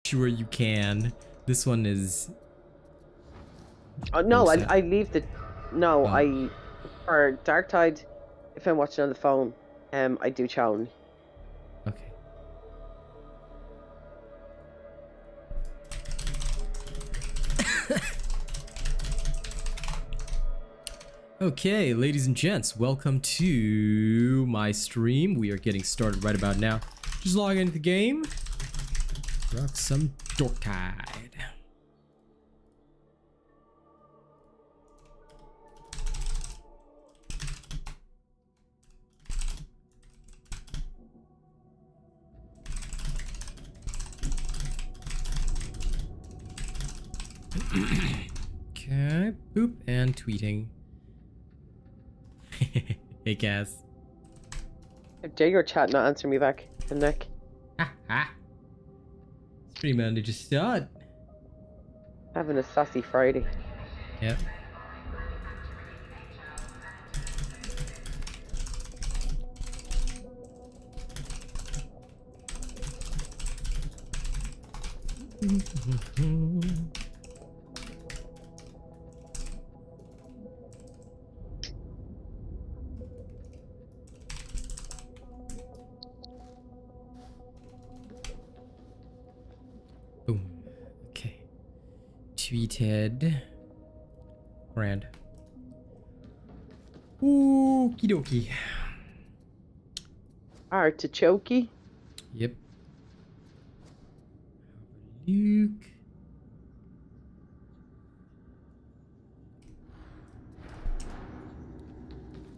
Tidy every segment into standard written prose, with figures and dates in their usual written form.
Sure you can. This one is... Oh, no, I leave the... No, Oh. For Darktide, if I'm watching on the phone, I do chat only. Okay. Okay, ladies and gents, welcome to my stream. We are getting started right about now. Just log into the game. Rock some Darktide. Okay, boop, and tweeting. Hey, Cass. How dare your chat not answer me back, Nick? Ha ha. Stream only just start. Having a sassy Friday. Yep. Boom. Okay. Tweeted. Grand. Okie dokie. Artichoke. Yep. Luke.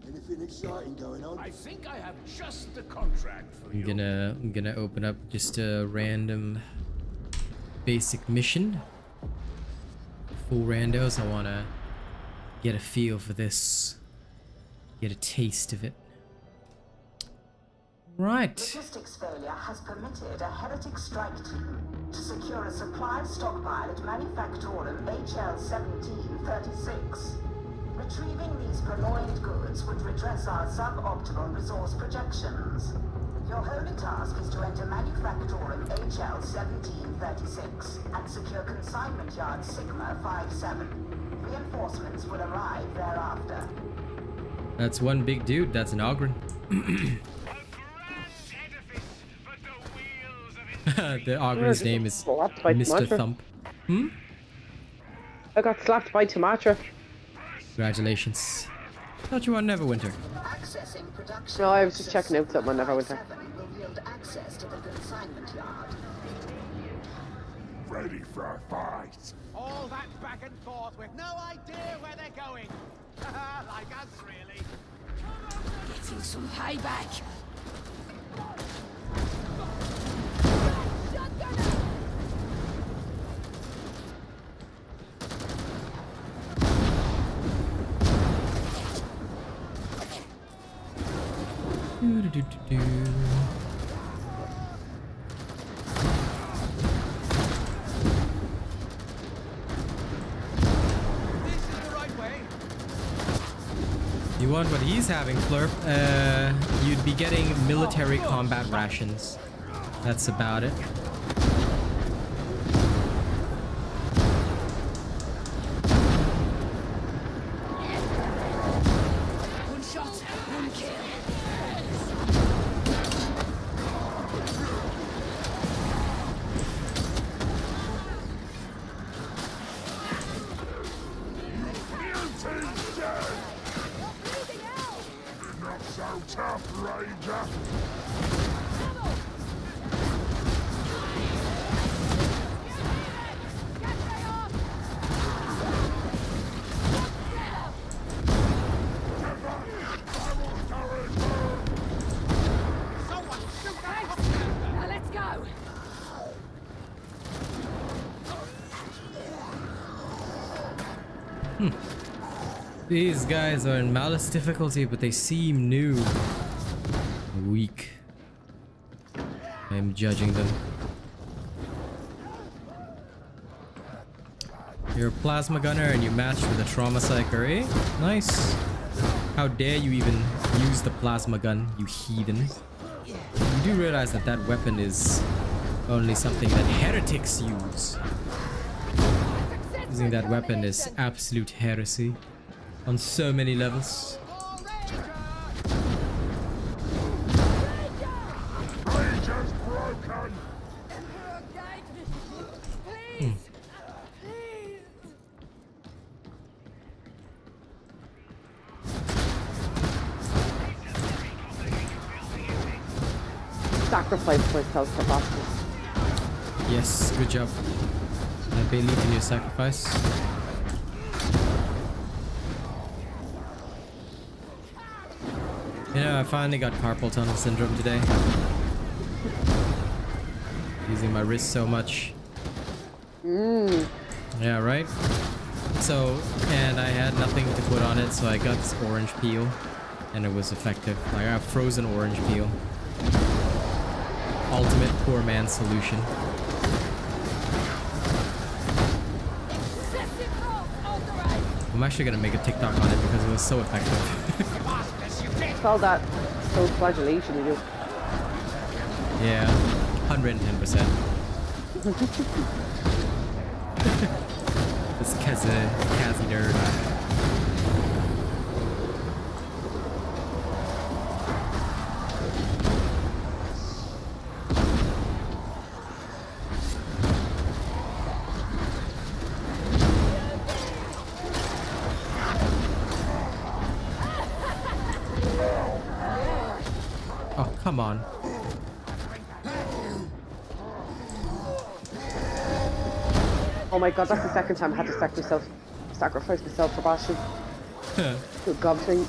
Anything exciting going on? I think I have just the contract for you. I'm gonna open up just a random basic mission. Full randos. I wanna get a feel for this. Get a taste of it. Right. Logistics failure has permitted a heretic strike team to secure a supply stockpile at Manufactorum HL1736. Retrieving these purloined goods would redress our suboptimal resource projections. Your holy task is to enter Manufactorum HL1736 and secure consignment yard Sigma 57. Reinforcements will arrive thereafter. That's one big dude. That's an Ogren. The Ogren's name is Mr. Thump. Hmm? I got slapped by Tomatra. Congratulations. Thought you were on Neverwinter. No, I was just checking out something on Neverwinter. Ready for a fight? All that back and forth with no idea where they're going. Like us, really. Getting some payback. You want what he's having, Flurp? You'd be getting military combat rations. That's about it. One shot, one kill. Not so tough, Ranger. Now let's go. These guys are in malice difficulty, but they seem new. Weak. I am judging them. You're a plasma gunner and you matched with a trauma psyker, eh? Nice. How dare you even use the plasma gun, you heathen. You do realize that that weapon is Only something that heretics use. Using that weapon is absolute heresy on so many levels. Ranger's broken! Please. Please. Sacrifice myself for Boston. Yes, good job. I believe in your sacrifice. You know, I finally got carpal tunnel syndrome today. Using my wrist so much. Yeah, right? So, and I had nothing to put on it, so I got this orange peel. And it was effective. Like, I have frozen orange peel. Ultimate poor man solution. I'm actually gonna make a TikTok on it because it was so effective. It's called that self-flagellation you do. Yeah, 110%. This Kazi nerd. Oh, come on. Oh my god, that's the second time I had to sacrifice myself for Bastion. Good god thing.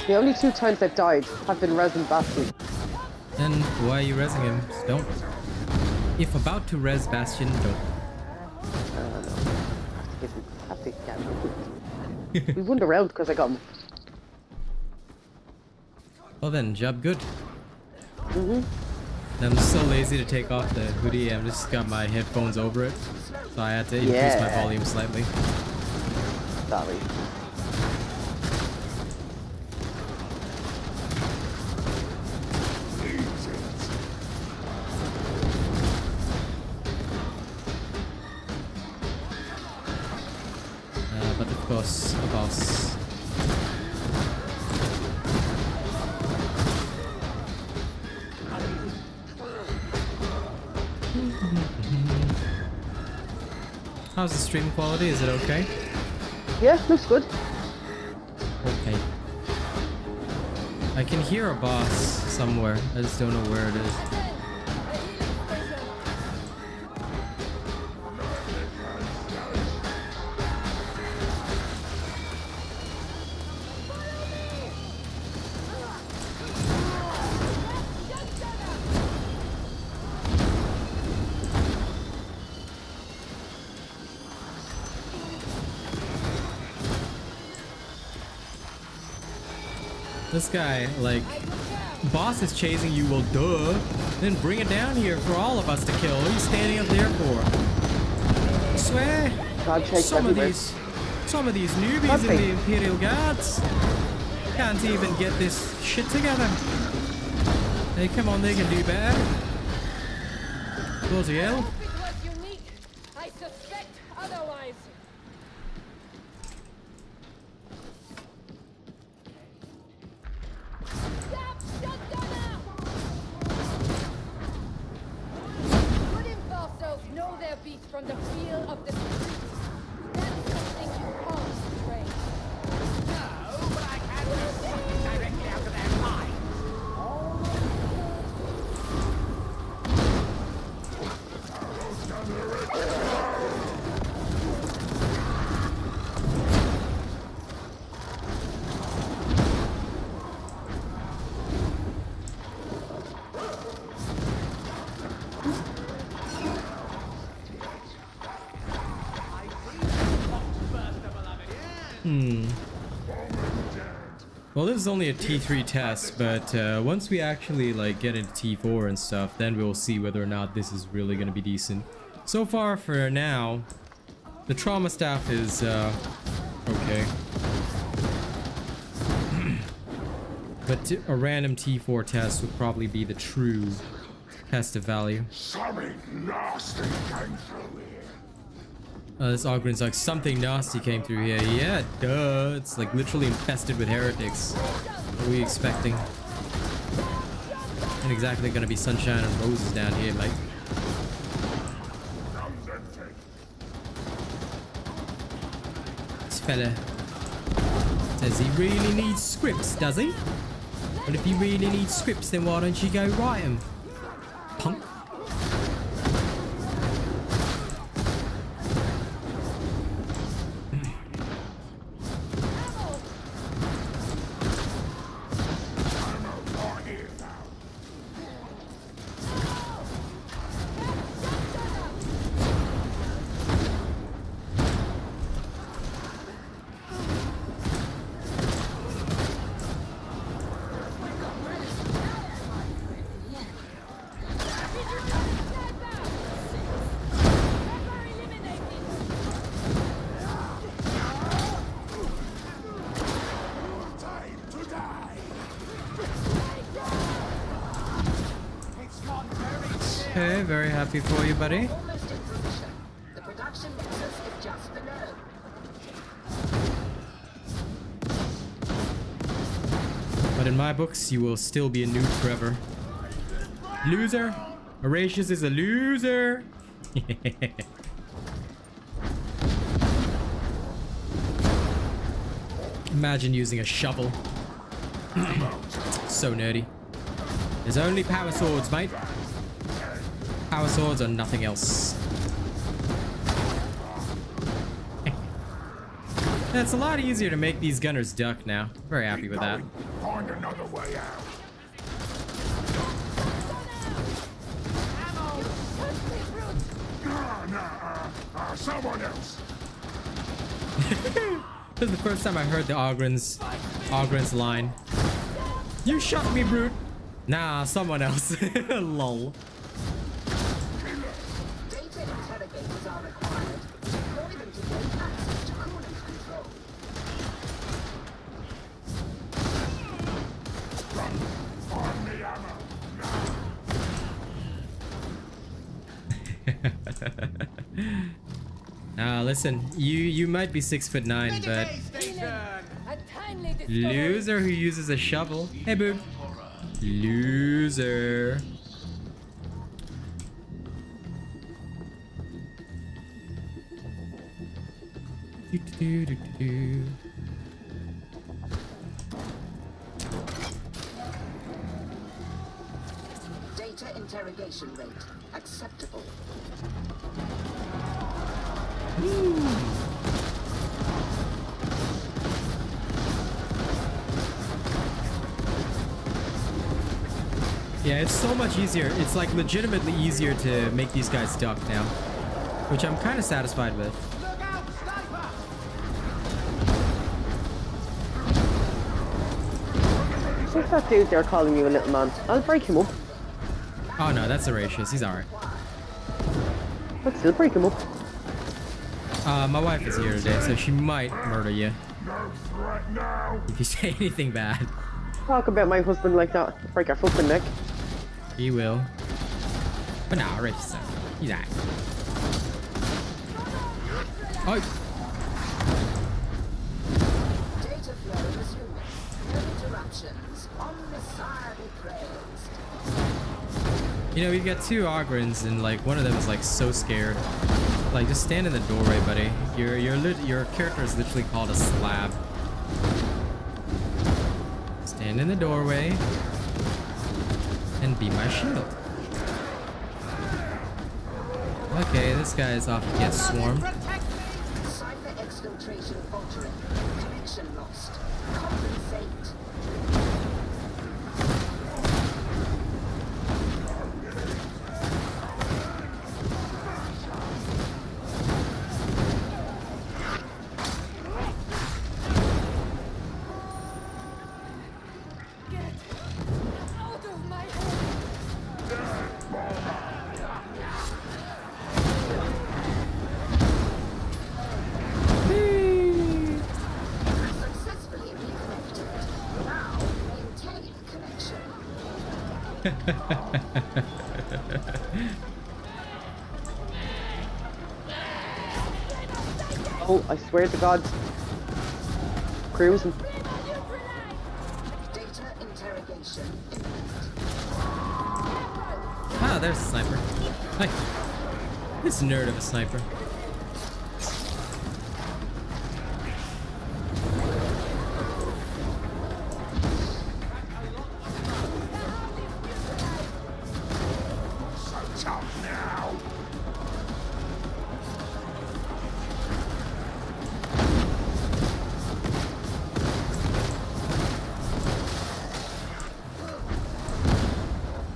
The only 2 times I've died have been res and Bastion. Then why are you resing him? Just don't. If about to res Bastion, don't. Have to get him. We won the round because I got him. Well then, job good. I'm so lazy to take off the hoodie. I've just got my headphones over it, so I had to increase my volume slightly. Sorry. But of course, a boss. How's the stream quality? Is it okay? Yeah, looks good. Okay. I can hear a boss somewhere. I just don't know where it is. This guy, like, boss is chasing you, well, duh. Then bring it down here for all of us to kill. What are you standing up there for? I swear, God, some of these newbies in the Imperial Guards can't even get this shit together. Hey, come on, they can do better. Bloody hell. I suspect otherwise. Good imposters know their beats from the feel of the streets. That's something you can't train. No, but I can do something directly out of their mind. Well, this is only a T3 test, but once we actually like get into T4 and stuff, then we'll see whether or not this is really going to be decent. So far, for now, the trauma staff is okay. But a random T4 test would probably be the true test of value. Something nasty came through here. This Ogren's like, something nasty came through here. Yeah, duh. It's like literally infested with heretics. What are we expecting? Ain't exactly gonna be sunshine and roses down here, mate. This fella says he really needs scripts, does he? But if he really needs scripts, then why don't you go write them? Punk. Okay, very happy for you, buddy. Almost in position. The production nexus is just below. But in my books, you will still be a noob forever. Loser! Horatius is a loser! Imagine using a shovel. So nerdy. There's only power swords, mate. Power swords or nothing else. It's a lot easier to make these gunners duck now. Very happy with that. Find another way out. Someone else. This is the first time I heard the Ogren's line. You shot me, brute. Nah, someone else. Lol. Data interrogators are required. Deploy them to gain access to coolant control. Find the ammo. Listen, you might be 6'9", but A timely discovery. loser who uses a shovel. Hey, boob. Loser. Do-do-do-do-do. Data interrogation rate acceptable. Yeah, it's so much easier. It's like legitimately easier to make these guys duck now, which I'm kind of satisfied with. Look out, sniper! What's that dude there calling you a little man? I'll break him up. Oh no, that's Horatius. He's alright. But still break him up. My wife is here today, so she might murder you No threat now. if you say anything bad. Talk about my husband like that. Break your fucking neck. He will. But nah, Horatius, he's alright. Oh, Data flow resuming. No interruptions. On Messiah be praised. you know, we've got two Ogrins, and like one of them is like so scared. Like, just stand in the doorway, buddy. Your character is literally called a slab. Stand in the doorway and be my shield. Okay, this guy is off to get swarmed. Cyber exfiltration faltering. Connection lost. Compensate. Get out of my home. Oh, I swear to God. Cruising. Data interrogation. Ah, there's a sniper. Hi. This nerd of a sniper. So tough now.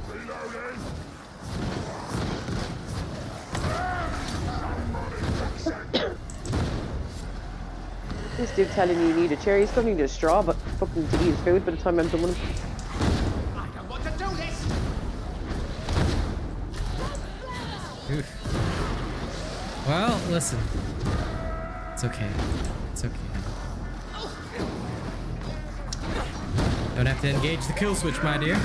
Reloading. This dude telling me you need a chair. He's still need a straw, but fucking to eat his food by the time I'm done with him. I don't want to do this! Oof. Well, listen. It's okay. It's okay. Don't have to engage the kill switch, my dear.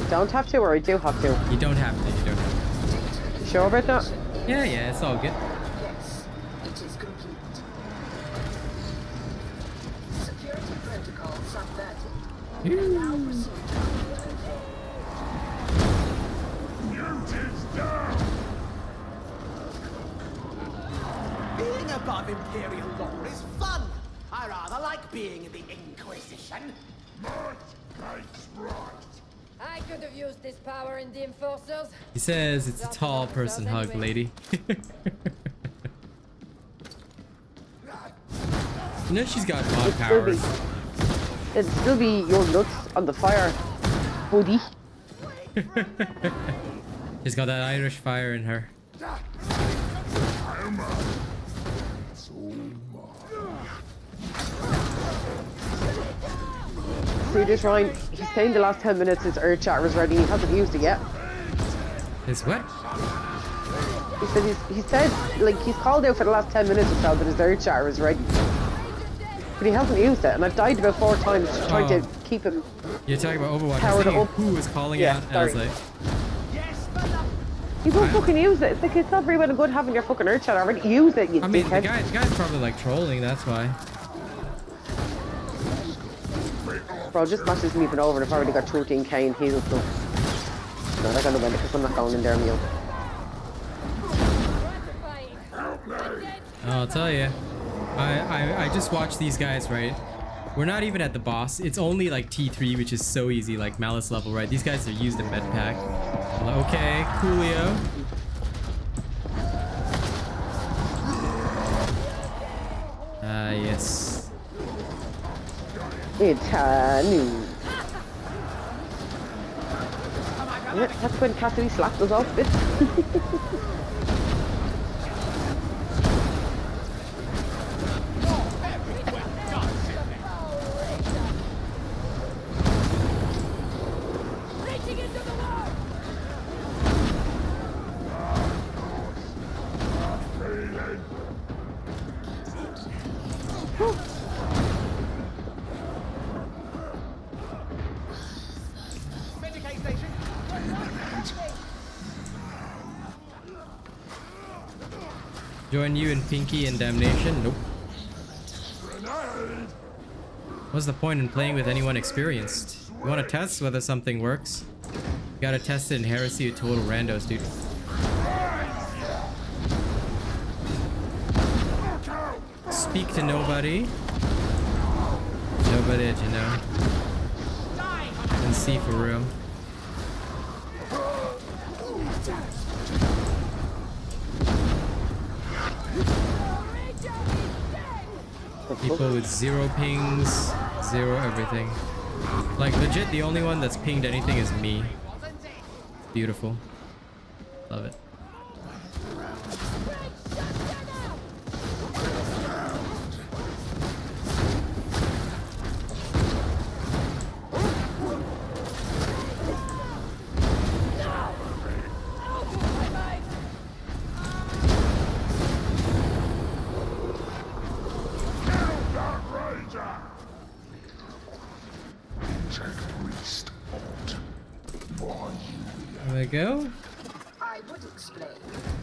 I don't have to, or I do have to. You don't have to. You don't have You sure about that? to. Yeah, yeah, it's all good. Yes, it is complete. Security protocol subverted. Allow pursuit. Mutants down. Being above Imperial law is fun! I rather like being in the Inquisition. Might makes right. I could have used this power in the Enforcers. He says it's a tall person hug, lady. You know she's got mod powers. It'd still be your nuts on the fire, buddy. She's got that Irish fire in her. See this, Ryan? He's saying the last 10 minutes his Earth Chatter is ready. He hasn't used it yet. His what? He said, like, he's called out for the last 10 minutes or so that his Earth Chatter is ready. But he hasn't used it, and I've died about 4 times trying to keep him. You're talking about Overwatch. I was Powered thinking up. who was calling Yeah, out, and I was sorry. like, Yes, but the He won't fucking use it. It's like, it's not very well and good having your fucking Earth Chatter already. Use it, you I mean, the dickhead. guy's probably like trolling, that's why. Bro, just match this moving over and I've already got 13k in heals, so... No, they're gonna win it because I'm not going in there, meal. Gratifying. I'll tell you. I just watched these guys, right? We're not even at the boss. It's only like T3, which is so easy, like Malice level, right? These guys are used in med pack. I'm like, okay, coolio. Ah, yes. It's new. Yeah, that's when Cassidy slapped us off a bit. Reaching into the wall. Medicaid station. Join you and Pinky in Damnation? Nope. What's the point in playing with anyone experienced? You want to test whether something works? You gotta test it in Heresy with total randos, dude. Speak to nobody. Nobody that you know. And see for real. People with 0 pings, 0 everything. Like legit, the only one that's pinged anything is me. Beautiful. Love it. There we go. I would explain,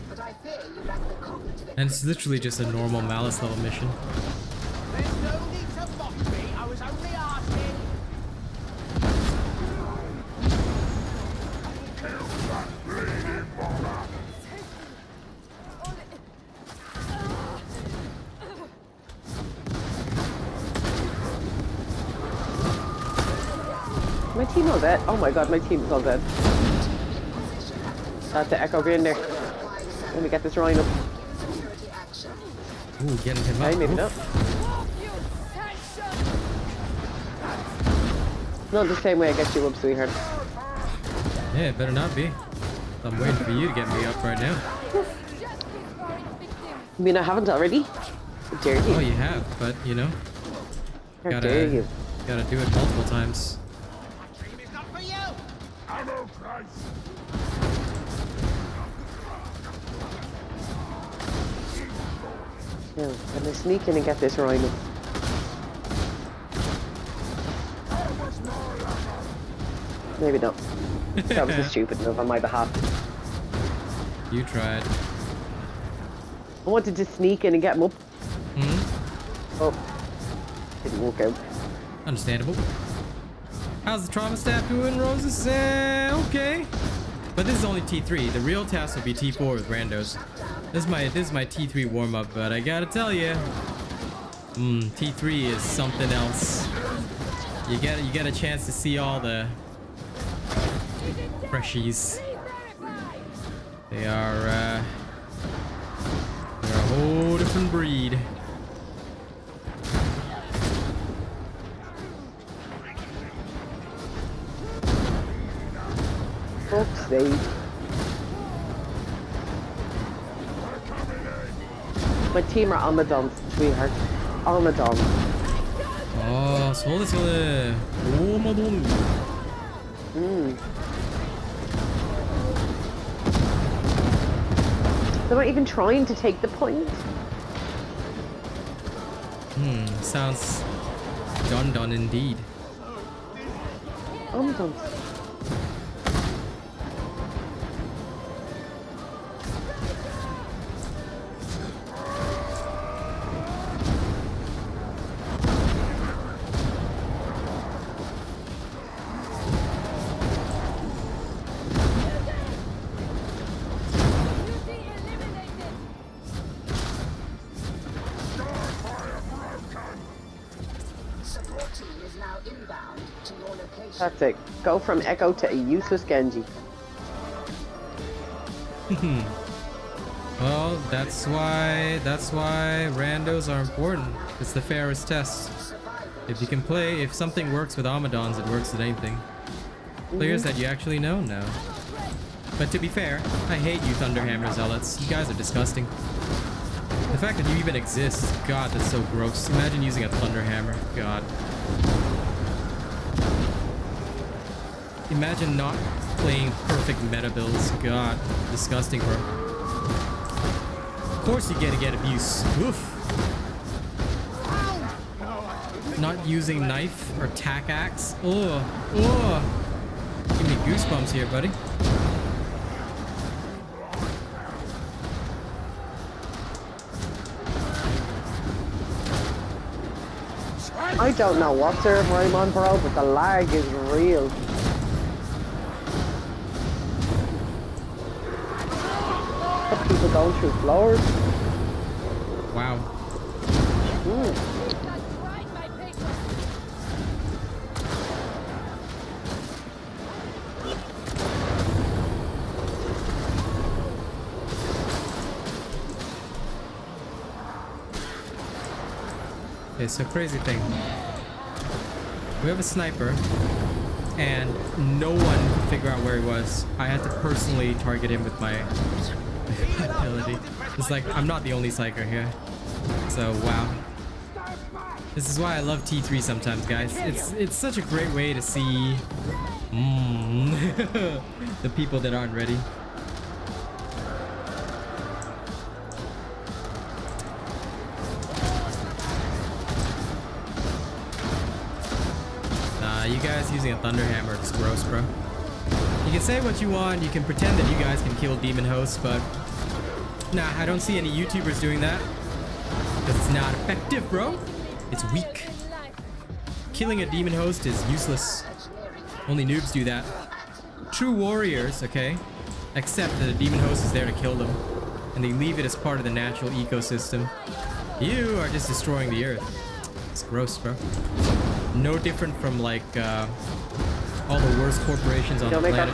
but I fear you lack the cognitive. And it's literally just a normal malice level mission. There's no need to mock me. I was only asking. My team all dead. Oh my god, my team is all dead. That's the echo in there. Let me get this Rhino. Ooh, getting him up. Okay, maybe Oof. not. Not the same way I get you up, sweetheart. Yeah, it better not be. I'm waiting for you to get me up right now. I mean, I haven't already. How dare you? Oh, you have, but you know, How dare you? gotta do it multiple times. Dream is not for you. Ammo price. Yeah, I'm gonna sneak in and get this Rhino. Maybe not. That was a stupid move on my behalf. You tried. I wanted to sneak in and get him up. Hmm? Oh, didn't work out. Understandable. How's the trauma staff doing, Roses? Okay. But this is only T3. The real test will be T4 with randos. This is my T3 warm up, but I gotta tell you, T3 is something else. You get a chance to see all the freshies. They're a whole different breed. Fuck's sake. My team are Amadons, sweetheart. Amadons. 아, 서울에서 오마돈. They're not even trying to take the point. Sounds done indeed. Amadons. Support team is now inbound to your location. That's it. Go from Echo to a useless Genji. Well, that's why randos are important. It's the fairest test. If you can play, if something works with Amadons, it works with anything. Players that you actually know now. But to be fair, I hate you Thunderhammer zealots. You guys are disgusting. The fact that you even exist, God, that's so gross. Imagine using a Thunderhammer. God. Imagine not playing perfect meta builds. God, disgusting, bro. Of course you get abuse. Oof. Not using knife or tack axe. Ugh. Ugh. Give me goosebumps here, buddy. I don't know what server I'm on, bro, but the lag is real. What people going through floors? Wow. Okay, so crazy thing. We have a sniper, and no one could figure out where he was. I had to personally target him with my ability. It's like, I'm not the only Psyker here. So, wow. This is why I love T3 sometimes, guys. It's such a great way to see the people that aren't ready. You guys using a Thunderhammer is gross, bro. You can say what you want, you can pretend that you guys can kill demon hosts, but nah, I don't see any YouTubers doing that. Because it's not effective, bro. It's weak. Killing a demon host is useless. Only noobs do that. True warriors, okay, accept that a demon host is there to kill them, and they leave it as part of the natural ecosystem. You are just destroying the earth. It's gross, bro. No different from like all the worst corporations on the planet.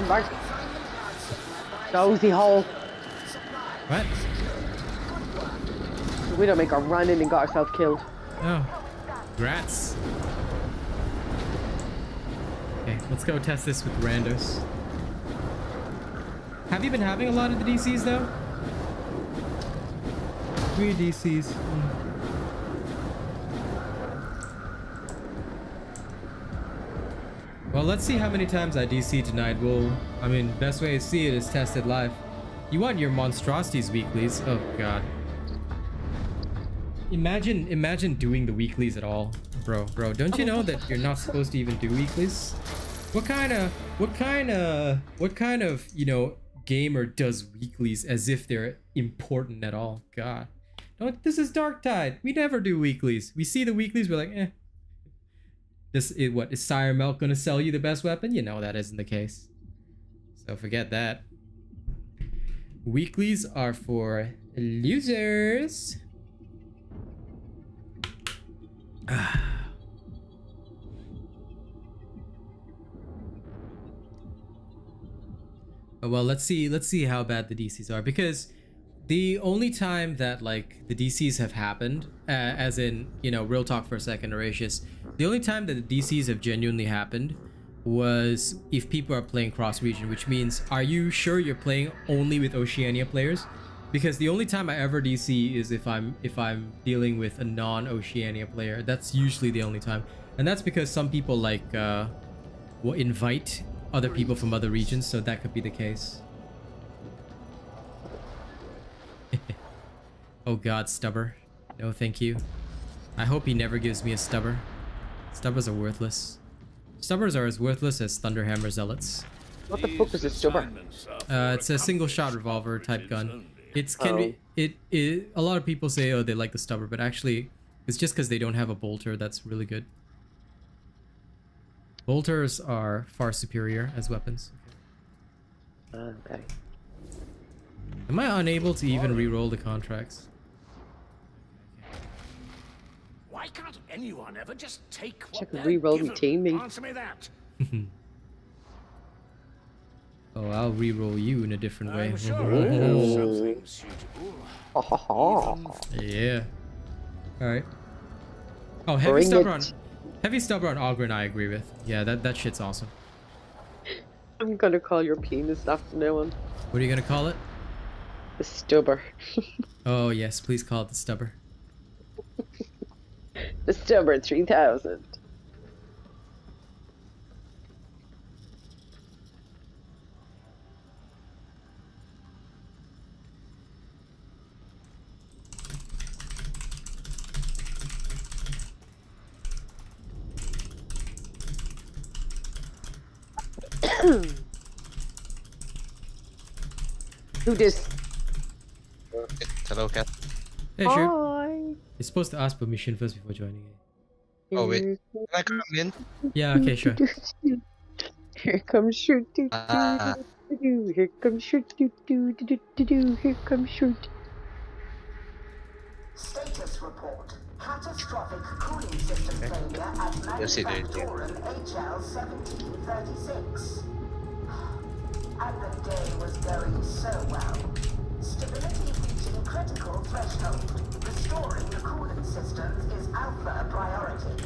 Nosy hole. What? We don't make our run in and got ourselves killed. Oh, grats. Okay, let's go test this with randos. Have you been having a lot of the DCs though? 3 DCs. Well, let's see how many times I DC tonight. I mean, best way to see it is test it live. You want your monstrosities weeklies? Oh god. Imagine doing the weeklies at all, bro. Don't you know that you're not supposed to even do weeklies? What kind of, you know, gamer does weeklies as if they're important at all? God. Don't, this is Darktide. We never do weeklies. We see the weeklies, we're like, eh. What, is Sire Milk gonna sell you the best weapon? You know that isn't the case. So forget that. Weeklies are for losers. Well, let's see how bad the DCs are, because the only time that like the DCs have happened, as in, you know, real talk for a second, Horatius, the only time that the DCs have genuinely happened was if people are playing cross region, which means, are you sure you're playing only with Oceania players? Because the only time I ever DC is if I'm dealing with a non-Oceania player. That's usually the only time, and that's because some people like will invite other people from other regions, so that could be the case. Oh god, stubber. No thank you. I hope he never gives me a stubber. Stubbers are worthless. Stubbers are as worthless as Thunderhammer Zealots. What the fuck is a stubber? It's a single shot revolver type gun. A lot of people say, oh, they like the stubber, but actually it's just because they don't have a bolter that's really good. Bolters are far superior as weapons. Okay. Am I unable to even re-roll the contracts? Why can't anyone ever just take what Check they're re-roll given? teaming. Answer me that. Oh, I'll re-roll you in a different way. I'm sure I have something suitable. Yeah. Alright. Oh, heavy stubber on Ogren I agree with. Yeah, that shit's awesome. I'm gonna call your penis after now on. What are you gonna call it? The stubber. Oh yes, please call it the stubber. The stubber 3000. Who this? Hello, cat. Hey, sure. Hi. You're supposed to ask permission first before joining it. Oh wait, can I come in? Yeah, okay, sure. Here comes shoot doo Ah. doo doo. Here comes shoot doo doo doo doo doo. Here comes shoot. Status report. Catastrophic cooling system failure at Yes, it is. Manufactorum HL 1736. And the day was going so well. Stability reaching critical threshold. Restoring the coolant systems is alpha priority.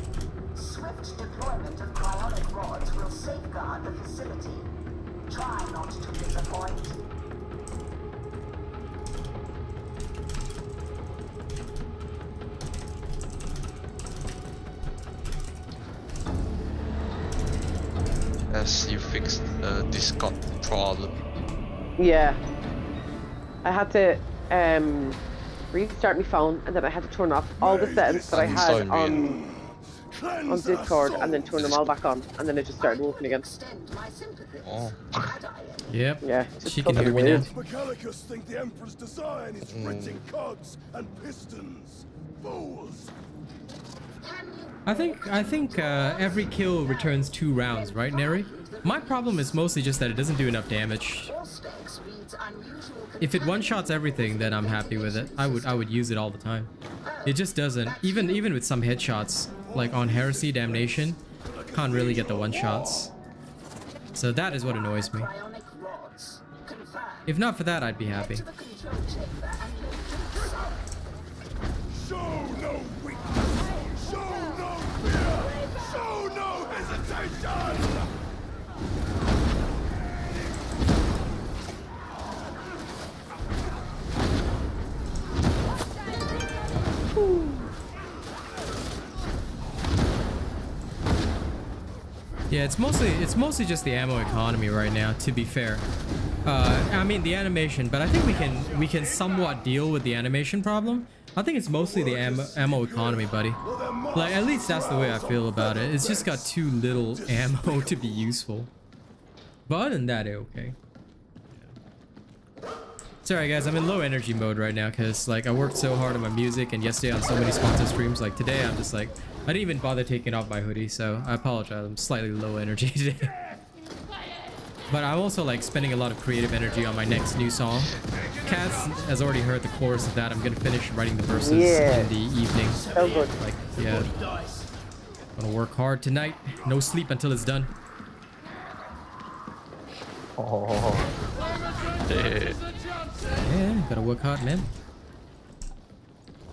Swift deployment of cryonic rods will safeguard the facility. Try not to disappoint. As you fixed the Discord problem. Yeah. I had to restart my phone, and then I had to turn off all the settings that I had on on Discord and then turn them all back on, and then it just started working again. Extend my sympathies. Oh. Had I Yep. Yeah, just She can fucking hear me now. weird. Mechanicus think the Emperor's design is wrenching cogs and pistons. Fools! I think every kill returns 2 rounds, right, Neri? My problem is mostly just that it doesn't do enough damage. If it one-shots everything, then I'm happy with it. I would use it all the time. It just doesn't. Even with some headshots, like on Heresy, Damnation, can't really get the one-shots. So that is what annoys me. If not for that, I'd be happy. Show no weakness! Show no fear! Show no hesitation! Yeah, it's mostly just the ammo economy right now, to be fair. I mean the animation, but I think we can somewhat deal with the animation problem. I think it's mostly the ammo economy, buddy. Like, at least that's the way I feel about it. It's just got too little ammo to be useful. But other than that, okay. Sorry guys, I'm in low energy mode right now because like I worked so hard on my music, and yesterday on so many sponsored streams. Like today I'm just like, I didn't even bother taking off my hoodie, so I apologize. I'm slightly low energy today. But I'm also like spending a lot of creative energy on my next new song. Kaz has already heard the chorus of that. I'm gonna finish writing the verses in the evening. So good. Like, yeah. Gonna work hard tonight. No sleep until it's done. Yeah, gotta work hard, man.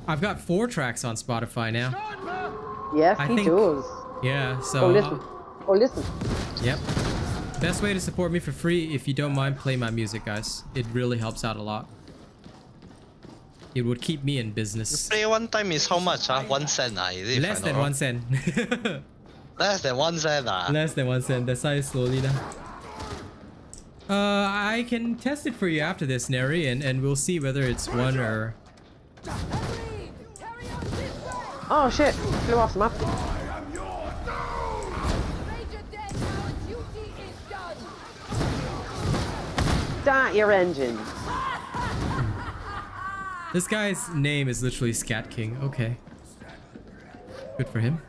I've got 4 tracks on Spotify now. Yes, I he think- does. Yeah, so... Oh, listen. Oh, listen. Yep. Best way to support me for free, if you don't mind, play my music, guys. It really helps out a lot. It would keep me in business. Play one time is how much? 1 cent? Is it, Less than 1 cent. Less than 1 cent? Less than 1 cent. That's how it's slowly now. I can test it for you after this, Neri, and we'll see whether it's 1 or... Oh shit! Flew off the map. Start your engine. This guy's name is literally Scat King. Okay. Good for him.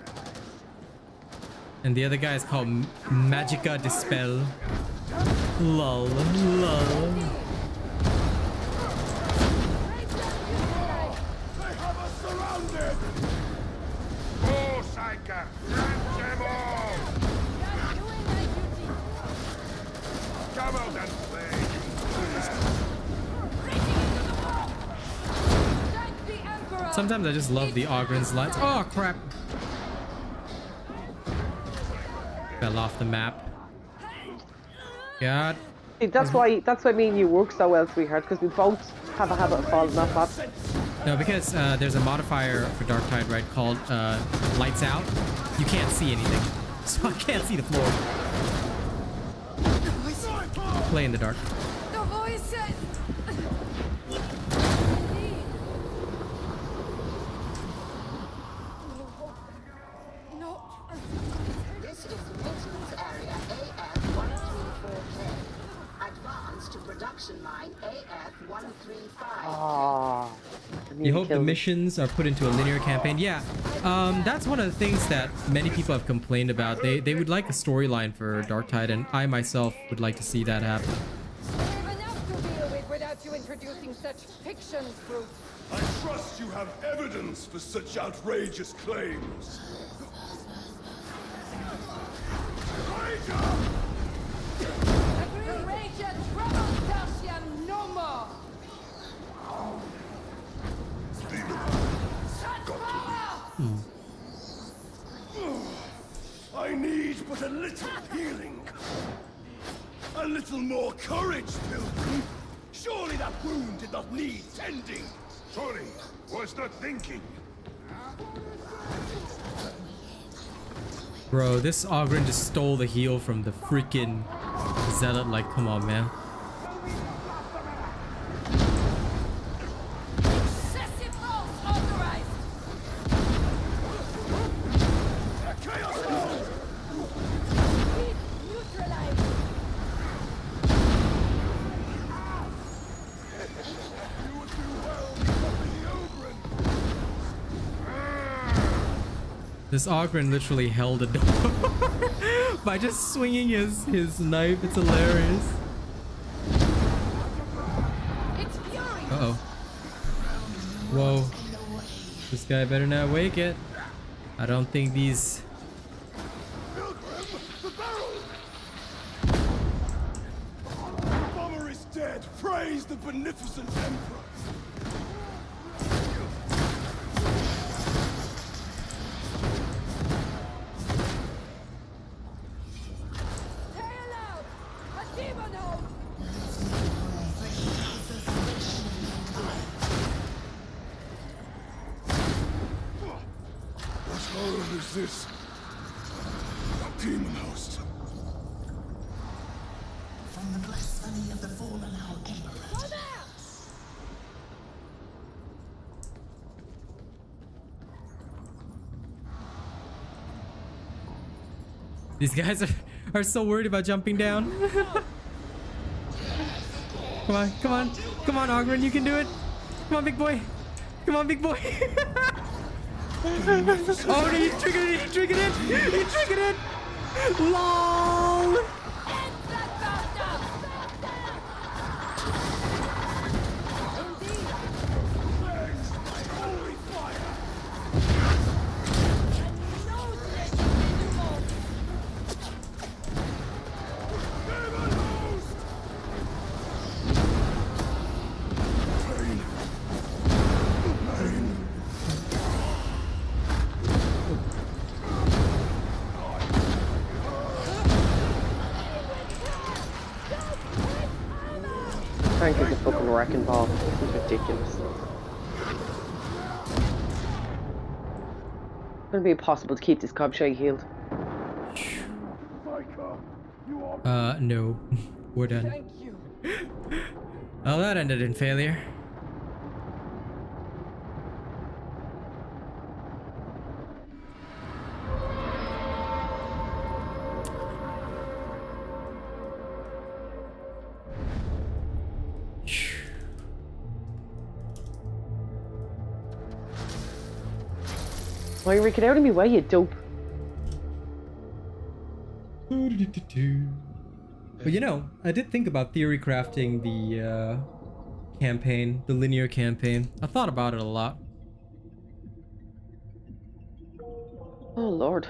And the other guy is called Magica Dispel. Lol. Lol. They have us surrounded! Oh, Psyker! Grant them all! Come out and play! Sometimes I just love the Ogren's lights. Oh crap! Fell off the map. God. See, that's why me and you work so well, sweetheart, because we both have a habit of falling off map. No, because there's a modifier for Darktide, right, called Lights Out. You can't see anything. So I can't see the floor. Play in the dark. The voices! No. This is Maintenance Area AF-134K. Advance to Production Line AF-135. Oh. You hope the missions are put into a linear campaign. Yeah, that's one of the things that many people have complained about. They would like a storyline for Darktide, and I myself would like to see that happen. We have enough to deal with without you introducing such fiction fruit. I trust you have evidence for such outrageous claims. Rage and trouble, Calcium, no more! I need but a little healing. A little more courage, Pilgrim. Surely that wound did not need tending. Sorry, was not thinking. Bro, this Ogren just stole the heal from the freaking Zealot. Like, come on, man. Excessive rolls authorized! This Ogren literally held a door by just swinging his knife. It's hilarious. Uh-oh. Whoa. This guy better not wake it. I don't think these... The barrel! The bomber is dead. Praise the beneficent emperor. What horror is this? A demon host. From the blasphemy of the fallen our emperor. These guys are so worried about jumping down. Come on, come on. Come on, Ogren, you can do it. Come on, big boy. Come on, big boy. Oh, no, he triggered it. He triggered it. He triggered it. LOL. Frank is a fucking wrecking ball. This is ridiculous. It's gonna be impossible to keep this gobshite healed. No. We're done. Thank you. Oh, that ended in failure. Why are you get out of me way, you dope? But you know, I did think about theory crafting the campaign, the linear campaign. I thought about it a lot. Oh lord.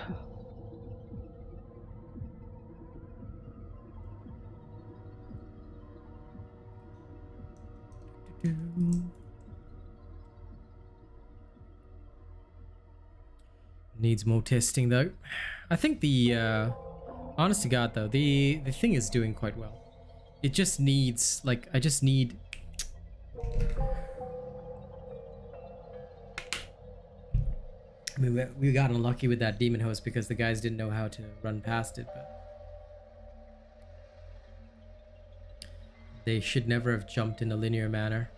Needs more testing though. I think the honest to God though, the thing is doing quite well. It just needs, like, I just need... I mean, we got unlucky with that demon host because the guys didn't know how to run past it, but they should never have jumped in a linear manner.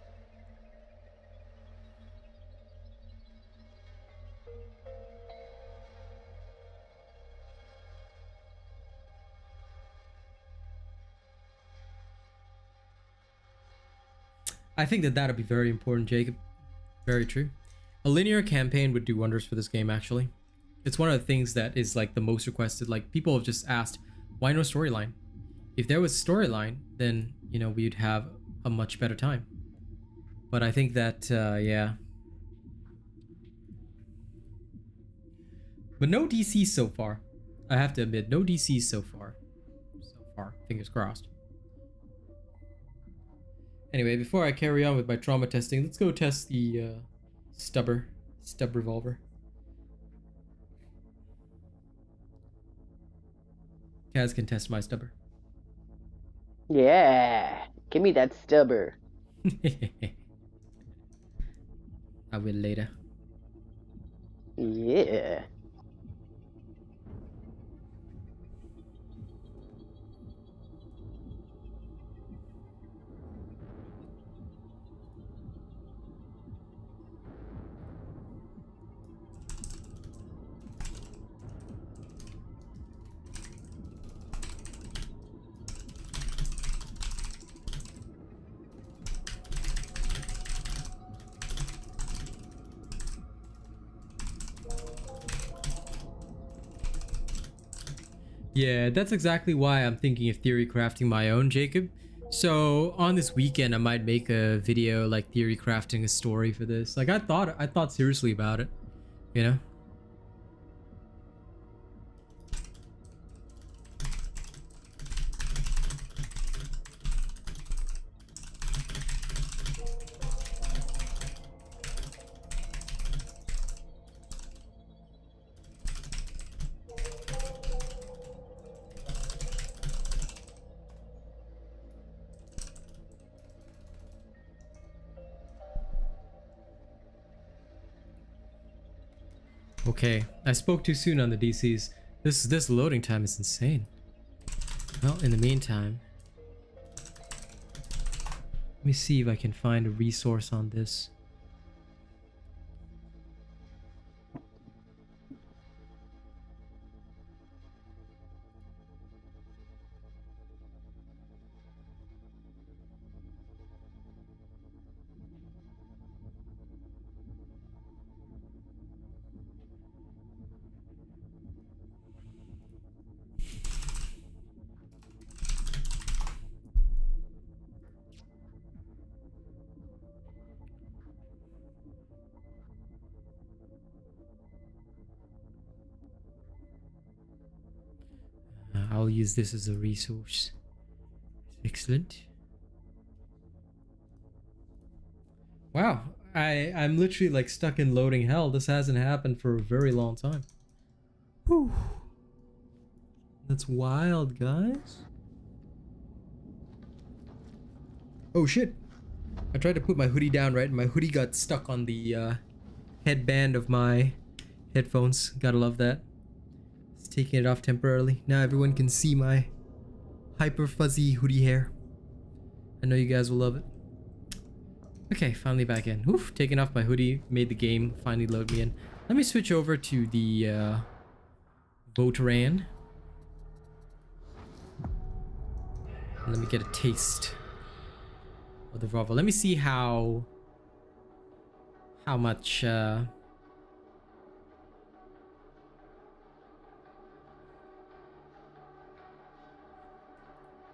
I think that would be very important, Jacob. Very true. A linear campaign would do wonders for this game, actually. It's one of the things that is like the most requested. Like, people have just asked, why no storyline? If there was storyline, then, you know, we'd have a much better time. But I think that, yeah. But no DC so far. I have to admit, no DC so far. So far, fingers crossed. Anyway, before I carry on with my trauma testing, let's go test the stub revolver. Kaz can test my stubber. Yeah, give me that stubber. I will later. Yeah. Yeah, that's exactly why I'm thinking of theory crafting my own, Jacob. So on this weekend, I might make a video like theory crafting a story for this. Like I thought seriously about it, you know? Okay, I spoke too soon on the DCs. This loading time is insane. Well, in the meantime, let me see if I can find a resource on this. I'll use this as a resource. Excellent. Wow, I'm literally like stuck in loading hell. This hasn't happened for a very long time. Whew. That's wild, guys. Oh shit. I tried to put my hoodie down, right? And my hoodie got stuck on the headband of my headphones. Gotta love that. Taking it off temporarily. Now everyone can see my hyper fuzzy hoodie hair. I know you guys will love it. Okay, finally back in. Oof, taking off my hoodie made the game finally load me in. Let me switch over to the Voteran. Let me get a taste of the Bravo. Let me see how much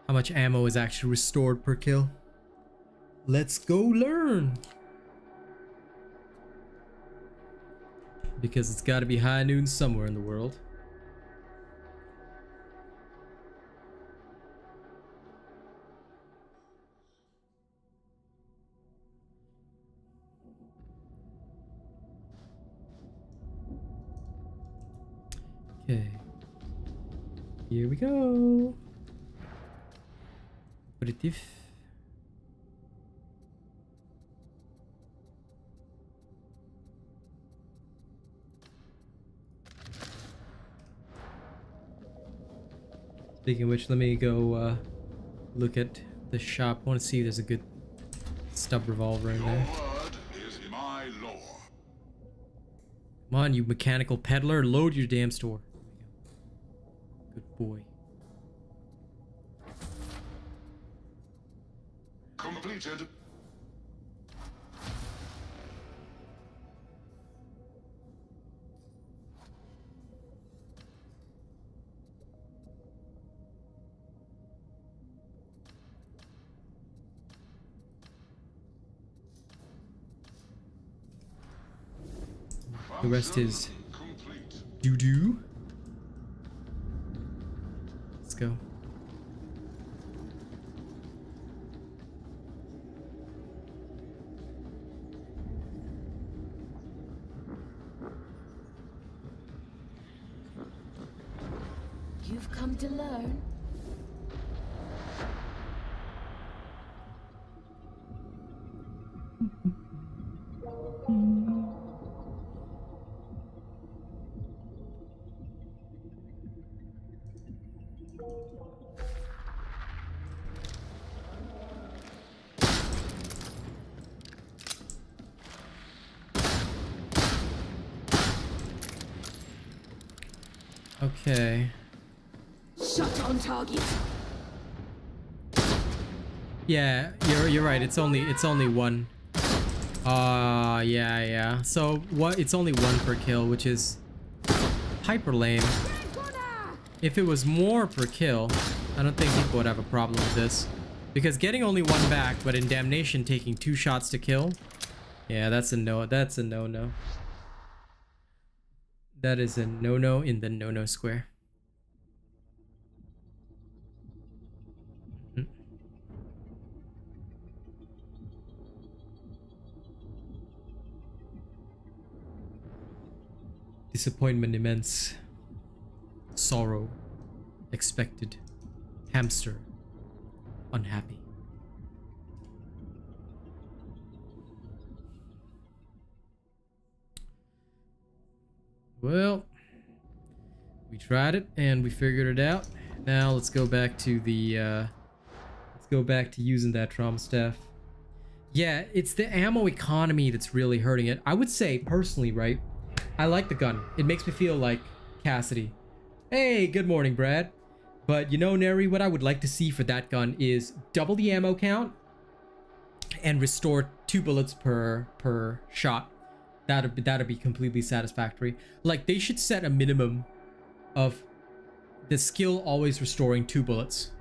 how much ammo is actually restored per kill. Let's go learn. Because it's got to be high noon somewhere in the world. Okay. Here we go. Operative. Speaking of which, let me go look at the shop. I want to see if there's a good stub revolver in there. Word is my law. Come on, you mechanical peddler, load your damn store. Good boy. Completed. The rest is Complete. doo-doo. Let's go. You've come to learn. Okay. Shot on target. Yeah, you're right. It's only one. Yeah. So what? It's only one per kill, which is hyper lame. If it was more per kill, I don't think people would have a problem with this. Because getting only one back, but in Damnation taking 2 shots to kill, yeah, that's a no. That's a no-no. That is a no-no in the no-no square. Disappointment immense. Sorrow. Expected. Hamster. Unhappy. Well, we tried it and we figured it out. Now let's go back to the using that trauma staff. Yeah, it's the ammo economy that's really hurting it. I would say personally, right? I like the gun. It makes me feel like Cassidy. Hey, good morning, Brad. But you know, Neri, what I would like to see for that gun is double the ammo count and restore 2 bullets per shot. That'd be completely satisfactory. Like, they should set a minimum of the skill always restoring 2 bullets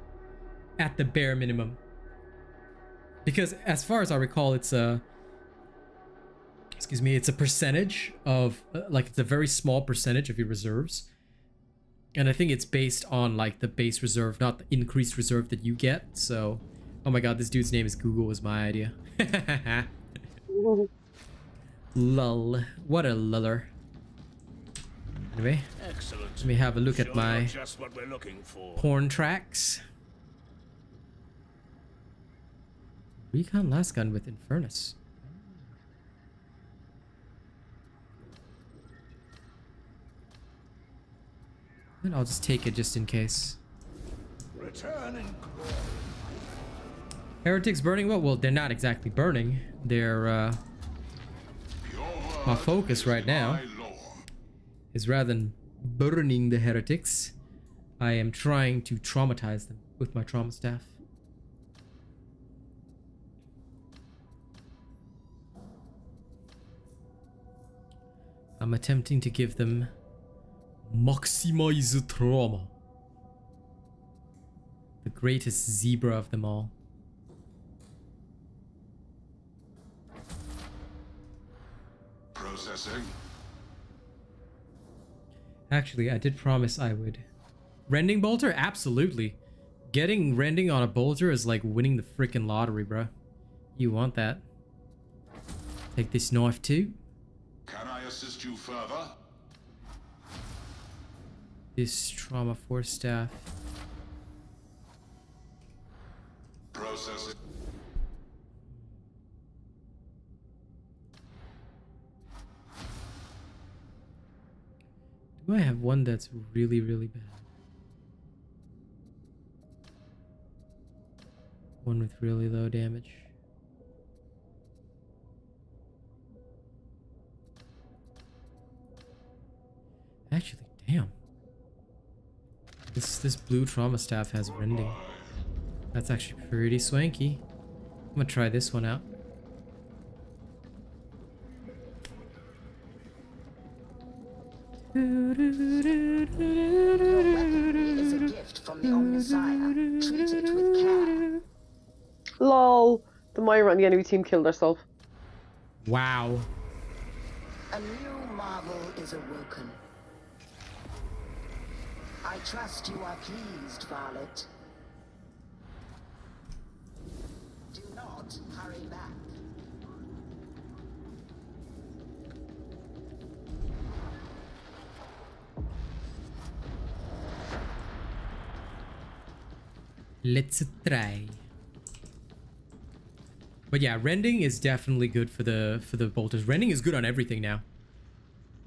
at the bare minimum. Because as far as I recall, it's a it's a percentage of like, it's a very small percentage of your reserves. And I think it's based on like the base reserve, not the increased reserve that you get. So, oh my god, this dude's name is Google was my idea. Lull. What a luller. Anyway, Excellent. let me have a look at my Just what we're looking for. porn tracks. Recon last gun with Infernus. And I'll just take it just in case. Return and Heretics burning? Well, they're not exactly burning. They're my focus right now is rather than burning the heretics, I am trying to traumatize them with my trauma staff. I'm attempting to give them maximize trauma. The greatest zebra of them all. processing. Actually, I did promise I would. Rending bolter? Absolutely. Getting rending on a bolter is like winning the freaking lottery, bro. You want that. Take this knife too. Can I assist you further? This trauma force staff. Processing. Do I have one that's really, really bad? One with really low damage. Actually, damn. This blue trauma staff has rending. That's actually pretty swanky. I'm gonna try this one out. Your weaponry is a gift from the Omnissiah. Treat it with care. Lol. The Myra on the enemy team killed herself. Wow. A new marvel is awoken. I trust you are pleased, Varlet. Do not hurry back. Let's try. But yeah, rending is definitely good for the bolters. Rending is good on everything now.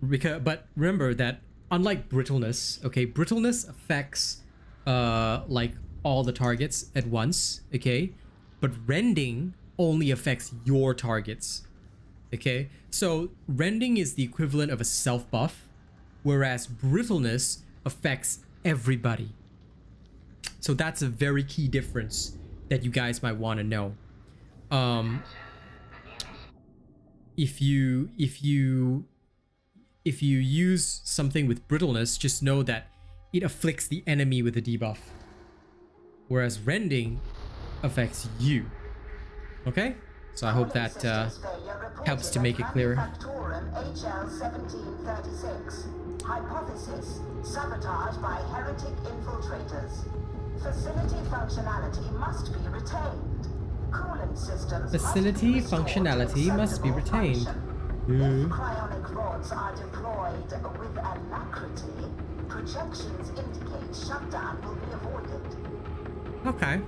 But remember that unlike brittleness, okay, brittleness affects like all the targets at once, okay? But rending only affects your targets. Okay? So rending is the equivalent of a self buff, whereas brittleness affects everybody. So that's a very key difference that you guys might want to know. If you use something with brittleness, just know that it afflicts the enemy with a debuff. Whereas Rending affects you. Okay? So I hope that helps to make it clearer. HL1736. Hypothesis: sabotage by heretic infiltrators. Facility functionality must be retained. Cooling systems Facility functionality must be retained. If cryonic rods are deployed with alacrity, projections indicate shutdown will be avoided. Okay.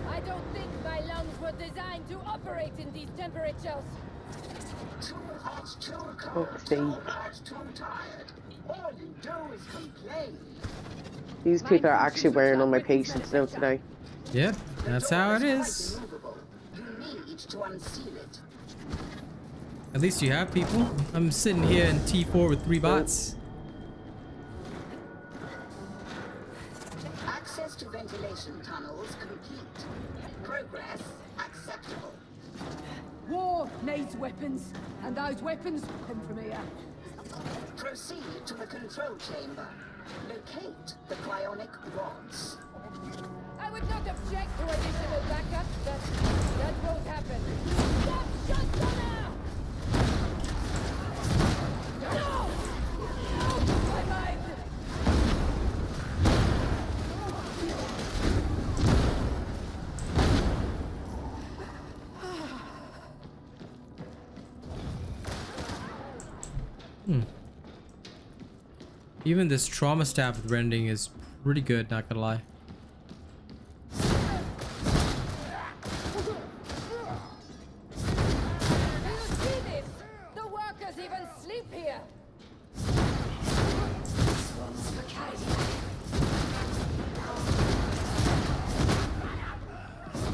I don't think my lungs were designed to operate in these temperatures. Too hot, too Fuck's cold, sake. too hot, too tired. All you do is complain. These people are actually wearing on my patience now today. Yep, that's how it is. You need to unseal it. At least you have people. I'm sitting here in T4 with 3 bots. Access to ventilation tunnels complete. Progress acceptable. War needs weapons, and those weapons come from here. Proceed to the control chamber. Locate the cryonic rods. I would not object to additional backup, but that won't happen. Stop! Shut them out! No! No! My mind! Even this trauma staff with Rending is pretty good, not gonna lie. Do you see this? The workers even sleep here!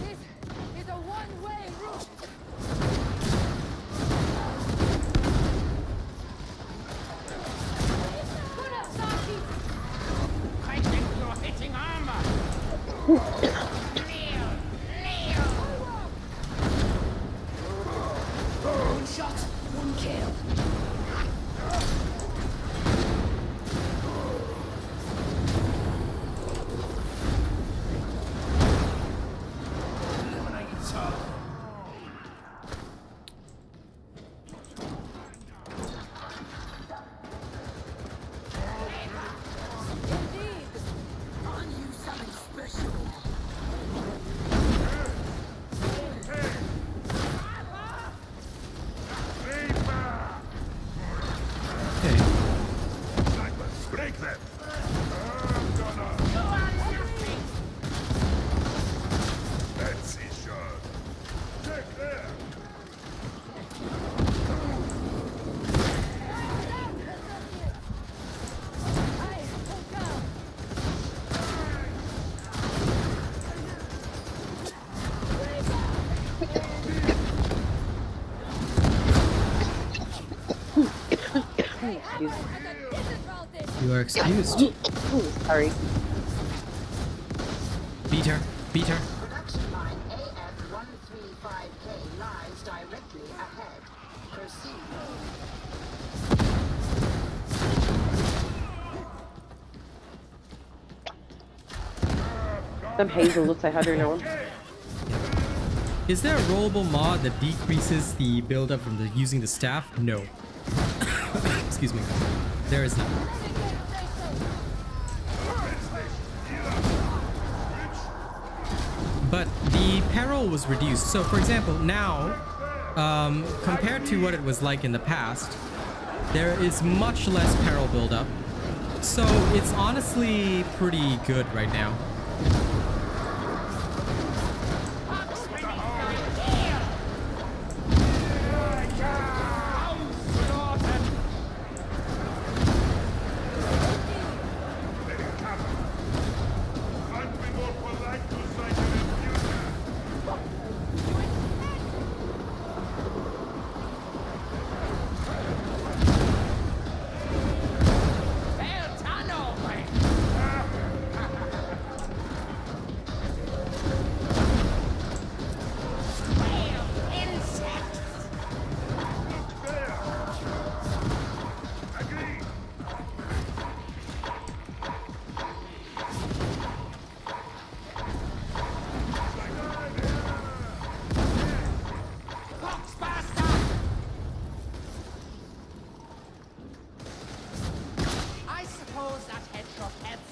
This is a one-way route! I think you're hitting armor. One shot, one kill. Indeed! Find you something special. Okay. Snipers, break them! I'm gonna... Let's see, sure. Check there! Hey, hold down! Excuse me. At a disadvantage! You are excused. Sorry. Beat her. Beat her. Production line AF135K lies directly ahead. Proceed. Them hazelnuts I had her now. Is there a rollable mod that decreases the buildup from using the staff? No. Excuse me. There is none. But the peril was reduced. So, for example, now, compared to what it was like in the past, there is much less peril buildup. So, it's honestly pretty good right now. Can't be more polite to Psyker in future. Well done, old man.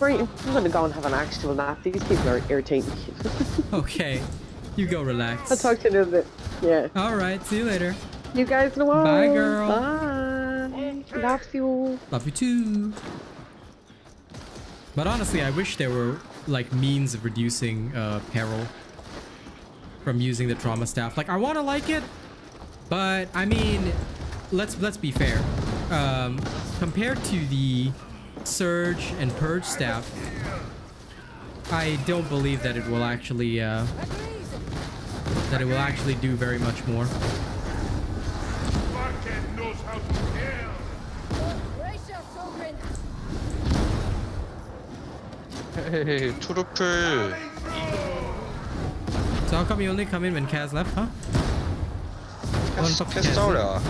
right. I'm gonna go and have an actual nap. These people are irritating me. Okay, you go relax. I'll talk to you in a bit. Yeah. All right, see you later. You guys in a while. Bye, girl. Bye. Love you. Love you too. But honestly, I wish there were like means of reducing peril from using the trauma staff. Like, I want to like it, but I mean, let's be fair. Compared to the surge and purge staff, I don't believe that it will actually do very much more. Market knows how to kill. Brace your children. Hey, 트루플. So how come you only come in when Kaz left, huh? 캐스터야.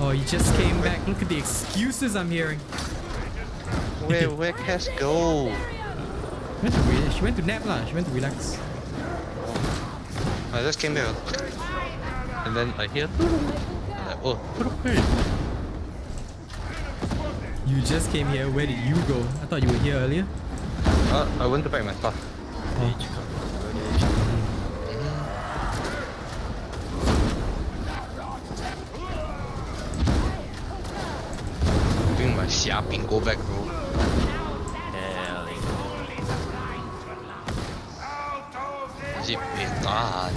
Oh, you just came back. Look at the excuses I'm hearing. Where Cass go? She went to nap lah. She went to relax. I just came back. And then I hear. Oh, 트루플. You just came here. Where did you go? I thought you were here earlier. I went to pack my stuff. Bring my 虾饼 go back, bro. Is it bad?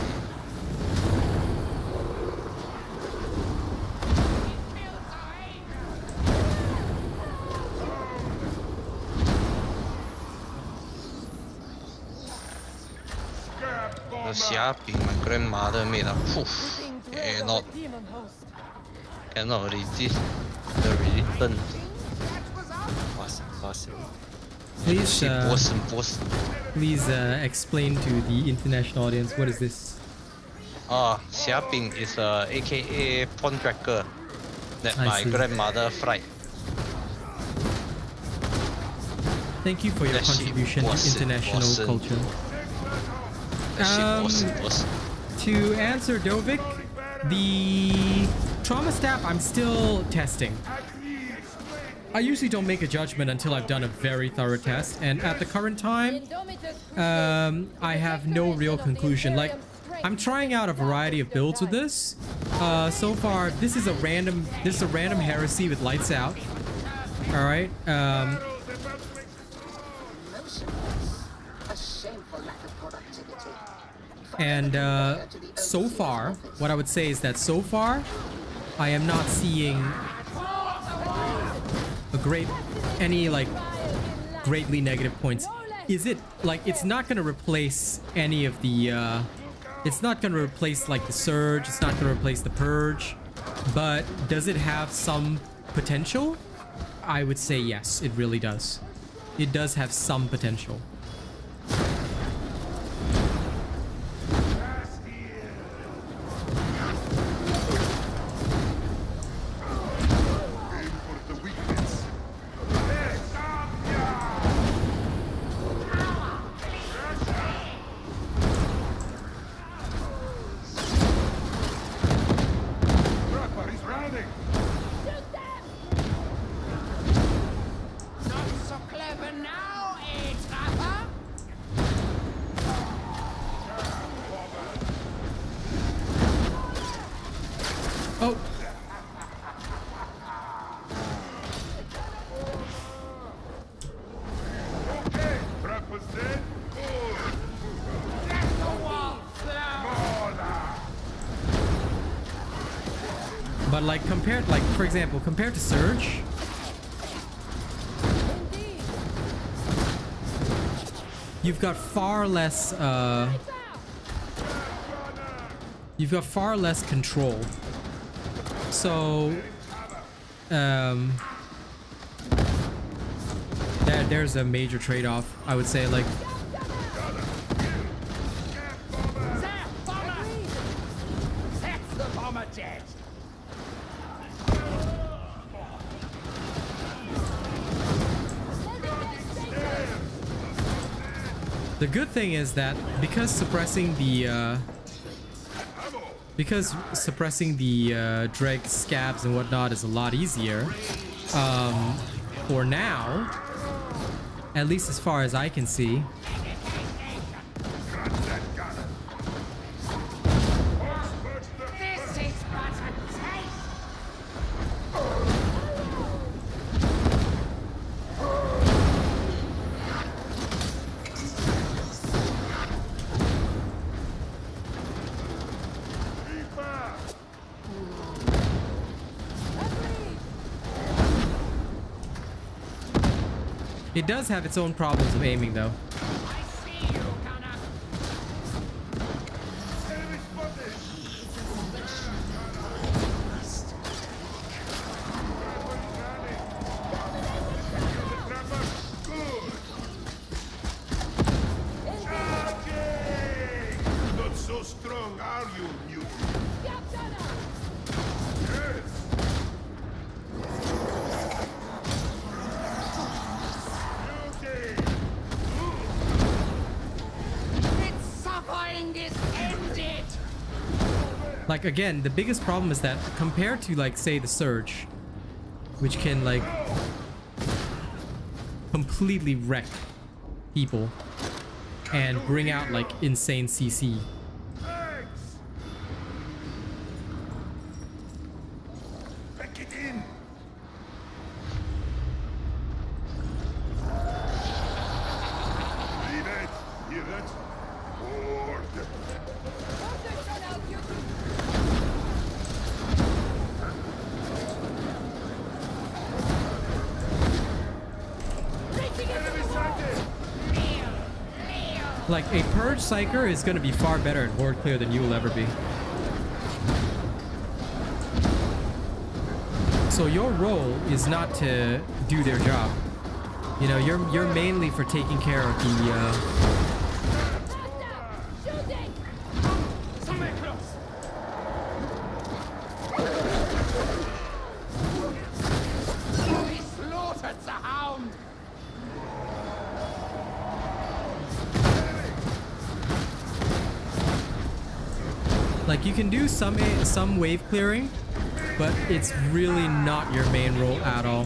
The 虾饼 my grandmother made a poof. Cannot resist the return. Please explain to the international audience what is this. 虾饼 is a AKA pawn cracker that I my see. grandmother fried. Thank you for your That shit contribution to wasn't- international wasn't- culture. That shit was. To answer Dovik, the trauma staff I'm still testing. I usually don't make a judgment until I've done a very thorough test, and at the current time, I have no real conclusion. Like, I'm trying out a variety of builds with this. So far, this is a random heresy with lights out. All right. A shameful lack of productivity. And so far, what I would say is that so far, I am not seeing any like greatly negative points. Is it like it's not going to replace any of the it's not going to replace like the surge, it's not going to replace the purge, but does it have some potential? I would say yes, it really does. It does have some potential. Not so clever now, eh, Trapper? Oh. But like compared, like for example, compared to Surge, you've got far less control. So there's a major trade-off, I would say. Like That's the bomber jet. the good thing is that because suppressing the dreg scabs and whatnot is a lot easier, for now, at least as far as I can see. This is but a taste. It does have its own problems of aiming, though. I see you, Gunner. Enemy spotted! Good! Charging! Not so strong, are you, mutant? Yes! Its suffering is ended. Like, again, the biggest problem is that compared to, like, say, the Surge, which can, like, completely wreck people and bring out, like, insane CC. Thanks! Pack it in! Read it! Hear that? Board! Enemy sighted! Like, a Purge Psyker is going to be far better at Horde Clear than you will ever be. So your role is not to do their job. You know, you're mainly for taking care of the, Somewhere close. He slaughtered the hound. like, you can do some wave clearing, but it's really not your main role at all.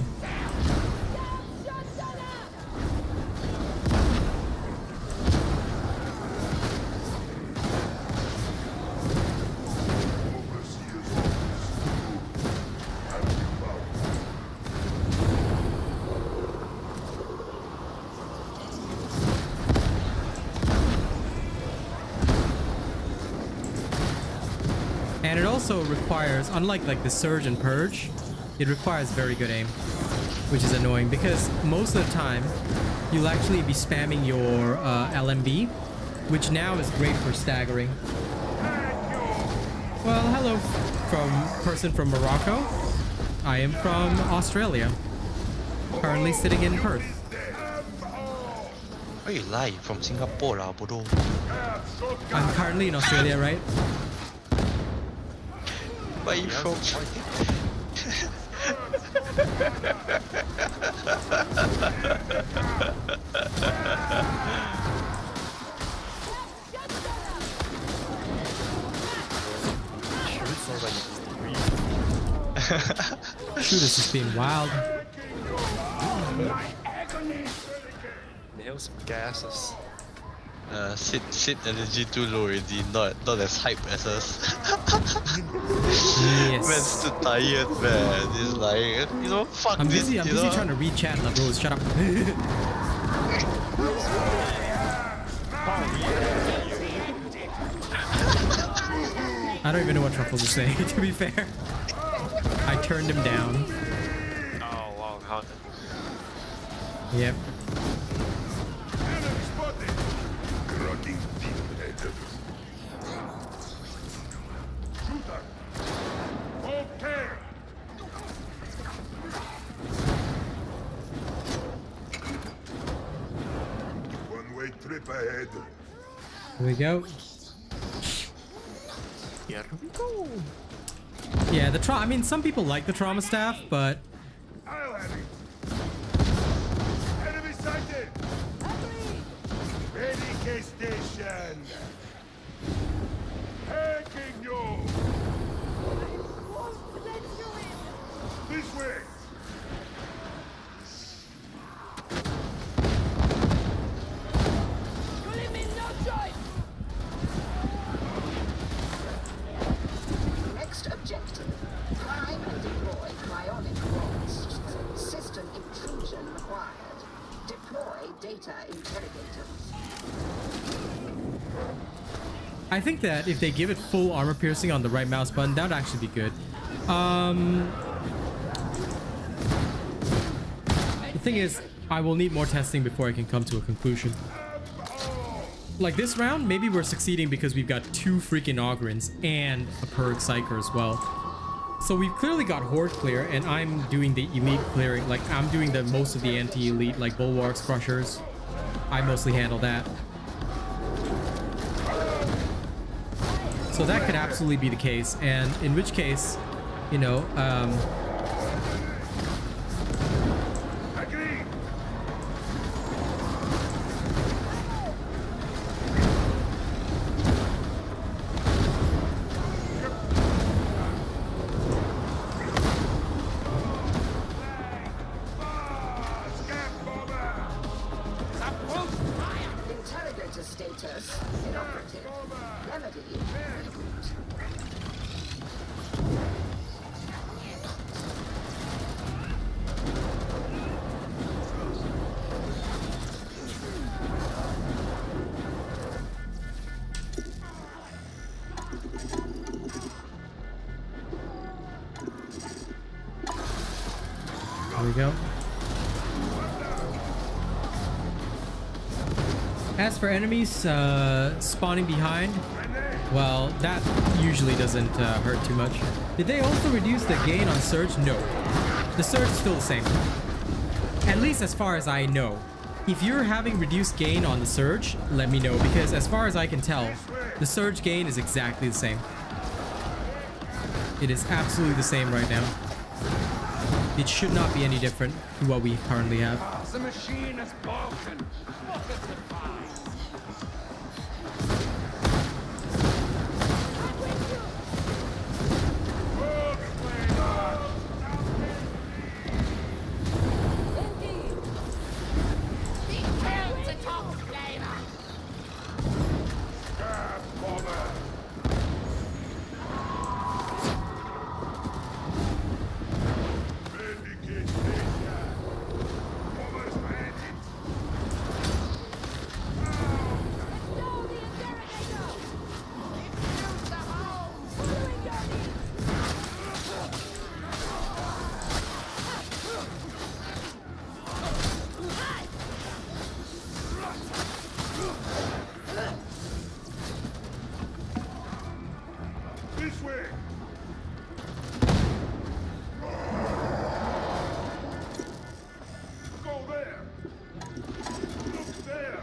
And it also requires, unlike like the Surge and Purge, it requires very good aim, which is annoying because most of the time you'll actually be spamming your LMB, which now is great for staggering. Well, hello from person from Morocco. I am from Australia, currently sitting in Perth. Why you lie? From Singapore lah, bodoh. I'm currently in Australia, right? Why you from? Shoot, this has been wild. Nails some gases. Sid energy too low already, not as hype as us. Yes. Man's too tired, man. It's like, you know, fuck I'm this, busy you know? trying to read chat, like, bros, shut up. I don't even know what Truffle to say, to be fair. I turned him down. Oh, long hunting. Yep. Enemy spotted! Cracking deep head. Shooter! Okay! One-way trip ahead. Here we go. Here we go. Yeah, I mean, some people like the trauma staff, but I'll have it. Enemy sighted! Ready, station! Hacking you! This way! I think that if they give it full armor piercing on the right mouse button, that would actually be good. The thing is, I will need more testing before I can come to a conclusion. Like this round, maybe we're succeeding because we've got 2 freaking Ogrins and a Perk Psyker as well. So we've clearly got Horde clear, and I'm doing the elite clearing. Like, I'm doing the most of the anti-elite, like Bulwarks, Crushers. I mostly handle that. So that could absolutely be the case, and in which case, you know, Interrogator status inoperative. Remedy reboot. there we go. As for enemies spawning behind, well, that usually doesn't hurt too much. Did they also reduce the gain on Surge? No. The Surge is still the same. At least as far as I know. If you're having reduced gain on the Surge, let me know, because as far as I can tell, the Surge gain is exactly the same. It is absolutely the same right now. It should not be any different to what we currently have. The machine is broken. What a surprise. Be killed to top flavor. This way! Go there! Look there!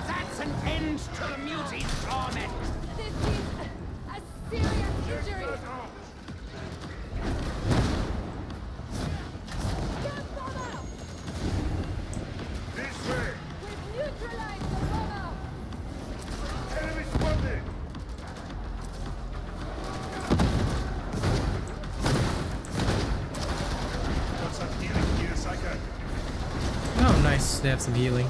That's an end to the mutant torment. This is a serious injury. Gun bomber! This way! We've neutralized the bomber. Enemy spotted! Got some healing here, Psyker. Oh, nice. They have some healing.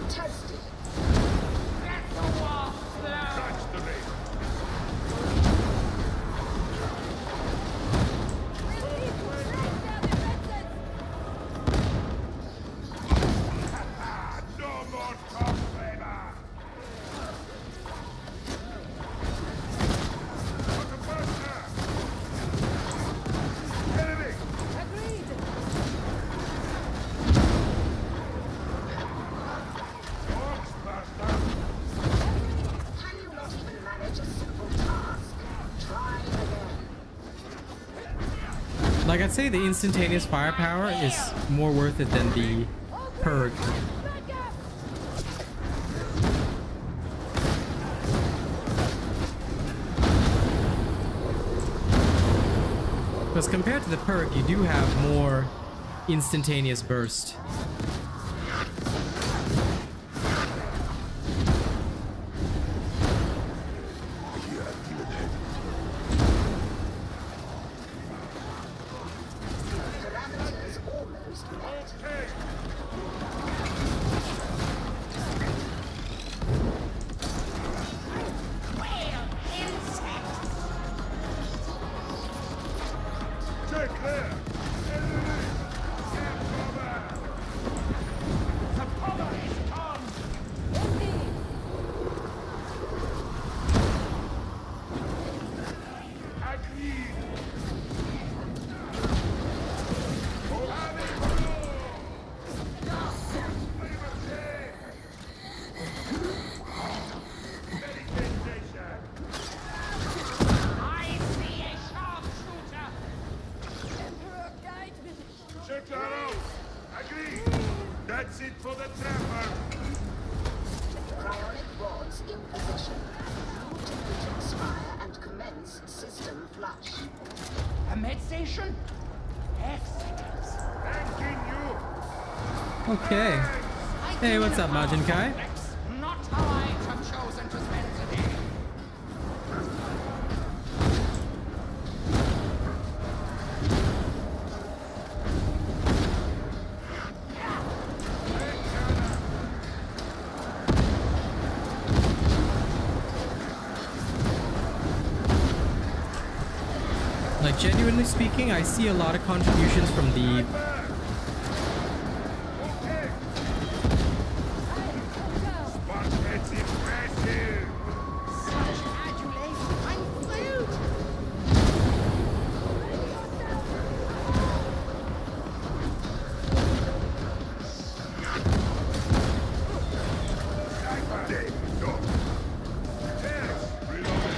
Testing. Let the war flow. Catch the race. No more top flavor! Got a burster! Enemy! Agreed. Orcs burster! Can you not even manage a simple task? Try again. Like, I'd say the instantaneous firepower is more worth it than the perk. Because compared to the perk, you do have more instantaneous burst. Parameters almost met. clear! The cover is gone! Agreed! I see a sharpshooter! Emperor, guide me. Check that out! Agreed! That's it for the trapper! Cryonic rods in position. Move to matrix fire and commence system flush. A med station? Excellent. Thanking you! Okay. Hey, what's up, Majin Kai? Not how I have chosen to spend the day. Like, genuinely speaking, I see a lot of contributions from the It's impressive! Such adulation. I'm thrilled. Dead, dog. Yes, reload.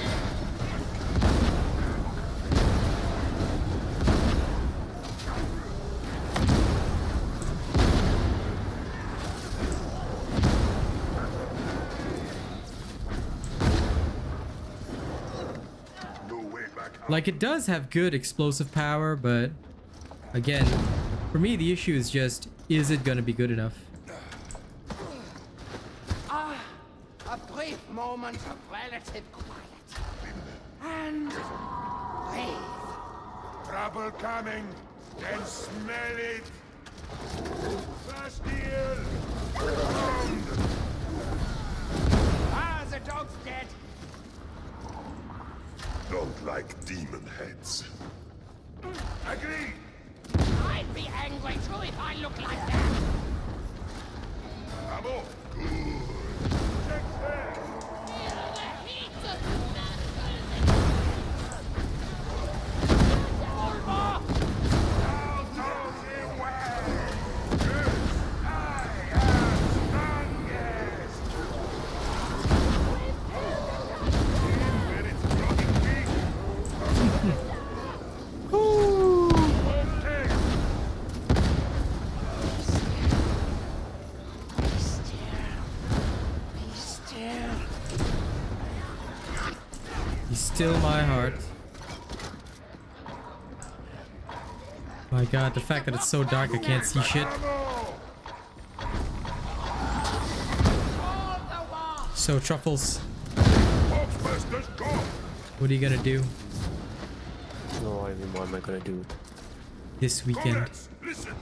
No way back out. Like, it does have good explosive power, but again, for me, the issue is just, is it gonna be good enough? Ah, a brief moment of relative quiet. And breathe. Trouble coming. Can smell it. First deal. Round. Ah, the dog's dead. Don't like demon heads. Agreed. I'd be angry too if I looked like that. Bravo. Good. Check there. Now don't you well. Yes, I am strongest. When it's rocking peak. Okay. He's still my heart. My god, the fact that it's so dark I can't see shit. So, Truffles, Foxbusters, go. what are you gonna do No idea what am I gonna do. this weekend? Comrades, listen.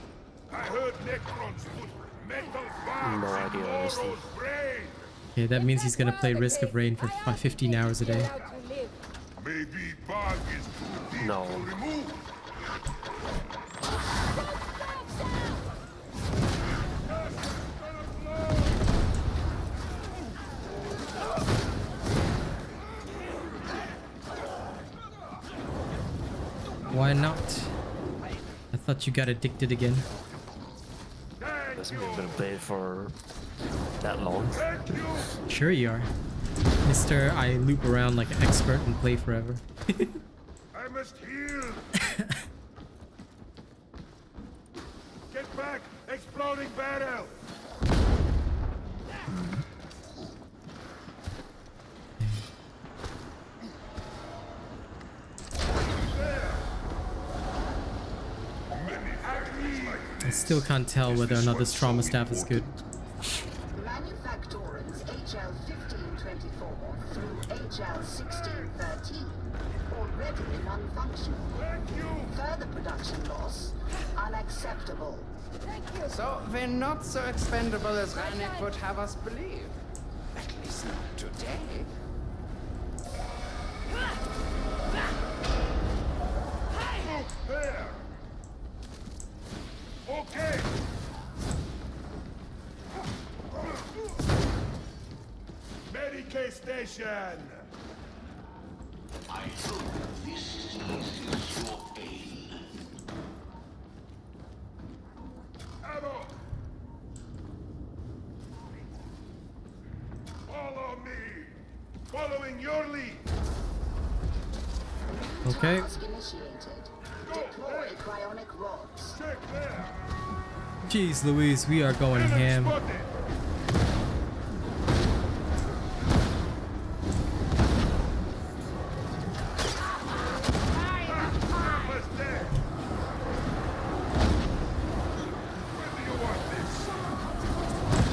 I heard Necrons put metal bars No in idea, honestly. Moro's brain. Okay, that means he's gonna play Risk of Rain for 15 hours a day. How to live. Maybe bug is too deep No. to remove. Why not? I thought you got addicted again. Doesn't mean I'm gonna play it for that long. Thank you. Sure you are. Mister, I loop around like an expert and play forever. I must heal. Get back, exploding barrel. I still can't tell whether or not this trauma staff is good. Manufactorans HL1524 through HL1613 already non-functional. Further production loss unacceptable. So we're not so expendable as Rannick would have us believe. At least not today. There. station! I hope this eases your pain. Ammo! Follow me! Following your lead! Okay. Task initiated. Deploy cryonic rods. Check there! Jeez Louise, we are going ham. Spotted! Almost dead! Where do you want this?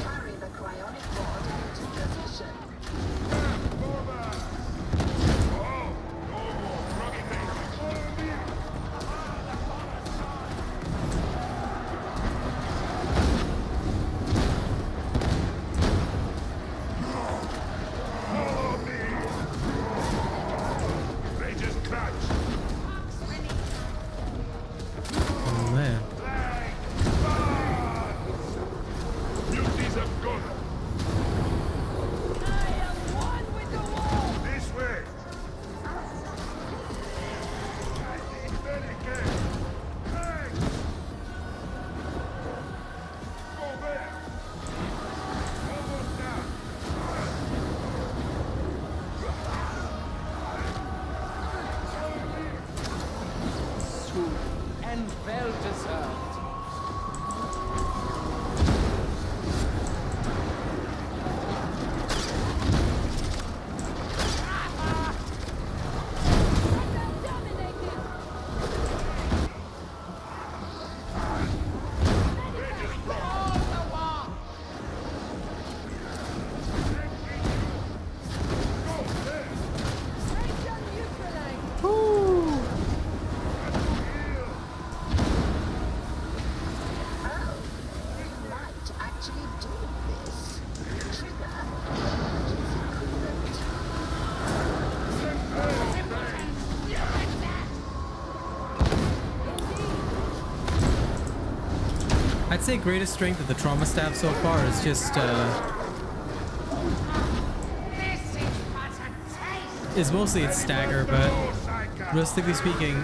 Carry the cryonic rod into position. Over! Oh! No more drugging me! Follow me! Follow me! Rage's clutch! Oh man. Flag! Beauties of good! I am one with the wall! This way! I need Medicare! Hey! Go there! Almost down! True and well deserved. You might actually do this. Trigger emergency coolant. I'd say greatest strength of the trauma staff so far is just is mostly its stagger, but realistically speaking,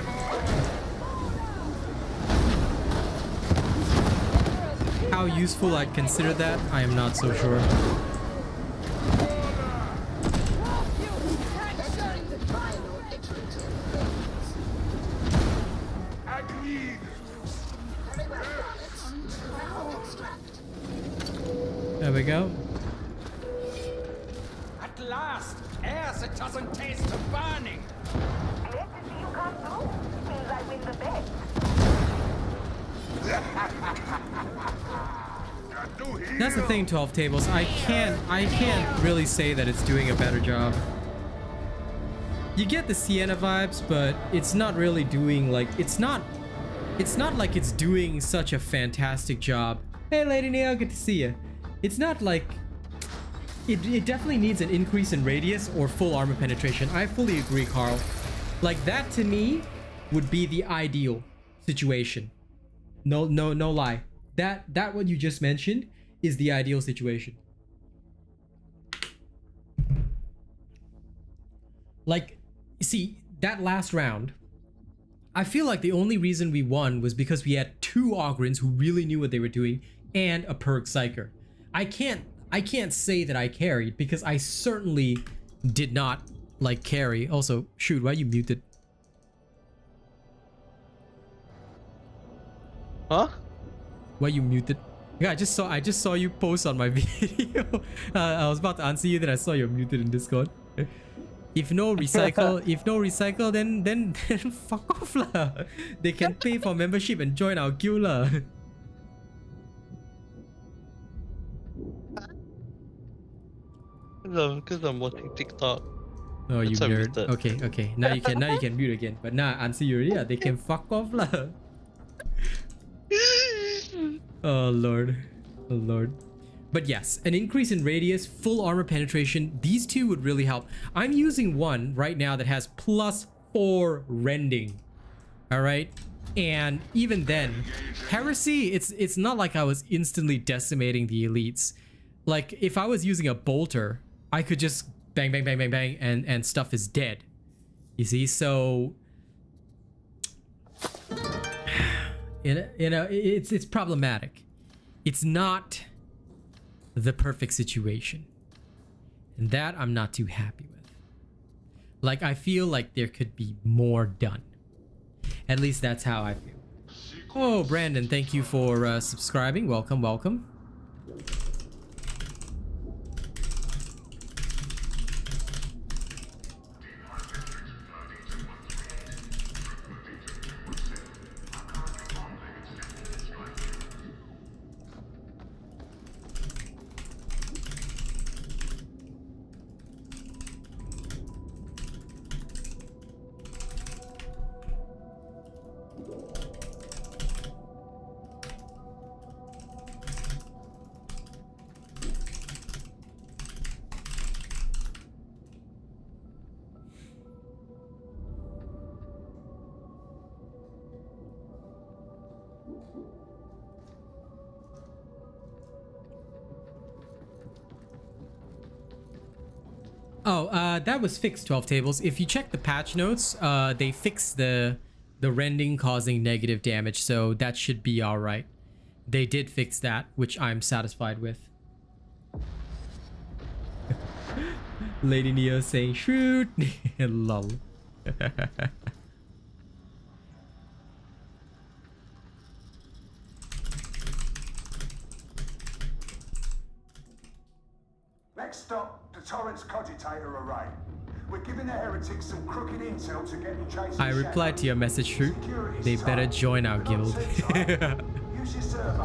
how useful I'd consider that, I am not so sure. Entering the final iterative phase. Agreed! Very well, Garnet. Now extract. There we go. At last, air that doesn't taste of burning. Glad to see you come through. Means I win the bet. That's the thing, 12 tables. I can't really say that it's doing a better job. You get the Sienna vibes, but it's not really doing like it's not like it's doing such a fantastic job. Hey Lady Neil, good to see you. It's not like it definitely needs an increase in radius or full armor penetration. I fully agree, Carl. Like that to me would be the ideal situation. No lie. That what you just mentioned is the ideal situation. Like, see, that last round, I feel like the only reason we won was because we had two Ogrins who really knew what they were doing and a perk Psyker. I can't say that I carried because I certainly did not like carry. Also, shoot, why you muted? Huh? Why you muted? Yeah, I just saw you post on my video. I was about to answer you, then I saw you're muted in Discord. If no recycle, then fuck off lah. They can pay for membership and join our guild lah. Because I'm watching TikTok. Oh, you That's why I nerd. muted. Okay. Now you can mute again. But nah, answer you already. Yeah, they can fuck off lah. Oh lord. But yes, an increase in radius, full armor penetration, these two would really help. I'm using one right now that has +4 rending. Alright? And even then, heresy, it's not like I was instantly decimating the elites. Like, if I was using a bolter, I could just bang, bang, bang, bang, bang, and stuff is dead. You see, so you know, it's problematic. It's not the perfect situation, and that I'm not too happy with. Like, I feel like there could be more done. At least that's how I feel. Oh, Brandon, thank you for subscribing. Welcome, welcome. Oh, that was fixed, 12 tables. If you check the patch notes, they fixed the rending causing negative damage, so that should be all right. They did fix that, which I'm satisfied with. Lady Neo saying shoot. Lol. Next stop, the Torrent's Cogitator Array. We're giving the heretics some crooked intel to get in chase. I replied to your message, shoot. They better join our guild.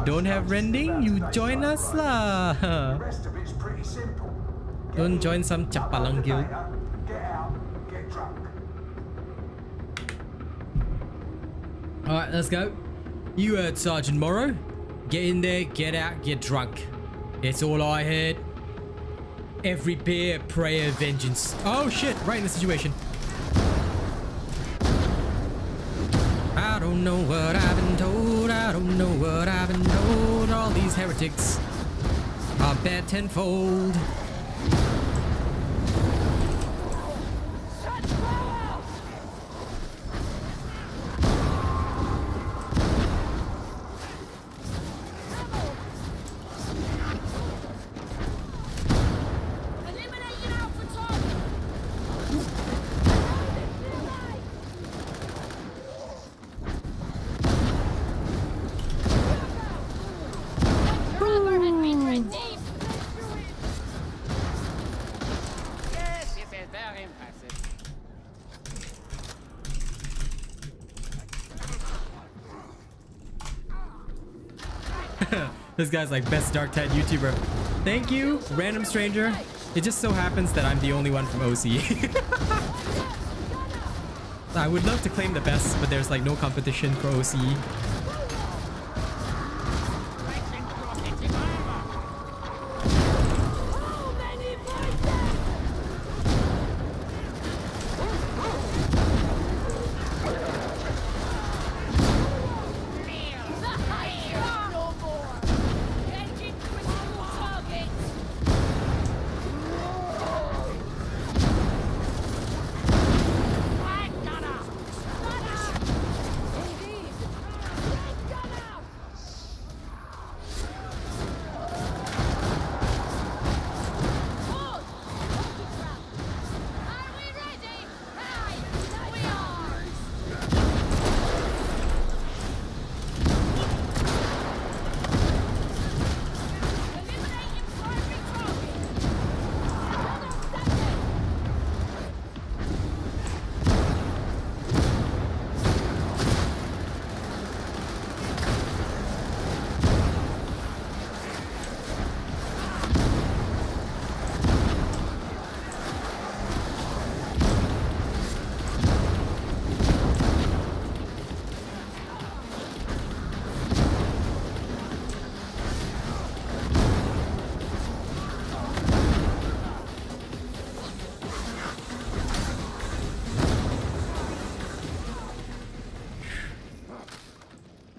Don't have rending? You join us lah. The rest of it's pretty simple. Don't join some chapalang guild. Get out, get drunk. Alright, let's go. You heard Sergeant Morrow. Get in there, get out, get drunk. It's all I heard. Every beer, prayer, vengeance. Oh shit, right in the situation. I don't know what I've been told. I don't know what I've been told. All these heretics are bad tenfold. This guy's like best Darktide YouTuber. Thank you, random stranger. It just so happens that I'm the only one from OC. I would love to claim the best, but there's like no competition for OC.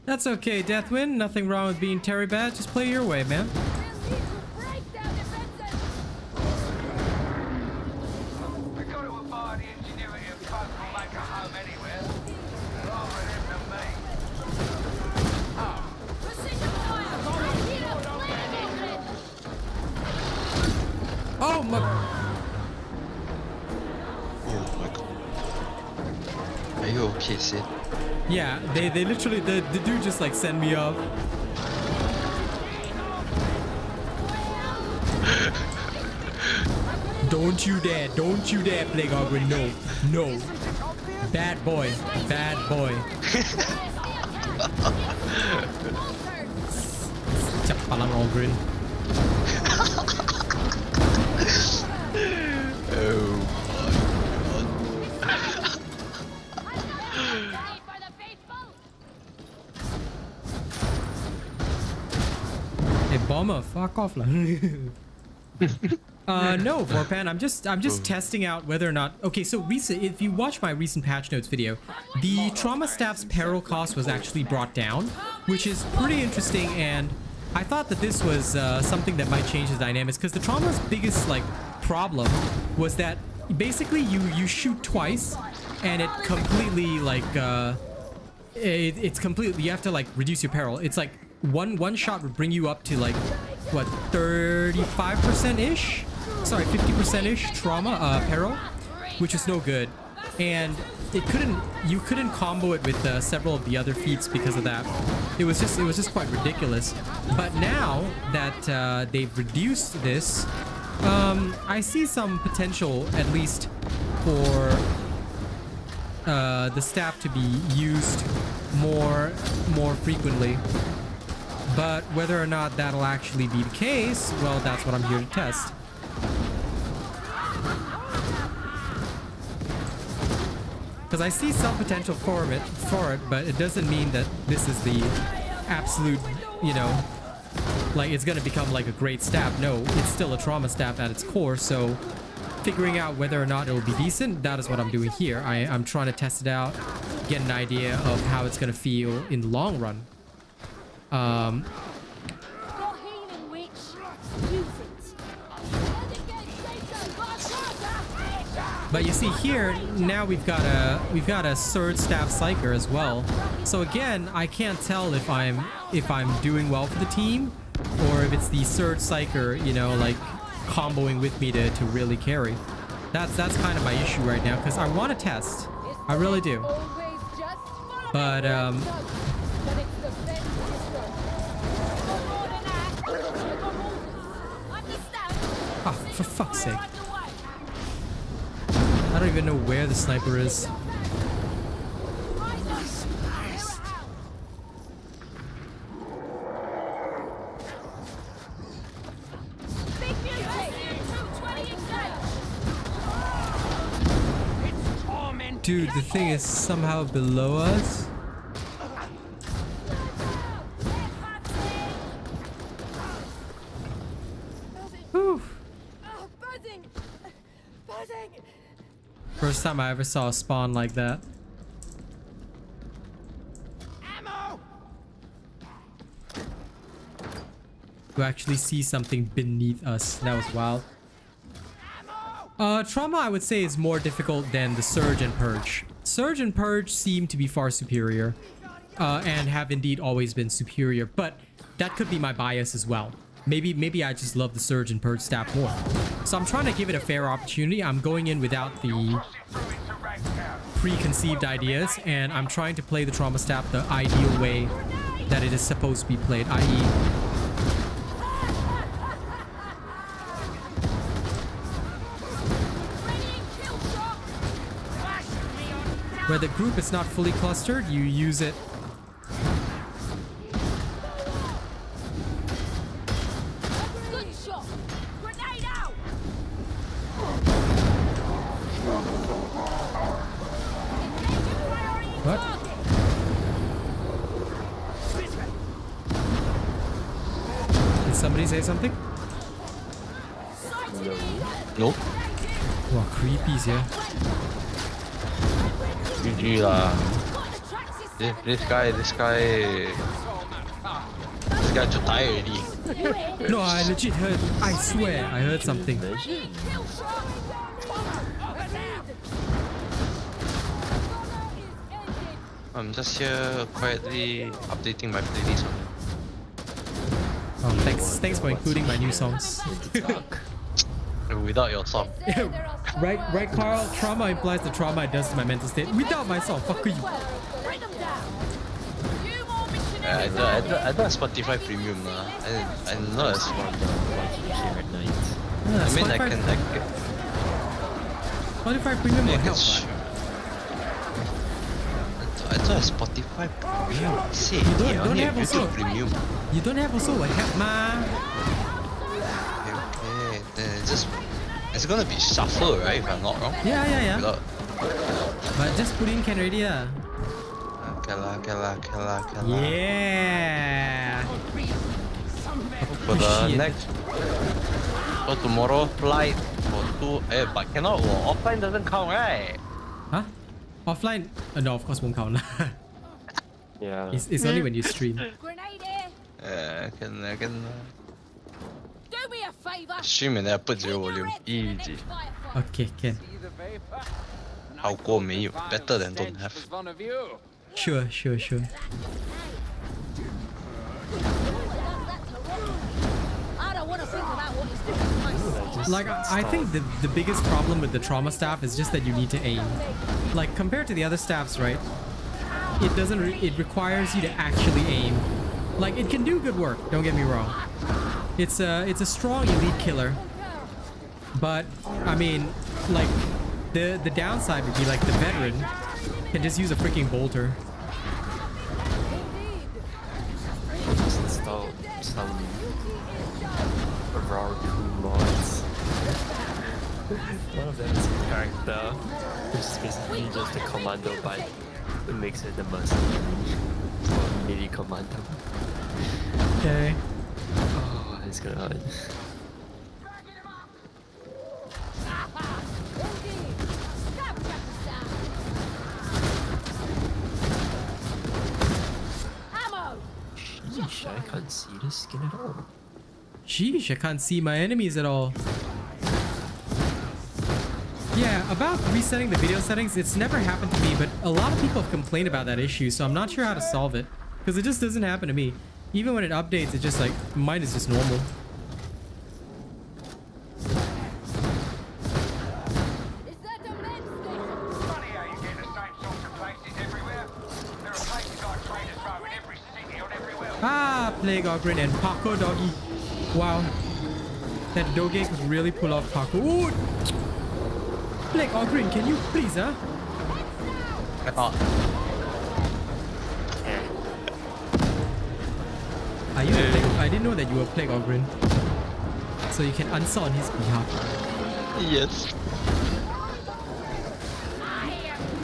That's okay, Deathwind. Nothing wrong with being Terry bad. Just play your way, man. Are you okay, Sid? Yeah, they literally, the dude just like sent me off. Don't you dare play Goblin. No. Bad boy. Chapalang Ogrin. Oh Hey bomber, fuck off lah. No, Vorpan, I'm just testing out whether or not. Okay, so if you watch my recent patch notes video, the trauma staff's peril cost was actually brought down, which is pretty interesting, and I thought that this was something that might change the dynamics, because the trauma's biggest like problem was that basically you shoot twice and it completely like it's completely, you have to like reduce your peril. It's like one shot would bring you up to like what, 35% ish, sorry, 50% ish trauma peril, which is no good, and you couldn't combo it with several of the other feats because of that. It was just quite ridiculous. But now that they've reduced this, I see some potential, at least for the staff to be used more frequently. But whether or not that'll actually be the case, well, that's what I'm here to test. Because I see some potential for it, but it doesn't mean that this is the absolute, you know, like it's gonna become like a great staff. No, it's still a trauma staff at its core, so figuring out whether or not it will be decent, that is what I'm doing here. I'm trying to test it out, get an idea of how it's gonna feel in the long run. But you see here, now we've got a surge staff Psyker as well. So again, I can't tell if I'm doing well for the team, or if it's the surge Psyker, you know, like comboing with me to really carry. That's kind of my issue right now, because I want to test. I really do. But oh, for fuck's sake. I don't even know where the sniper is. Dude, the thing is somehow below us. First time I ever saw a spawn like that. To actually see something beneath us. That was wild. Trauma, I would say, is more difficult than the Surge and Purge. Surge and Purge seem to be far superior. And have indeed always been superior. But that could be my bias as well. Maybe I just love the Surge and Purge staff more. So I'm trying to give it a fair opportunity. I'm going in without the preconceived ideas, and I'm trying to play the trauma staff the ideal way that it is supposed to be played, i.e. where the group is not fully clustered, you use it. What? Did somebody say something? Nope. Wow, creepies, yeah. GG lah. This guy too tired already. No, I legit heard, I swear, I heard something. I'm just here quietly updating my playlist. Oh, thanks for including my new songs. Without your song. Right, Carl? Trauma implies the trauma it does to my mental state. Without myself, fuck you. I don't have Spotify Premium. I'm not as smart. I mean, I can. Spotify Premium will help. I don't have Spotify Premium. See, You don't have also. Premium. You don't have also what help, ma? Okay, then it's gonna be shuffle, right? If I'm not wrong. Yeah. Without, But just put in can already, yeah. Kala. Yeah. For the next. So tomorrow flight for 2. But cannot. Offline doesn't count, right? Huh? Offline? No, of course won't count. Yeah. It's only when you stream. Grenade here. I can. Do me a favor. Stream and then I put 0 volume. Easy. Okay, can. 好过没有 better than don't have. Sure. I don't want to think about what he's doing. Like, I think the biggest problem with the trauma staff is just that you need to aim. Like, compared to the other staffs, right? It doesn't. It requires you to actually aim. Like, it can do good work. Don't get me wrong. It's a strong elite killer. But I mean, like, the downside would be like the veteran can just use a freaking bolter. Just install some raw mods. One of them is a character, which is basically just a commando, but it makes it the mercenary or melee commando. Okay. Oh, it's gonna hurt. Sheesh, I can't see the skin at all. Sheesh, I can't see my enemies at all. Yeah, about resetting the video settings, it's never happened to me, but a lot of people have complained about that issue, so I'm not sure how to solve it. Because it just doesn't happen to me. Even when it updates, it's just like, mine is just normal. Ah, Plague Ogren and Paco Doggy. Wow. That Doge could really pull off Paco. Ooh! Plague Ogren, can you please, huh? I thought. Are you a Plague? I didn't know that you were Plague Ogren. So you can answer on his behalf. Yes.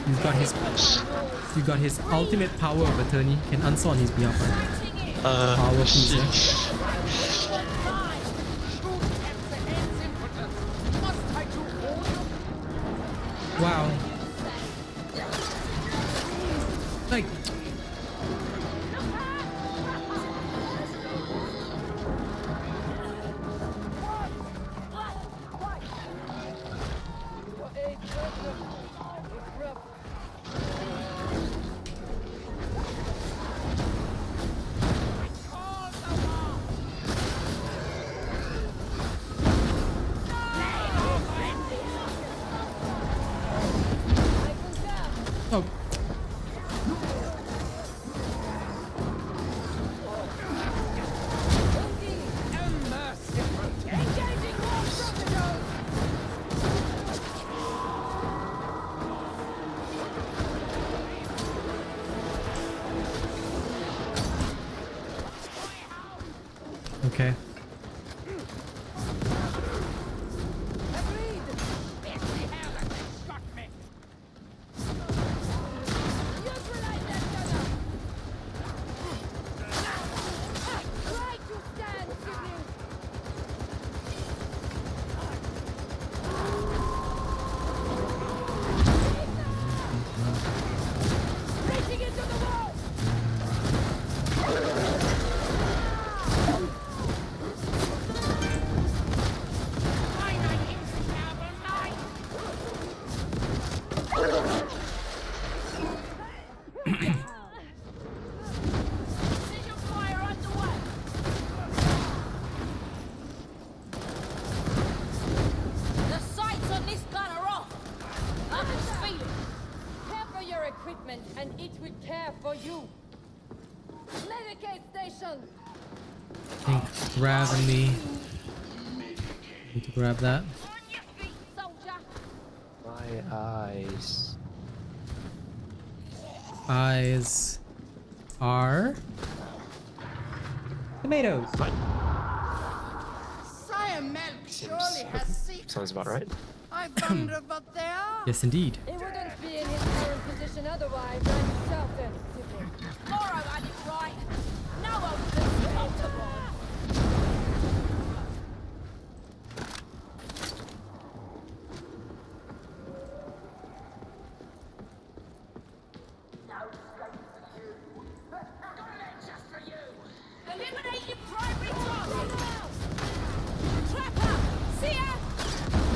You've got his ultimate power of attorney. Can answer on his behalf. Right? Power please, yeah? Wow. Like. Oh. Okay. equipment and it will care for you. Medicate station. I think grabbing me. Need to grab that. On your feet, soldier. My eyes. Eyes are tomatoes. Sire Melk surely has secrets. Sounds about right. I wonder what they are. Yes, indeed. He wouldn't be in his current position otherwise. I'm certain. Morrow had it right. No one's responsible. Eliminate your primary target. Trapper, see ya.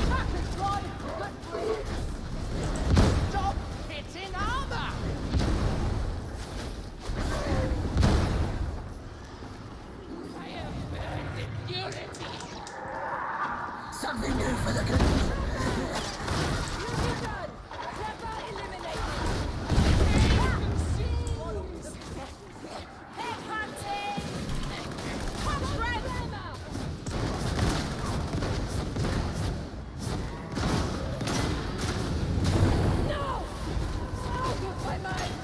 Trapper's right. Good breeze. Stop hitting armor. I am unity. Something new for the good. You're done. Trapper eliminated. Headhunting. Punch red. No! Out of my mind!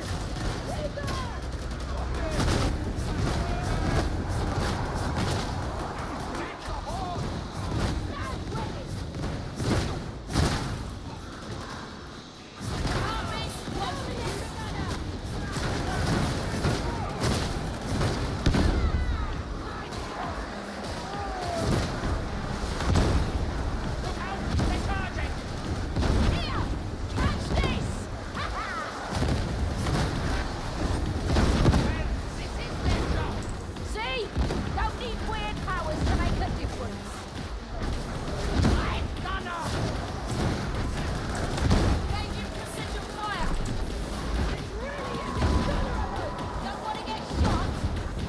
See? Don't need weird powers to make a difference. I'm gonna engaging precision fire. It really is exhilarating. Don't want to get shot?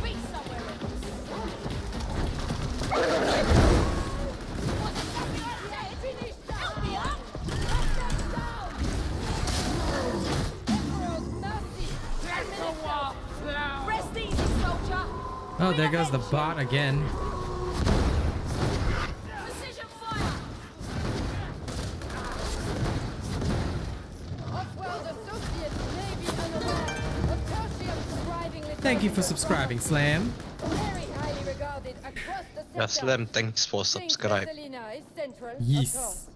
Be somewhere else. Wasn't something I said? Finish that. Help me up. Knock them down. Emperor's mercy. Rest easy, soldier. Oh, there goes the bot again. Precision fire! Off-world associates may be unaware of Tertium's thriving little Thank you for subscribing, Slam. very highly regarded across the Yeah, sector. Slam, thanks for Think subscribe. Messalina is central, of Yes. course.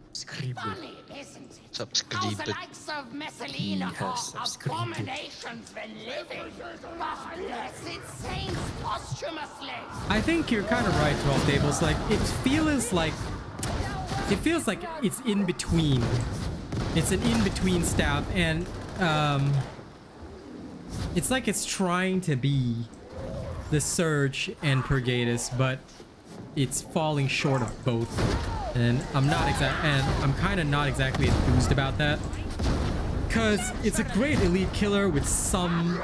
Funny, isn't it? How Subscribe. the likes of Messalina He has are subscribed. abominations when living, but blessed saints posthumously. I think you're kind of right, 12 tables. Like it feels like it's in between. It's an in between stab, and it's like it's trying to be the Surge and Purgatus, but it's falling short of both. And I'm kind of not exactly enthused about that, because it's a great elite killer with some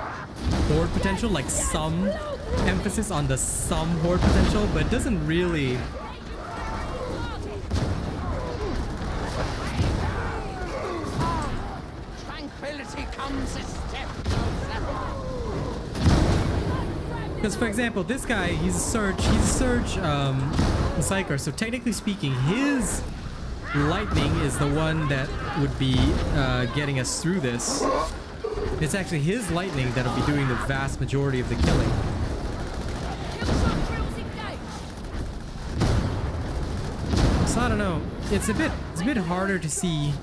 horde potential, like some emphasis on the some horde potential, but it doesn't really. Tranquility comes a step closer. Because for example, this guy, he's a Surge Psyker, so technically speaking, his lightning is the one that would be getting us through this. It's actually his lightning that'll be doing the vast majority of the killing. So I don't know. It's a bit harder to see.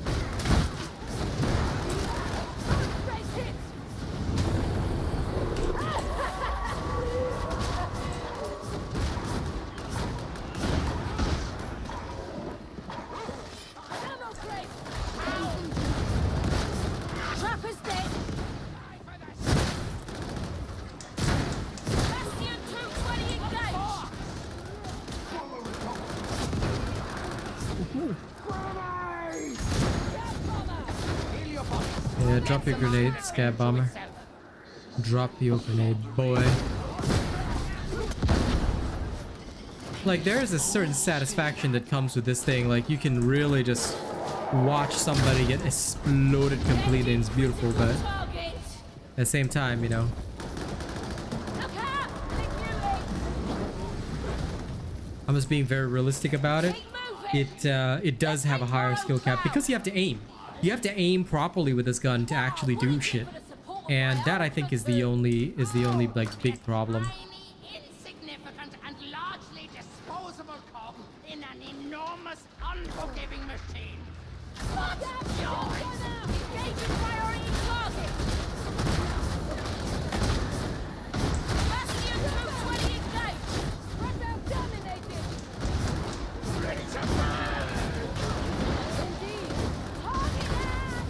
Trapper's dead. Bastion 220 engaged. Yeah, drop your grenade, Scab Bomber. Drop your grenade, boy. Like, there is a certain satisfaction that comes with this thing. Like, you can really just watch somebody get exploded completely, and it's beautiful, but the same time, you know, I'm just being very realistic about it. It does have a higher skill cap because you have to aim. You have to aim properly with this gun to actually do shit, and that I think is the only like big problem. Insignificant and largely disposable cog in an enormous, unforgiving machine. What joy! Engaging priority target! Bastion 220 engaged! Rundown dominated! Ready to burn! Indeed! Target hand!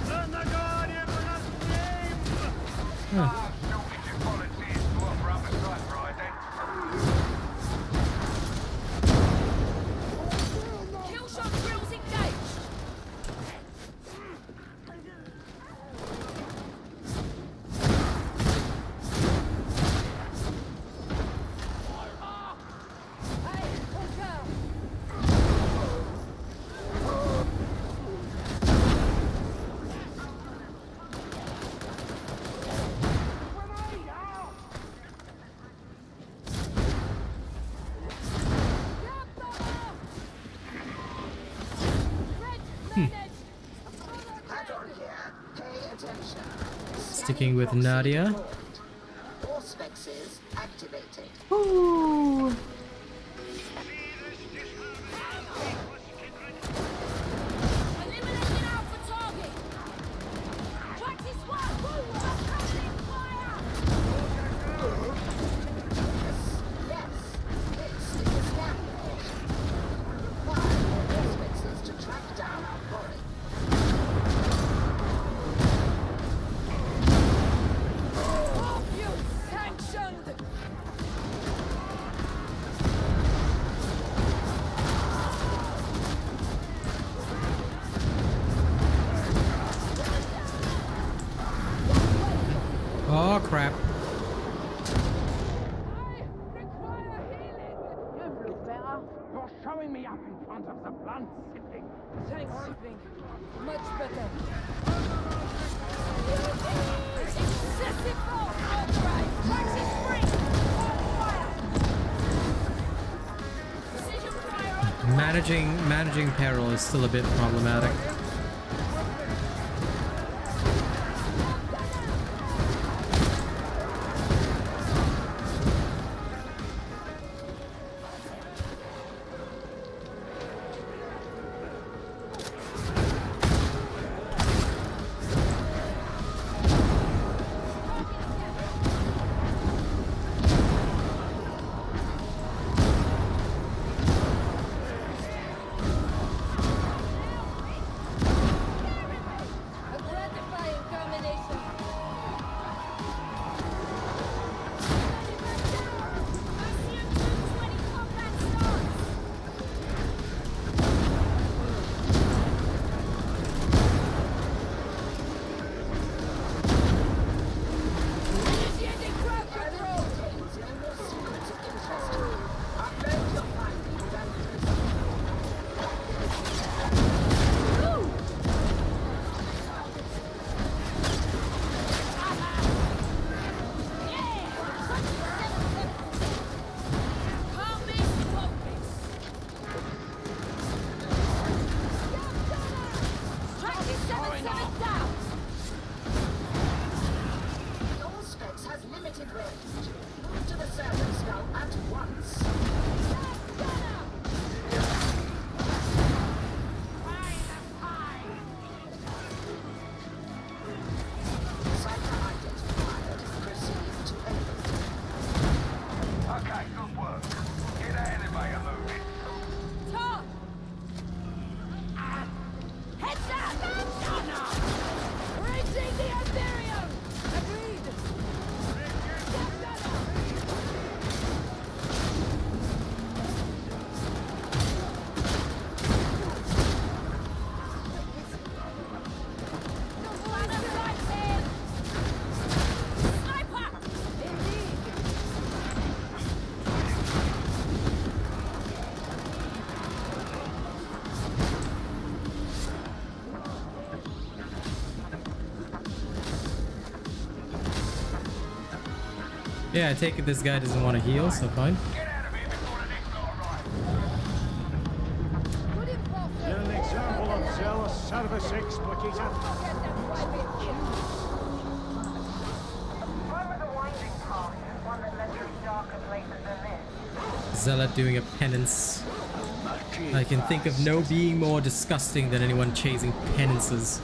Turn the Guardian with a flame! Huh. Kill shot drills engaged! Hey, let's go. Sticking with Nadia. Auspexes activated. Ooh. Eliminating Alpha target! Practice one! Opening fire! Yes, this is the scan log. 5 more auspexes to track down our quarry. Off you sanctioned! Oh crap. You're showing me up in front of the blunt sibling. Thanks, sibling. Much better. Excessive force authorized! Practice free! On fire! Precision fire on the Managing peril is still a bit problematic. A gratifying combination. Bastion 220 combat starts! Initiating crowd control. Contains numerous secrets of interest. Upload your findings and Can't miss focus! Practice 7-7 down! the Auspex has limited range. Move to the servant skull at once. Psyker identified. Proceed to aim. Okay, good work. Get that elevator moving. Top! Heads up! Gunner! Reaching the Imperium. Agreed. Yeah, I take it this guy doesn't want to heal, so fine. You're an example of zealous service explicator. Zealot doing a penance. I can think of no being more disgusting than anyone chasing penances.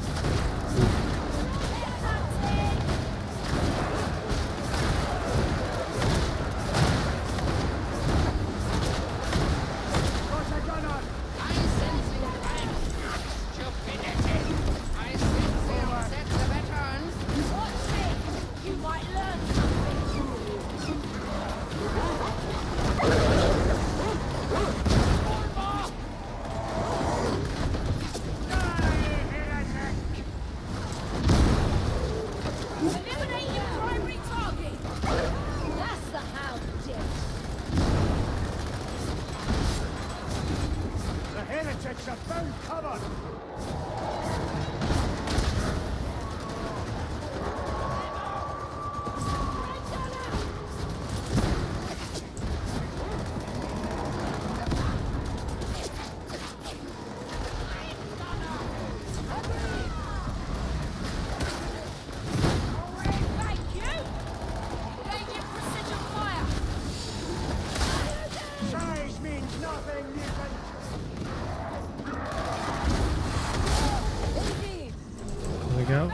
Go.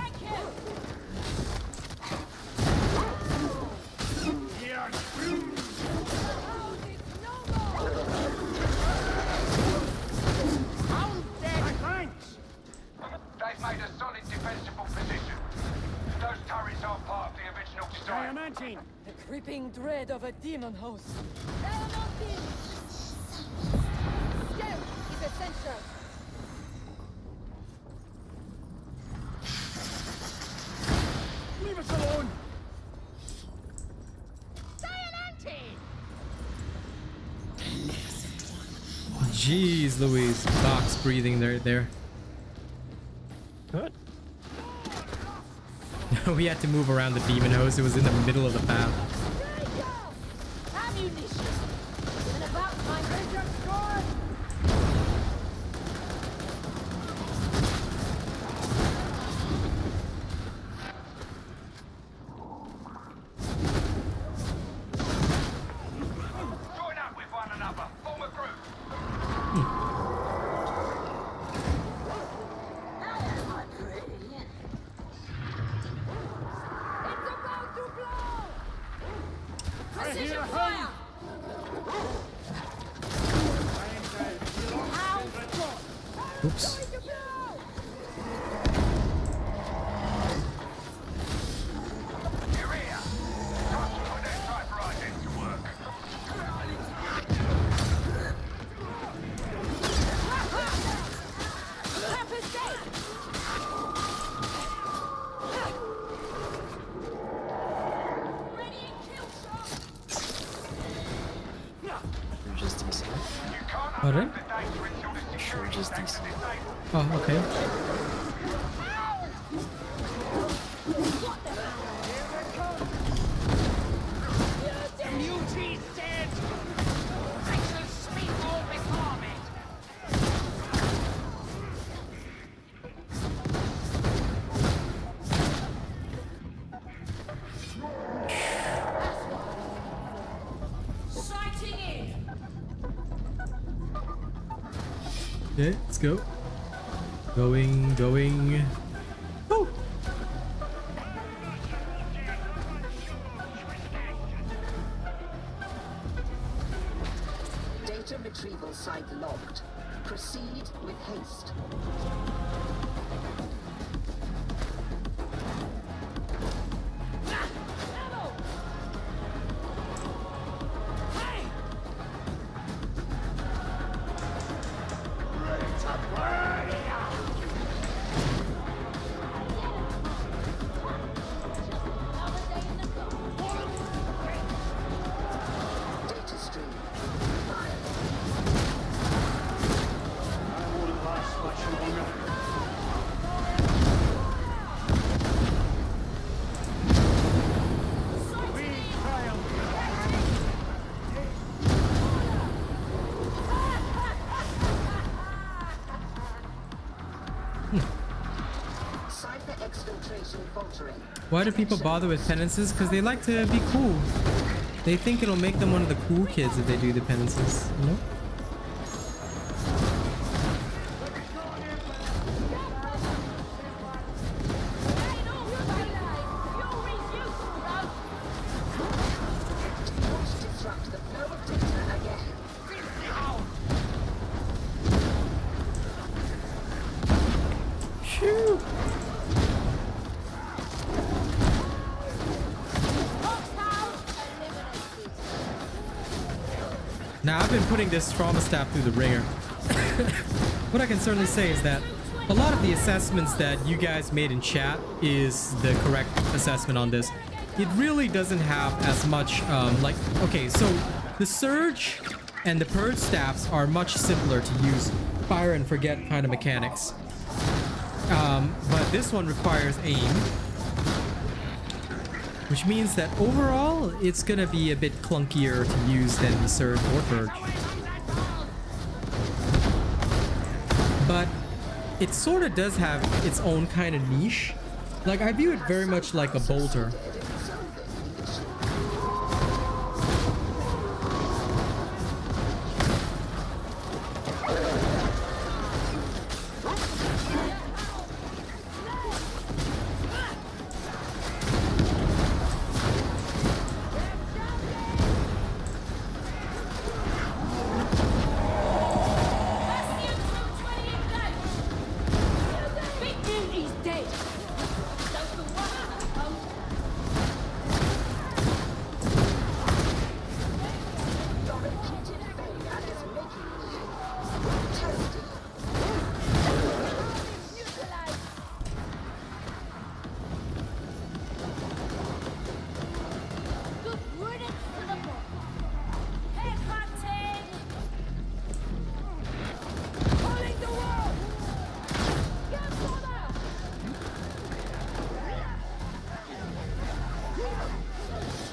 They've made a solid defensible position. Those turrets are part of the original design. The creeping dread of a demon host. Stealth is essential. Leave us alone! Jeez Louise, box breathing there. What? We had to move around the demon host. It was in the middle of the path. Ammunition. And about time. Join up with one another. Form a group. It's about to blow. Precision hear fire. Oops. You're just decent. Alright. Sure, just decent. Oh, okay. Muty's dead! I shall speak all before me! Sighting in. Okay, let's go. Going. Woo! Data retrieval site logged. Proceed with haste. Data stream. I won't last much longer. Concentration faltering. Why do people bother with penances? Because they like to be cool. They think it'll make them one of the cool kids if they do the penances, you know? Disrupt the flow of data again. Shoo! Now, I've been putting this trauma staff through the ringer. What I can certainly say is that a lot of the assessments that you guys made in chat is the correct assessment on this. It really doesn't have as much, like, okay, so the surge and the purge staffs are much simpler to use, fire and forget kind of mechanics. But this one requires aim, which means that overall it's gonna be a bit clunkier to use than the surge or purge. But it sort of does have its own kind of niche. Like, I view it very much like a bolter.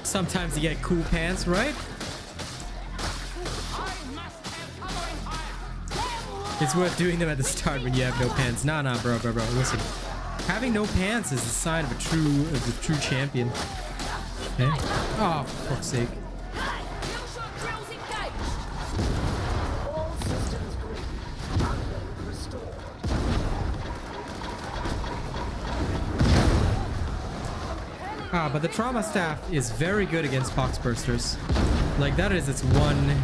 Sometimes you get cool pants, right? It's worth doing them at the start when you have no pants. Nah, bro. Listen, having no pants is a sign of a true champion. Okay? Oh, for fuck's sake. But the trauma staff is very good against poxbursters. Like, that is its one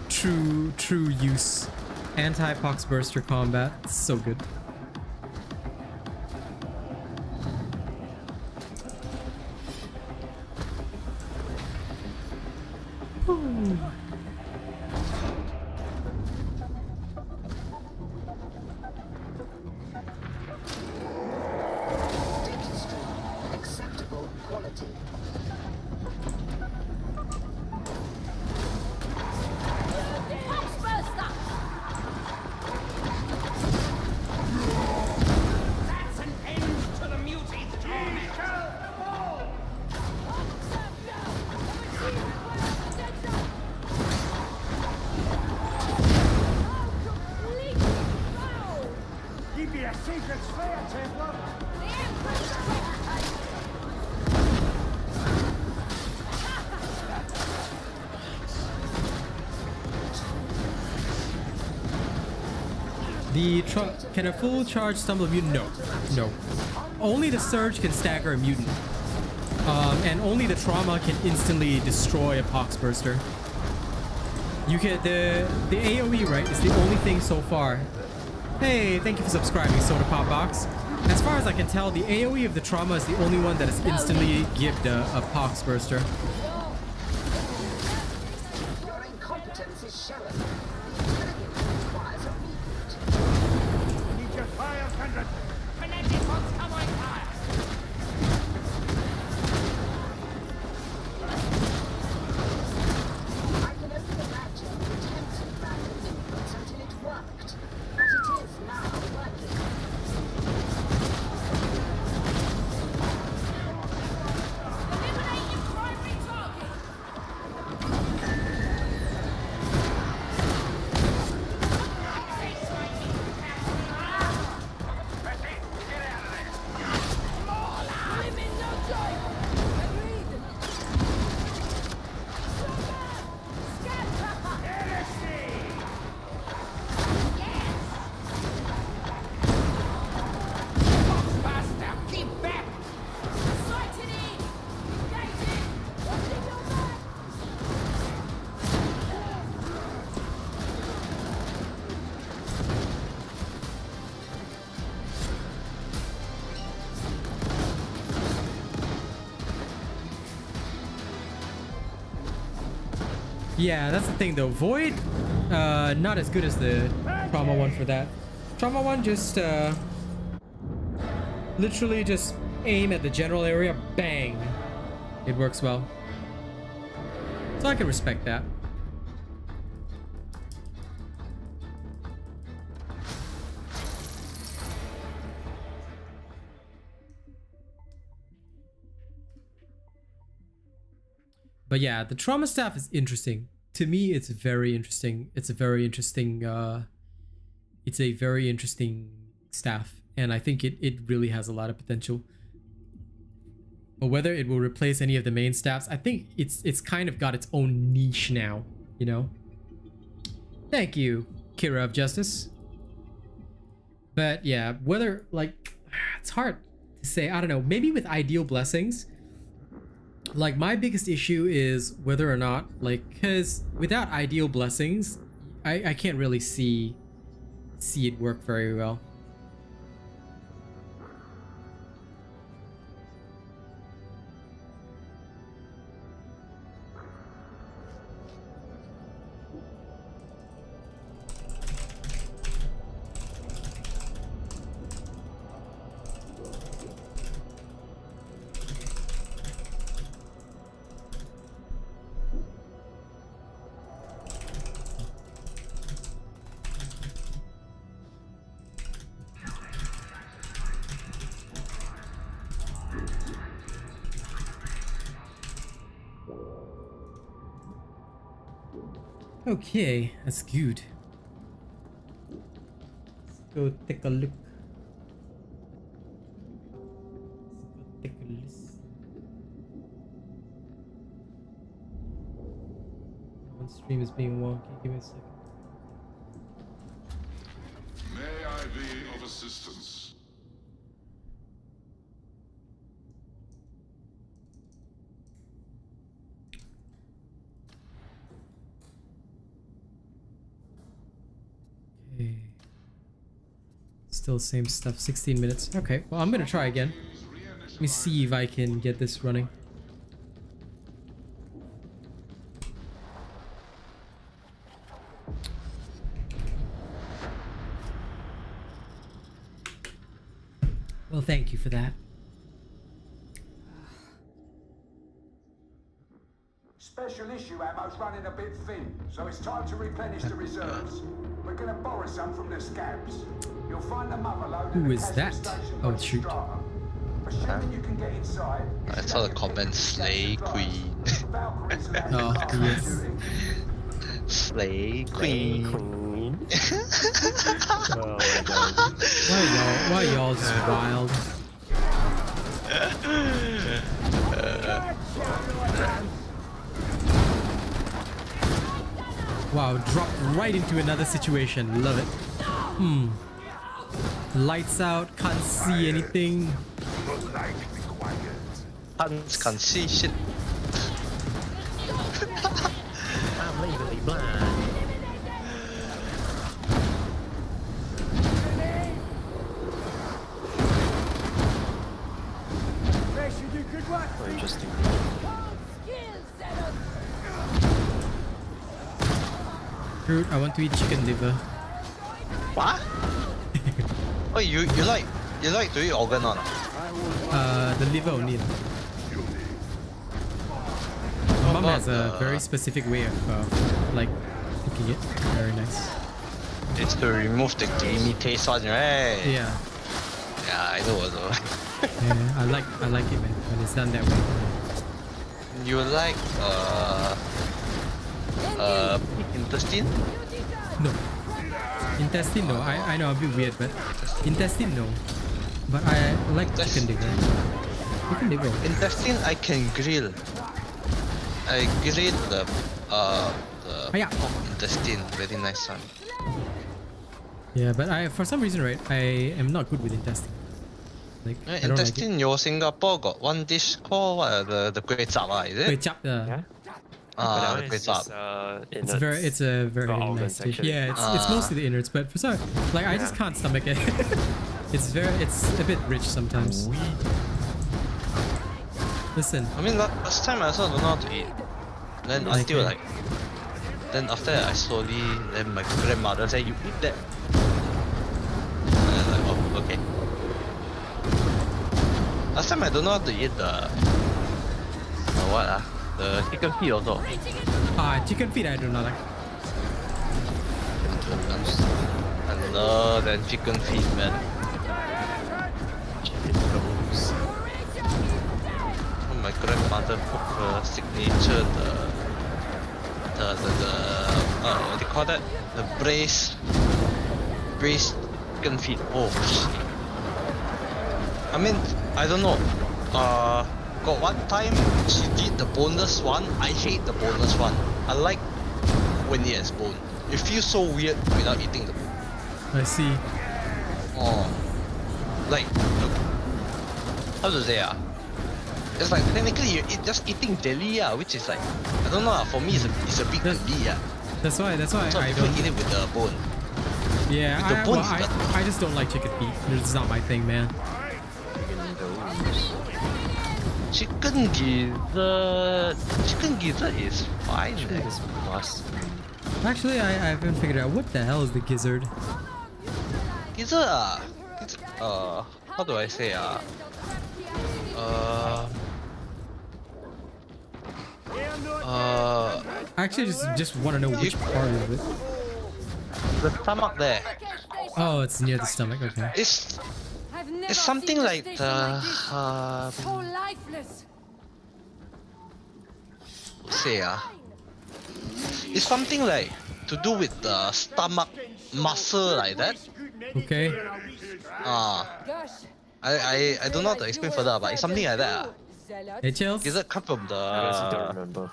true use. Anti-poxburster combat. It's so good. Ooh. Can a full charge stumble a mutant? No. Only the surge can stagger a mutant. And only the trauma can instantly destroy a poxburster. You can the AoE, right, is the only thing so far. Hey, thank you for subscribing, Soda Pop Box. As far as I can tell, the AoE of the trauma is the only one that is instantly given a poxburster. Your incompetence is showing. Yeah, that's the thing though. Void, not as good as the trauma one for that. Trauma one just literally just aim at the general area, bang. It works well. So I can respect that. But yeah, the trauma staff is interesting. To me, it's very interesting. It's a very interesting staff, and I think it really has a lot of potential. But whether it will replace any of the main staffs, I think it's kind of got its own niche now, you know. Thank you, Kira of Justice. But yeah, whether like it's hard to say. I don't know. Maybe with Ideal Blessings. Like my biggest issue is whether or not, like, because without Ideal Blessings, I can't really see it work very well. Okay, that's good. Let's go take a look. Let's go take a listen. One stream is being wonky. Give me a second. May I be of assistance? Okay. Still same stuff, 16 minutes. Okay, well I'm gonna try again. Let me see if I can get this running. Well, thank you for that. Special issue ammo's running a bit thin, so it's time to replenish the reserves. We're gonna borrow some from the scabs. You'll find the mother load in Who the is casual that? station Oh, by the shoot. strata. Assuming you can get inside. I saw the comment Slay Queen. Oh, yes. Slay Queen. Oh my god. Why y'all just wild? Wow, dropped right into another situation. Love it. Lights out, can't see anything. Can't see shit. I'm legally blind. Oh, interesting. Fruit, I want to eat chicken liver. What? Oh, you like to eat organ or not? The liver only. My mom has a very specific way of like cooking it. Very nice. It's to remove the gamey taste one, right? Yeah. Yeah, I know also. Yeah, I like it when it's done that way. You like pig intestine? No. Intestine no. I know a bit weird, but intestine no. But I like chicken liver. Chicken liver. Intestine I can grill. I grill the pork intestine, very nice one. Yeah, but for some reason, right, I am not good with intestine. Like I don't intestine, like your Singapore got one dish called what, the kway chap, is it? Kway chap, Yeah. Ah, the But kway chap. it's a very nice dish. Yeah, it's mostly the innards, but for some, like I just can't stomach it. it's a bit rich sometimes. Listen. I mean, last time I also don't know how to eat. Then Like until like Then after that, I slowly, then my grandmother said, "You eat that." And I'm like, "Oh, okay." Last time I don't know how to eat the the chicken feet also. Chicken feet I do not like. I love that chicken feet, man. Oh, my grandmother cooked her signature, what do you call that? The braised chicken feet. Oh shit. I mean, I don't know. Got one time she did the boneless one. I hate the boneless one. I like when it has bone. It feels so weird without eating the bone. I see. Oh, like how to say it's like technically you're just eating jelly which is like I don't know for me it's a big jelly That's why so I people don't eat it with the bone. Yeah, with the bone is better. I just don't like chicken feet. It's not my thing, man. Chicken gizzard is fine. It's must. Actually, I haven't figured out what the hell is the gizzard. Gizzard how do I say I actually just want to know which part of it. the stomach there. Oh, it's near the stomach. Okay. It's something like the So lifeless. say it's something like to do with the stomach muscle like that. Okay. I don't know how to explain further, but it's something like that. Hey, Chels. Gizzard come from I guess you don't the remember.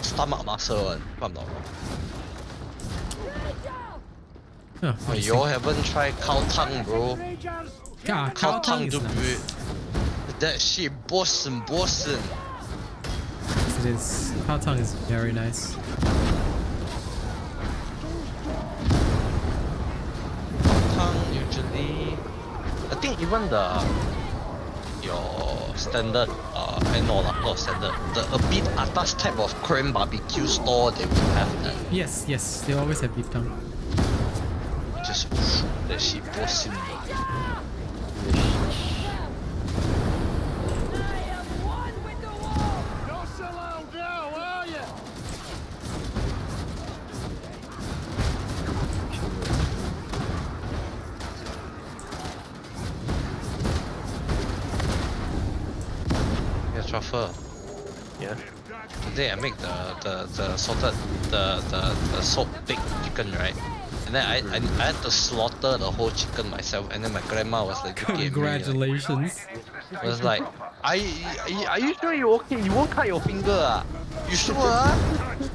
stomach muscle one, if I'm not wrong. Oh, Oh, you all haven't tried cow tongue, bro. cow tongue is do nice. good. That shit, bosun. Yes, it is. Cow tongue is very nice. Tongue usually, I think even your standard, no, not standard. The a bit atas type of Korean barbecue store, they will have that. Yes, they always have beef tongue. Just that shit, bosun. Truffle. Yeah. Today I make the salted the soaked baked chicken, right? And then I had to slaughter the whole chicken myself, and then my grandma was like, Congratulations. I was like, are you sure you're okay? You won't cut your finger You sure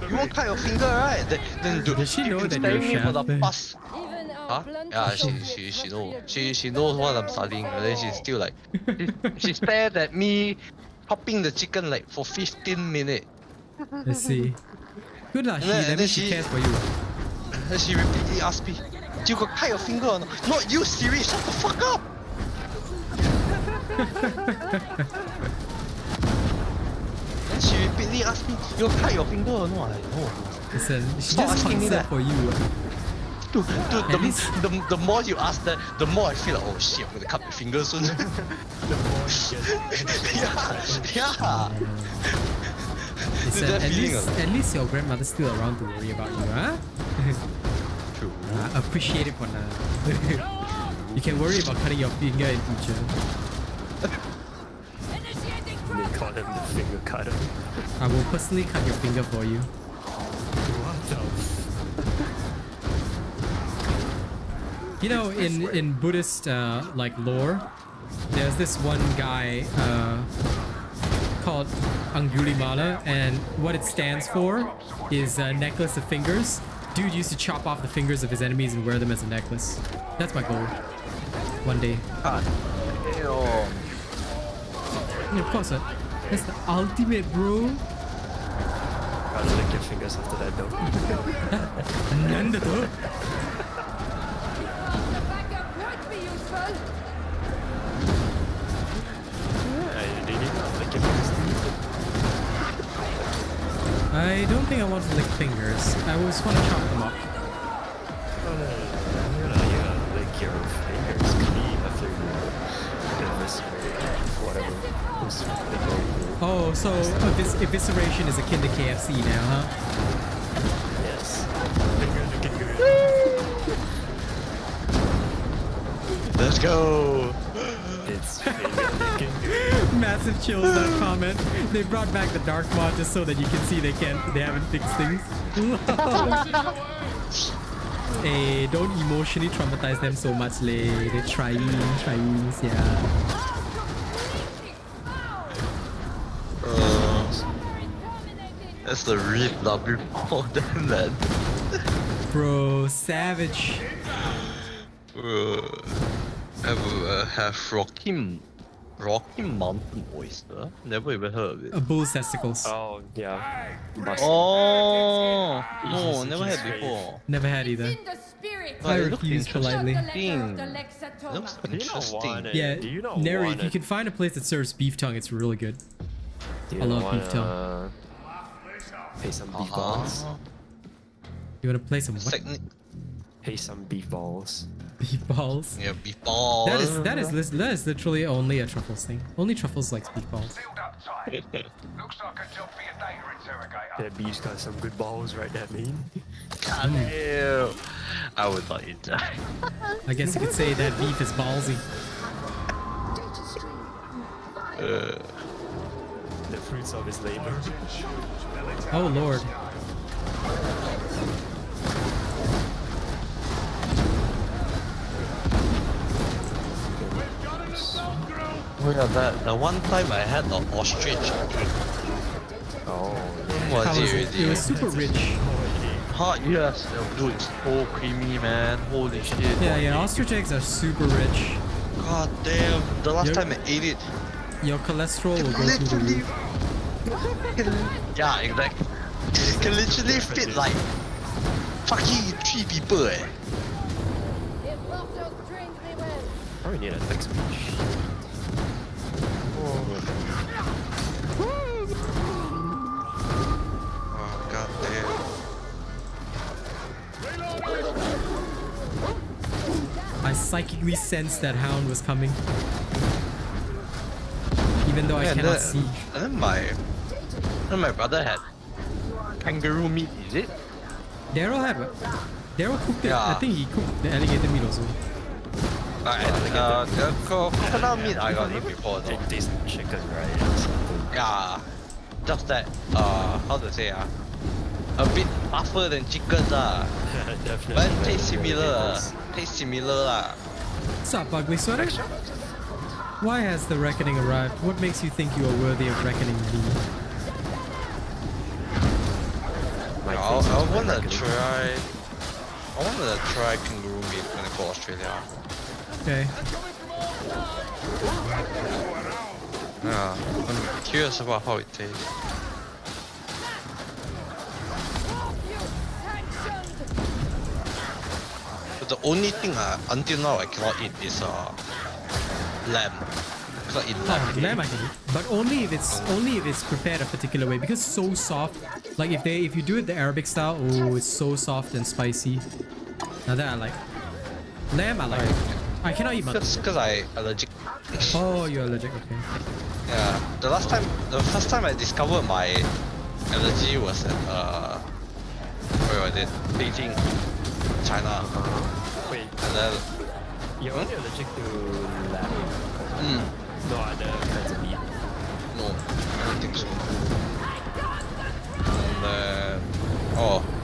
You won't cut your finger, right? Then does she know that you're me for the chef? past yeah, she knows. She knows what I'm studying, and then she's still like she stared at me chopping the chicken like for 15 minutes. Let's see. Good lah, that means she cares for you. Then she repeatedly asked me, "You got cut your finger or not?" Not you, Siri. Shut the fuck up. Then she repeatedly asked me, "You got cut your finger or not?" I know. Listen, she Stop just asking me concerned that. for you. Dude, the more you ask that, the more I feel like, oh shit, I'm gonna cut my finger soon. Yeah. Listen, That feeling at least your grandmother's still around to worry about you, huh? True. Appreciate it for now. You can worry about cutting your finger in future. They call him the finger cutter. I will personally cut your finger for you. What the You know, in Buddhist like lore, there's this one guy called Angulimala, and what it stands for is a necklace of fingers. Dude used to chop off the fingers of his enemies and wear them as a necklace. That's my goal. One day. And of course, that's the ultimate, bro. Gotta lick your fingers after that though. Nanda. I don't think I want to lick fingers. I just want to chop them up. You're gonna lick your fingers clean after whatever. Oh, so evisceration is akin to KFC now, huh? Yes. Let's go! It's finger licking. Massive chills that comment. They brought back the dark mod just so that you can see they haven't fixed things. Hey, don't emotionally traumatize them so much, lay. They're trying, yeah. That's the real W more than that. Bro, savage. Have Rocky Mountain oyster? Never even heard of it. A bull's testicles. Oh, yeah. Oh, no, never had before. Never had either. In the spirit. I refuse politely. Looks interesting. Yeah, do you not Neri, want if you can find a place that serves beef tongue, it's really good. I love beef tongue. Pay some beef balls. You wanna play some what? Pay some beef balls. Beef balls? Yeah, beef balls. That is literally only a Truffles thing. Only Truffles likes beef balls. Looks like a job for your data interrogator. That beef's got some good balls, right? That mean. God damn. I would not eat that. I guess you could say that beef is ballsy. The fruits of his labor. Oh lord. Oh yeah, the one time I had the ostrich. Oh, was How was it it? already? It was super rich. Hot, yes. Dude, it's so creamy, man. Holy shit. Yeah, ostrich eggs are super rich. God damn. The last time I ate it. Your cholesterol will go through the roof. Yeah, exactly. Can literally fit like fucking 3 people, eh. Probably need a thick speech. Oh, god damn. I psychically sensed that hound was coming. Even though I cannot see. And then my brother had kangaroo meat, is it? Daryl had what? Daryl cooked it. Yeah. I think he cooked the alligator meat also. The coconut meat I got it before though. It tastes like chicken, right? Or something. Yeah. Just that, how to say a bit tougher than chicken Definitely. but taste similar. Taste similar What's up, ugly sweater? Why has the reckoning arrived? What makes you think you are worthy of reckoning me? I wanna try kangaroo meat when I go Australia. Okay. Yeah, I'm curious about how it tastes. But the only thing until now I cannot eat is lamb. Cannot eat lamb. Lamb I can eat, but only if it's prepared a particular way because it's so soft. Like if you do it the Arabic style, oh, it's so soft and spicy. Now that I like. Lamb I like. I cannot eat mutton. Because I allergic. Oh, you're allergic. Okay. Yeah, the first time I discovered my allergy was at where was it? Beijing, China. Wait, and then you're only allergic to lamb? No other kinds of meat? No, I don't think so.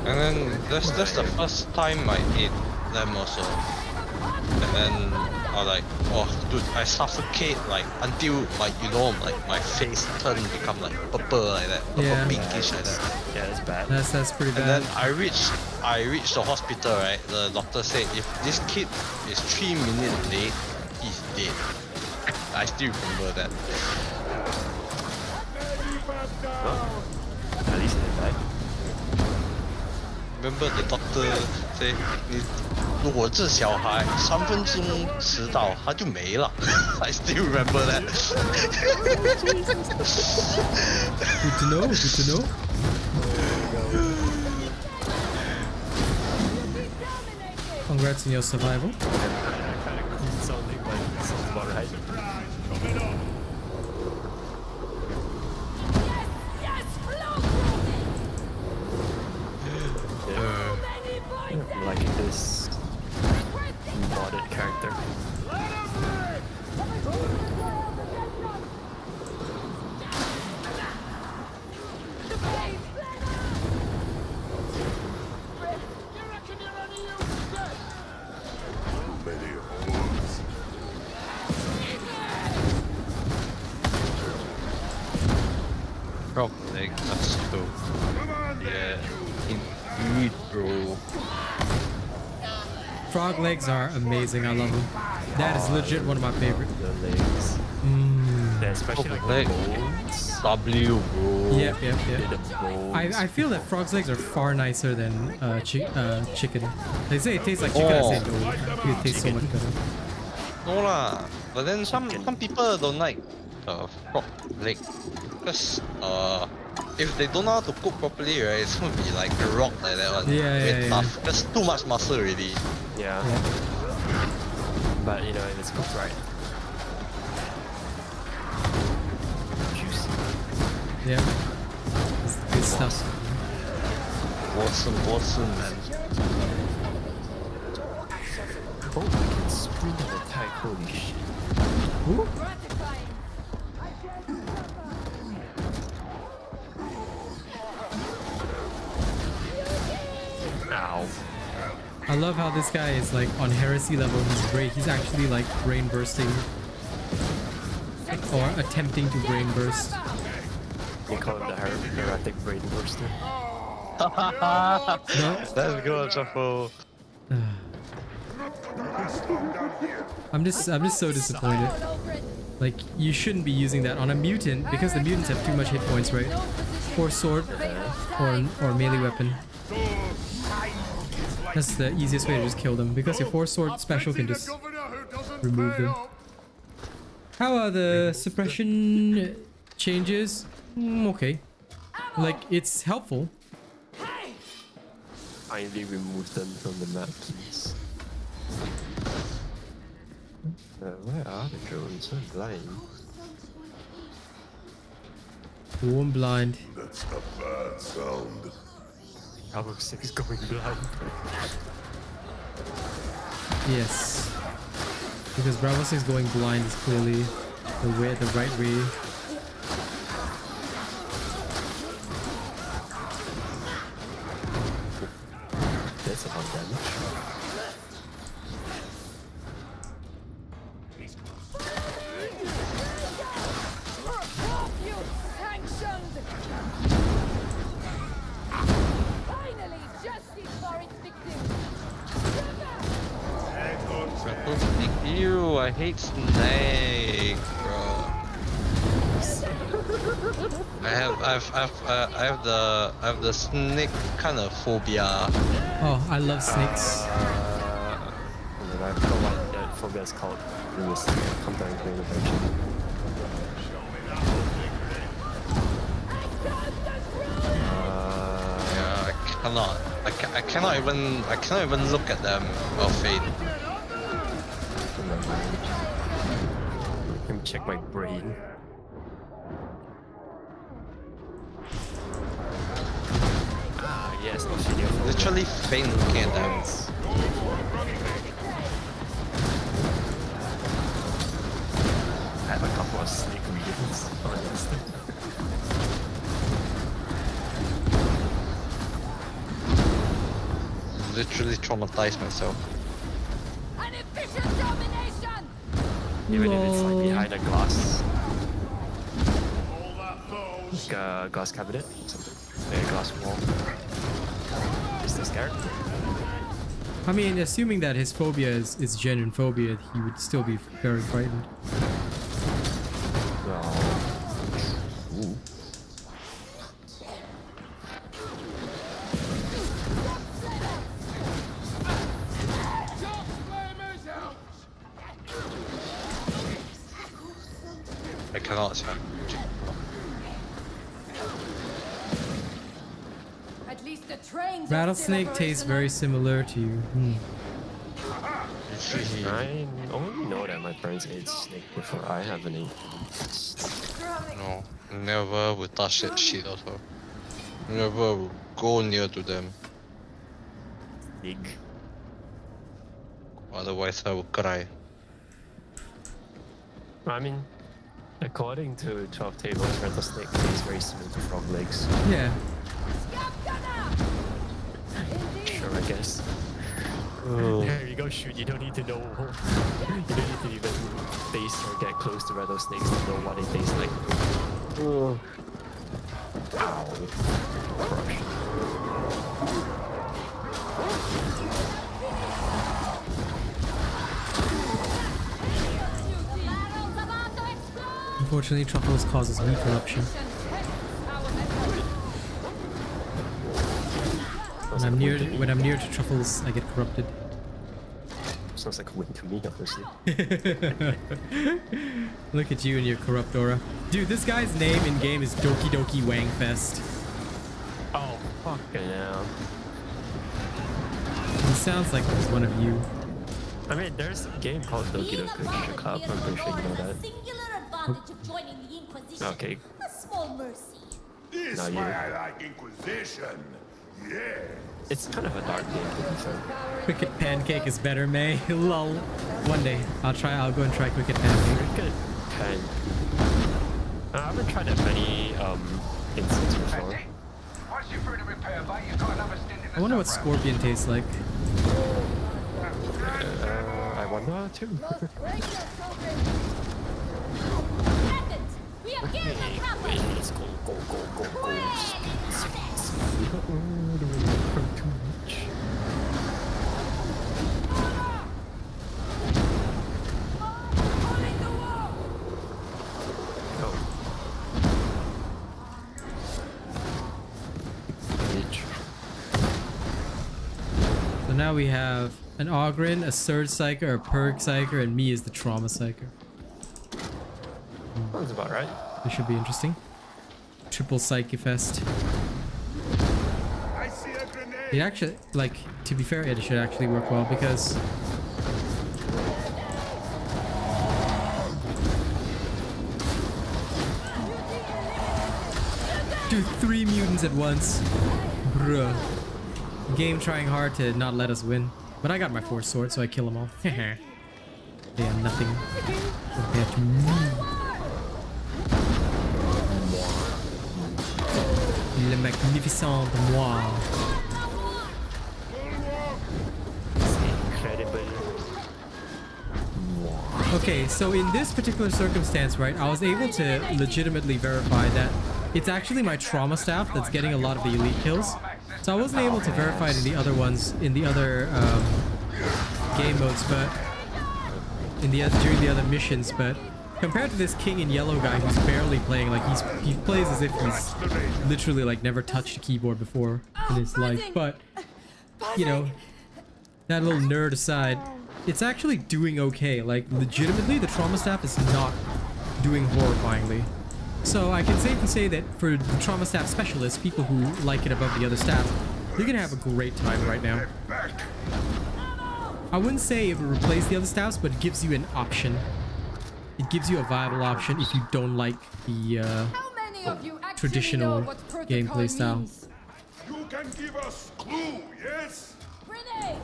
And then that's the first time I ate lamb also. And then I was like, oh dude, I suffocate like until like my face become like purple like that, purple pinkish like that. Yeah, that's bad. That's pretty bad. And then I reached the hospital, right? The doctor said if this kid is 3 minutes late, he's dead. I still remember that. Oh, at least they died. Remember the doctor say 如果这小孩3分钟迟到他就没了 I still remember that. Good to know, good to know. Congrats on your survival. Sounding like sounds about right. I'm liking this modded character. Frog leg, that's cool. Yeah, indeed, bro. Frog legs are amazing. I love them. That is legit one of my favorite. The legs. Yeah, especially like Leg. the bones. W, bro. Yep. The bones. I feel that frog's legs are far nicer than chicken. They say it tastes like chicken. I say no. I feel it tastes so much better. No lah, but then some people don't like frog leg because if they don't know how to cook properly, right, it's gonna be like a rock like that one. Very tough. There's too much muscle already. Yeah. But you know, if it's cooked right. Juicy. Yeah. It's good stuff. Awesome, man. Oh, I can sprint and attack. Holy shit. Ooh. Ow. I love how this guy is like on heresy level. He's actually like brain bursting or attempting to brain burst. You call it the heretic brain burster. No? Let's go, Shuffle. I'm just so disappointed. Like, you shouldn't be using that on a mutant because the mutants have too much hit points, right? Or sword or melee weapon. That's the easiest way to just kill them because your 4-sword special can just remove them. How are the suppression changes? Okay. Like, it's helpful. Finally remove them from the map, please. Where are the drones? I'm blind. Oh, I'm blind. That's a bad sound. Bravo 6 going blind. Yes. Because Bravo 6 going blind is clearly the right way. That's about damage. Ew, I hate snake, bro. I have the snake kind of phobia. Oh, I love snakes. And then I forgot what that phobia is called. It was come down and play eventually. Yeah, I cannot even look at them without fade. Let me check my brain. Ah, yes, Oceania. Literally faint looking at them. I have a couple of snake readings on this thing. Literally traumatized myself. Even if it's like behind a glass. Like a glass cabinet or something. Like a glass wall. Is this scared? I mean, assuming that his phobia is genuine phobia, he would still be very frightened. Ooh. I cannot, sir. At least the trains Rattlesnake tastes very similar to you. I only know that my parents ate snake before I haven't eaten snake. No, never will touch that shit also. Never will go near to them. Snake. Otherwise I will cry. I mean, according to 12 tables, rattlesnake is very similar to frog legs. Yeah. Sure, I guess. There you go, shoot. You don't need to know. You don't need to even face or get close to rattlesnakes to know what it tastes like. Ow. Crush. Unfortunately, truffles causes me corruption. When I'm near to truffles, I get corrupted. Sounds like a win to me, obviously. Look at you and your corrupt aura. Dude, this guy's name in game is Doki Doki Wangfest. Oh, fucking hell. He sounds like he's one of you. I mean, there's a game called Doki Doki Literature Club. I'm pretty sure you know that. Okay. A small mercy. This No, is you- why I like Inquisition. Yes. It's kind of a dark game to be fair. Cricket Pancake is better, May. Lol. One day, I'll go and try Cricket Pancake. Cricket Pan. I haven't tried that many insects before. Once you're through the repair bay, you've got another stint in the I wonder what sub-route. Scorpion tastes like. I wonder too. We are getting the cover. Let's go, go, go, go, go. Speed, speed. Oh, don't worry, too much. Oh. Bitch. So now we have an Ogren, a Surge Psyker, a Perk Psyker, and me as the Trauma Psyker. Sounds about right. This should be interesting. Triple Psyche Fest. I see a grenade. It actually, like, to be fair, it should actually work well because dude, 3 mutants at once. Bruh. Game trying hard to not let us win. But I got my 4 swords, so I kill them all. They are nothing compared to me. Le magnificent moi. Incredible. Okay, so in this particular circumstance, right, I was able to legitimately verify that it's actually my trauma staff that's getting a lot of the elite kills. So I wasn't able to verify it in the other ones, in the other game modes, but during the other missions. But compared to this king in yellow guy who's barely playing, like he plays as if he's literally like never touched a keyboard before in his life. But you know, that little nerd aside, it's actually doing okay. Like legitimately, the trauma staff is not doing horrifyingly. So I can safely say that for the trauma staff specialists, people who like it above the other staff, they're gonna have a great time right now. I wouldn't say it would replace the other staffs, but it gives you an option. It gives you a viable option if you don't like the traditional gameplay style. You can give us clue, yes? Grenade!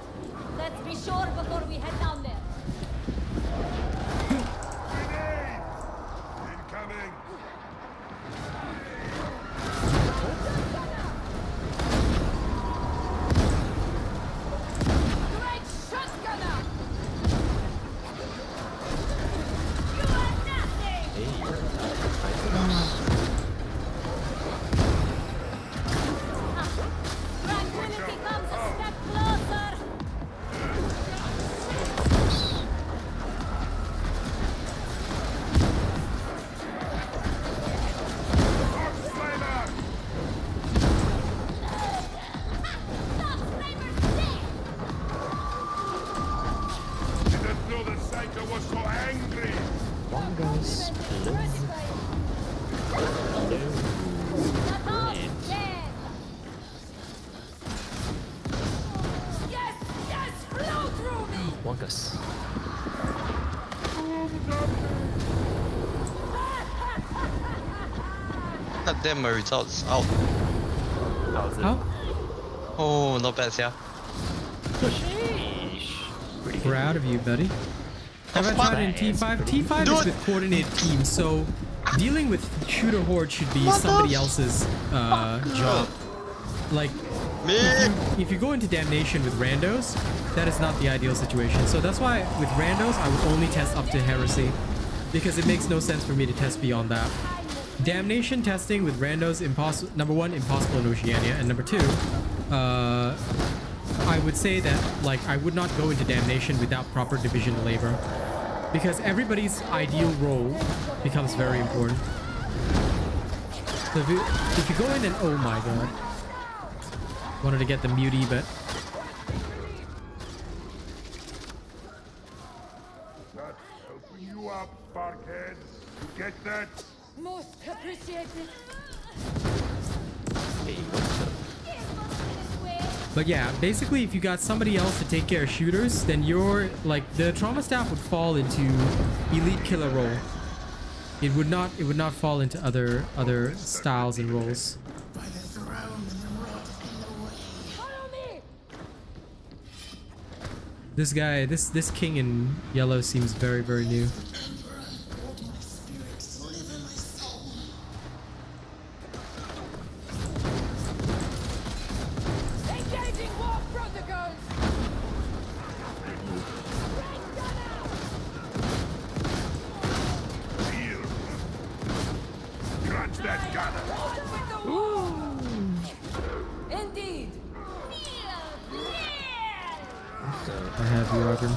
Let's be sure before we head down there. Grenade! Incoming! Great shot, gunner! You are nothing! Tranquility comes a step closer! God damn, my results out. How's it? How? Oh, not bad, yeah. Sheesh. Pretty good. Proud of you, buddy. Have I tried it in T5? T5 is Dude. with coordinated teams, so dealing with shooter horde should be somebody else's job. Like, if you go into damnation with randos, that is not the ideal situation. So that's why with randos, I would only test up to heresy, because it makes no sense for me to test beyond that. Damnation testing with randos, number one, impossible in Oceania, and number two, I would say that like I would not go into damnation without proper division labor, because everybody's ideal role becomes very important. So if you go in and oh my god, wanted to get the mutie, but That's helping you up, Barkhead. You get that? Most appreciated. Hey, what's up? But yeah, basically if you got somebody else to take care of shooters, then you're like the trauma staff would fall into elite killer role. It would not fall into other styles and roles. This guy, this king in yellow seems very, very new. Indeed. I have you, Roger.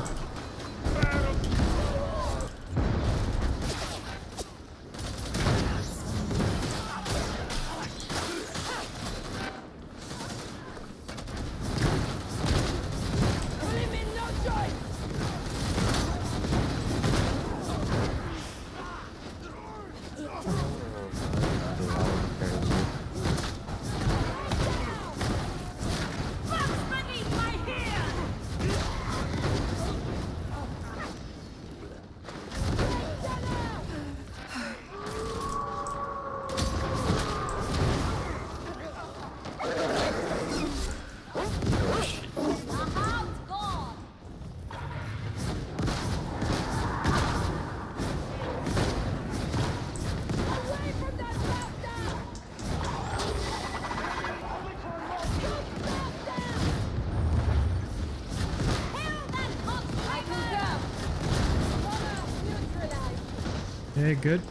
Okay, good.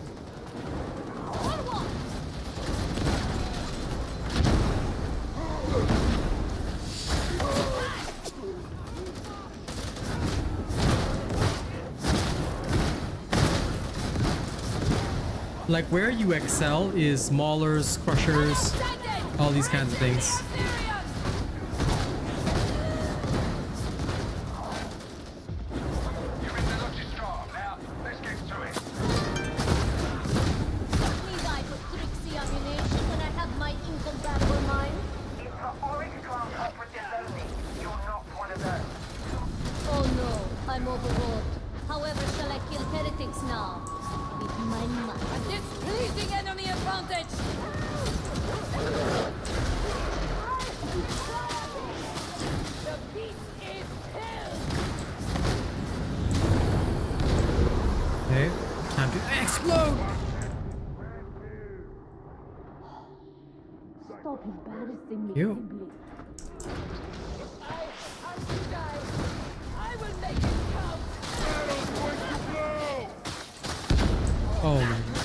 Like where you excel is maulers, crushers, all these kinds of things. Okay, time to explode! Stop embarrassing me, You. simply. I will make it count. Oh my god.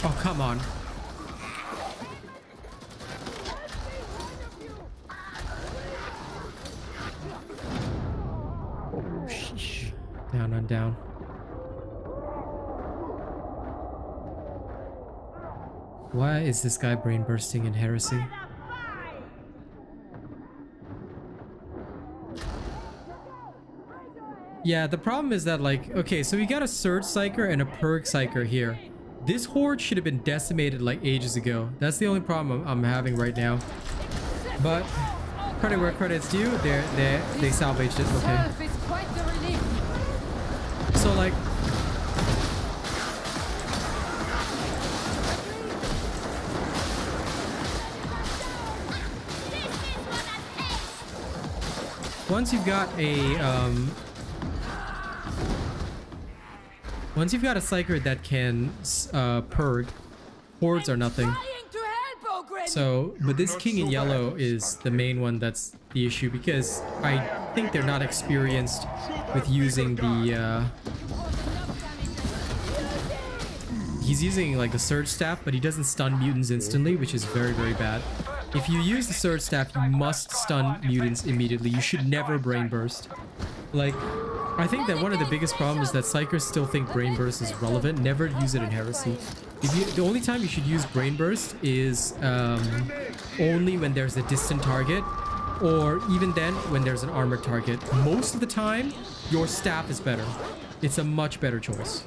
Oh, come on. Down on down. Why is this guy brain bursting in heresy? Yeah, the problem is that, like, okay, so we got a Surge Psyker and a Perk Psyker here. This horde should have been decimated like ages ago. That's the only problem I'm having right now. But credit where credit's due. They salvaged it. Okay. So like, once you've got a Psyker that can purg, hordes are nothing. So, but this king in yellow is the main one that's the issue, because I think they're not experienced with using the he's using like the Surge Staff, but he doesn't stun mutants instantly, which is very, very bad. If you use the Surge Staff, you must stun mutants immediately. You should never Brain Burst. Like, I think that one of the biggest problems is that Psychers still think Brain Burst is relevant. Never use it in Heresy. The only time you should use Brain Burst is only when there's a distant target, or even then when there's an armored target. Most of the time, your staff is better. It's a much better choice.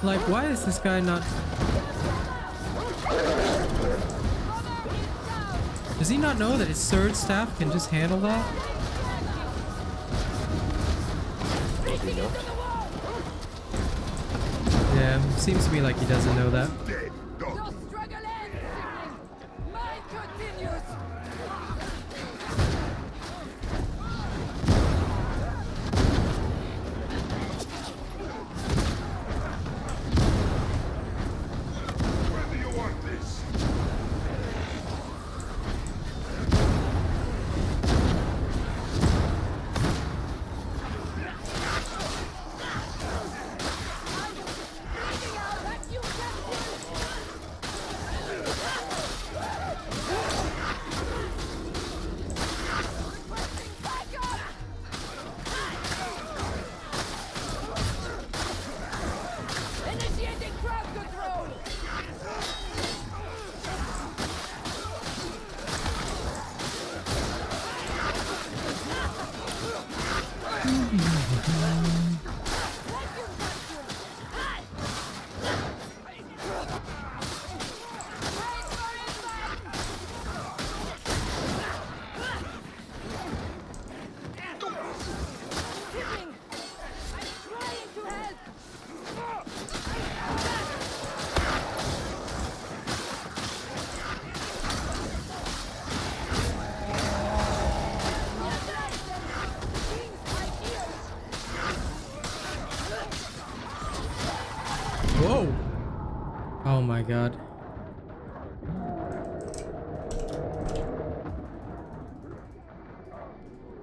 Like, why is this guy not... Does he not know that his Surge Staff can just handle that? Yeah, seems to me like he doesn't know that. Whoa! Oh my god.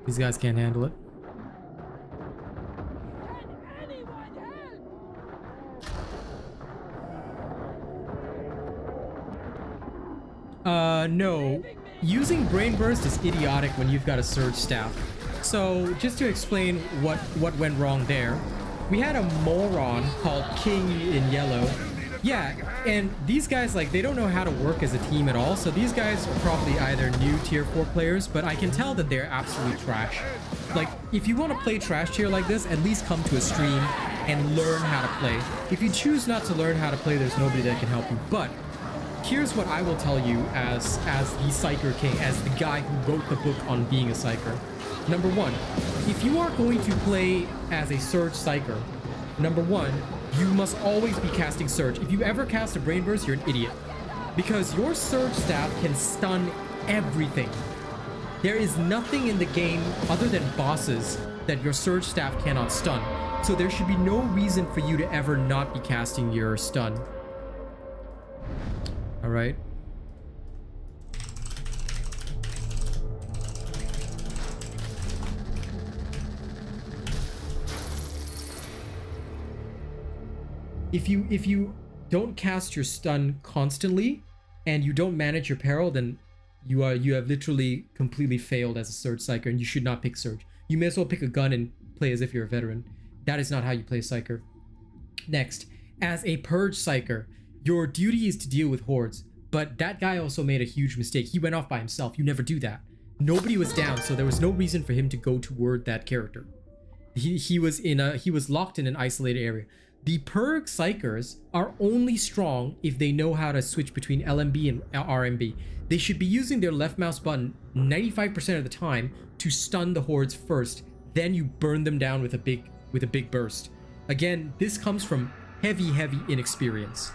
These guys can't handle it. No. Using Brain Burst is idiotic when you've got a Surge Staff. So, just to explain what went wrong there, we had a moron called King in yellow. Yeah, and these guys, like, they don't know how to work as a team at all, so these guys are probably either new tier 4 players, but I can tell that they're absolutely trash. Like, if you want to play trash tier like this, at least come to a stream and learn how to play. If you choose not to learn how to play, there's nobody that can help you. But here's what I will tell you as the Psyker King, as the guy who wrote the book on being a Psyker. Number one, if you are going to play as a Surge Psyker, number one, you must always be casting Surge. If you ever cast a Brain Burst, you're an idiot. Because your Surge Staff can stun everything. There is nothing in the game other than bosses that your Surge Staff cannot stun. So there should be no reason for you to ever not be casting your stun. Alright. If you don't cast your stun constantly and you don't manage your peril, then you have literally completely failed as a Surge Psyker, and you should not pick Surge. You may as well pick a gun and play as if you're a veteran. That is not how you play Psyker. Next, as a Purge Psyker, your duty is to deal with hordes, but that guy also made a huge mistake. He went off by himself. You never do that. Nobody was down, so there was no reason for him to go toward that character. He was locked in an isolated area. The Purge Psykers are only strong if they know how to switch between LMB and RMB. They should be using their left mouse button 95% of the time to stun the hordes first, then you burn them down with a big burst. Again, this comes from heavy inexperience.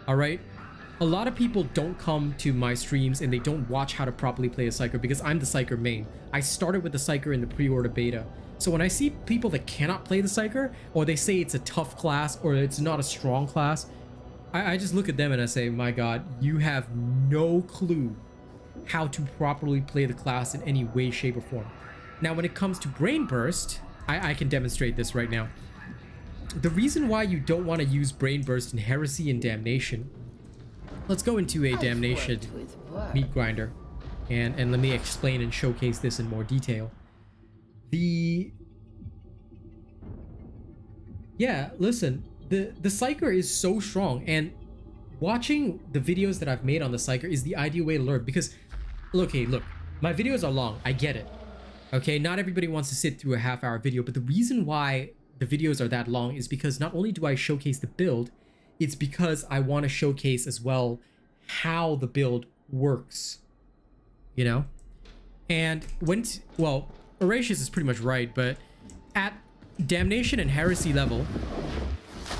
Alright? A lot of people don't come to my streams and they don't watch how to properly play a Psyker because I'm the Psyker main. I started with the Psyker in the pre-order beta. So when I see people that cannot play the Psyker, or they say it's a tough class or it's not a strong class, I just look at them and I say, my god, you have no clue how to properly play the class in any way, shape, or form. Now when it comes to Brain Burst, I can demonstrate this right now. The reason why you don't want to use Brain Burst in Heresy and Damnation, let's go into a Damnation meat grinder and let me explain and showcase this in more detail. Yeah, listen, the Psyker is so strong, and watching the videos that I've made on the Psyker is the ideal way to learn because, look, my videos are long, I get it. Okay, not everybody wants to sit through a half-hour video, but the reason why the videos are that long is because not only do I showcase the build, it's because I want to showcase as well how the build works, you know? And well, Horatius is pretty much right, but at Damnation and Heresy level,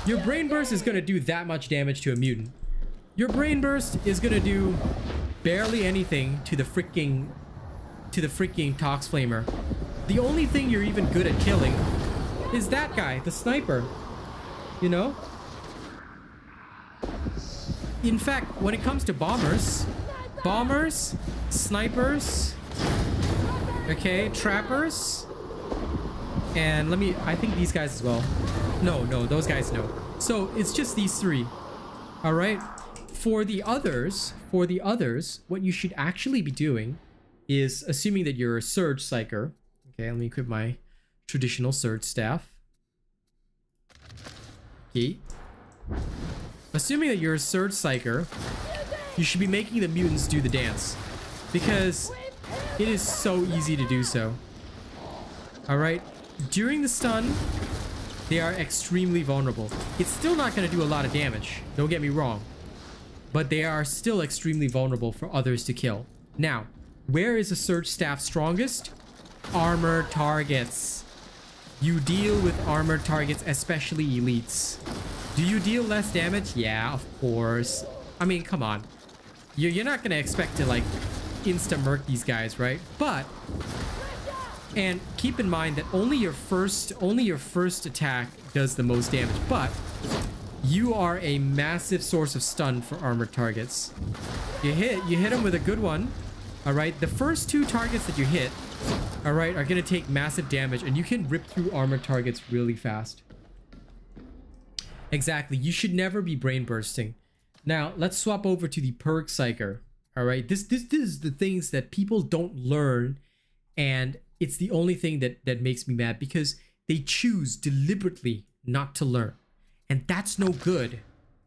your Brain Burst is going to do that much damage to a mutant. Your Brain Burst is going to do barely anything to the freaking Tox Flamer. The only thing you're even good at killing is that guy, the sniper, you know? In fact, when it comes to bombers, snipers, okay, trappers, and I think these guys as well. No, those guys no. So it's just these three. All right. For the others, what you should actually be doing is, assuming that you're a Surge Psyker. Okay, let me equip my traditional Surge Staff. Okay. Assuming that you're a Surge Psyker, you should be making the mutants do the dance, because it is so easy to do so. Alright, during the stun, they are extremely vulnerable. It's still not going to do a lot of damage, don't get me wrong, but they are still extremely vulnerable for others to kill. Now, where is a Surge Staff strongest? Armored targets. You deal with armored targets, especially elites. Do you deal less damage? Yeah, of course. I mean, come on. You're not going to expect to, like, insta-murk these guys, right? But, and keep in mind that only your first attack does the most damage. But you are a massive source of stun for armored targets. You hit them with a good one. All right, the first 2 targets that you hit, all right, are gonna take massive damage, and you can rip through armored targets really fast. Exactly, you should never be brain bursting. Now let's swap over to the perk Psyker. All right, this is the things that people don't learn, and it's the only thing that makes me mad, because they choose deliberately not to learn, and that's no good.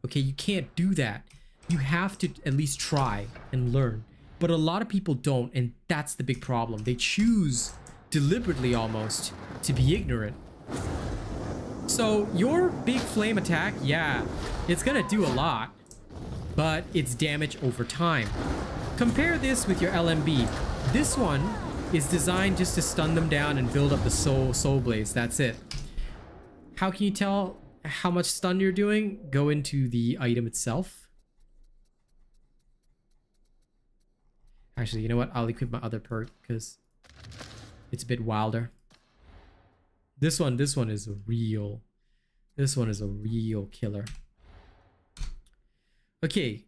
Okay, you can't do that. You have to at least try and learn. But a lot of people don't, and that's the big problem. They choose deliberately almost to be ignorant. So your big flame attack, yeah, it's gonna do a lot, but it's damage over time. Compare this with your LMB. This one is designed just to stun them down and build up the soul blaze. That's it. How can you tell how much stun you're doing? Go into the item itself. Actually, you know what? I'll equip my other perk because it's a bit wilder. This one is a real killer. Okay.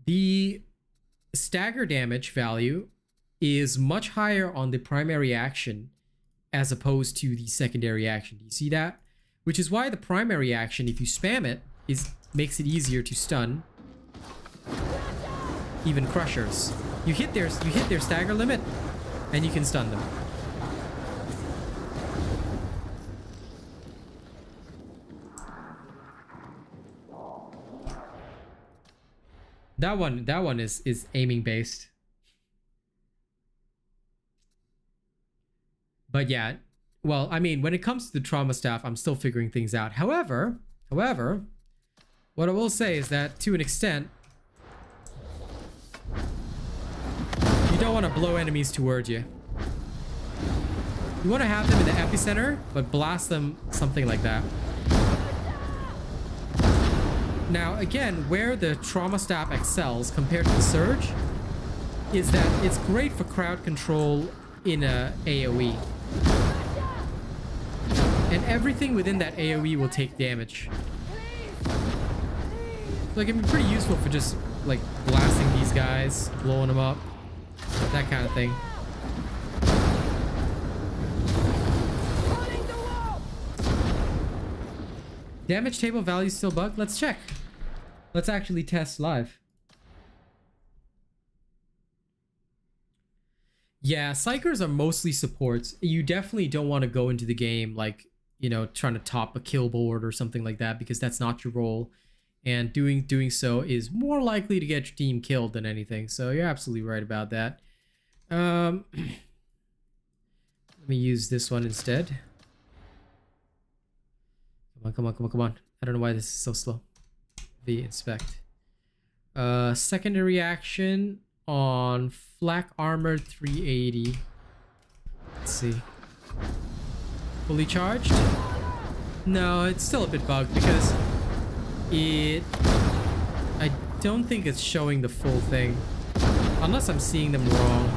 The stagger damage value is much higher on the primary action as opposed to the secondary action. Do you see that? Which is why the primary action, if you spam it, makes it easier to stun even crushers. You hit their stagger limit and you can stun them. That one is aiming based. But yeah, well, I mean, when it comes to the trauma staff, I'm still figuring things out. However, what I will say is that to an extent, you don't want to blow enemies towards you. You want to have them in the epicenter, but blast them something like that. Now, again, where the trauma staff excels compared to the surge is that it's great for crowd control in a AoE. And everything within that AoE will take damage. So it can be pretty useful for just like blasting these guys, blowing them up, that kind of thing. Damage table value still bugged? Let's check. Let's actually test live. Yeah, Psykers are mostly supports. You definitely don't want to go into the game like, you know, trying to top a kill board or something like that, because that's not your role. And doing so is more likely to get your team killed than anything. So you're absolutely right about that. Let me use this one instead. Come on. I don't know why this is so slow. V inspect. Secondary action on flak armored 380. Let's see. Fully charged? No, it's still a bit bugged because I don't think it's showing the full thing. Unless I'm seeing them wrong.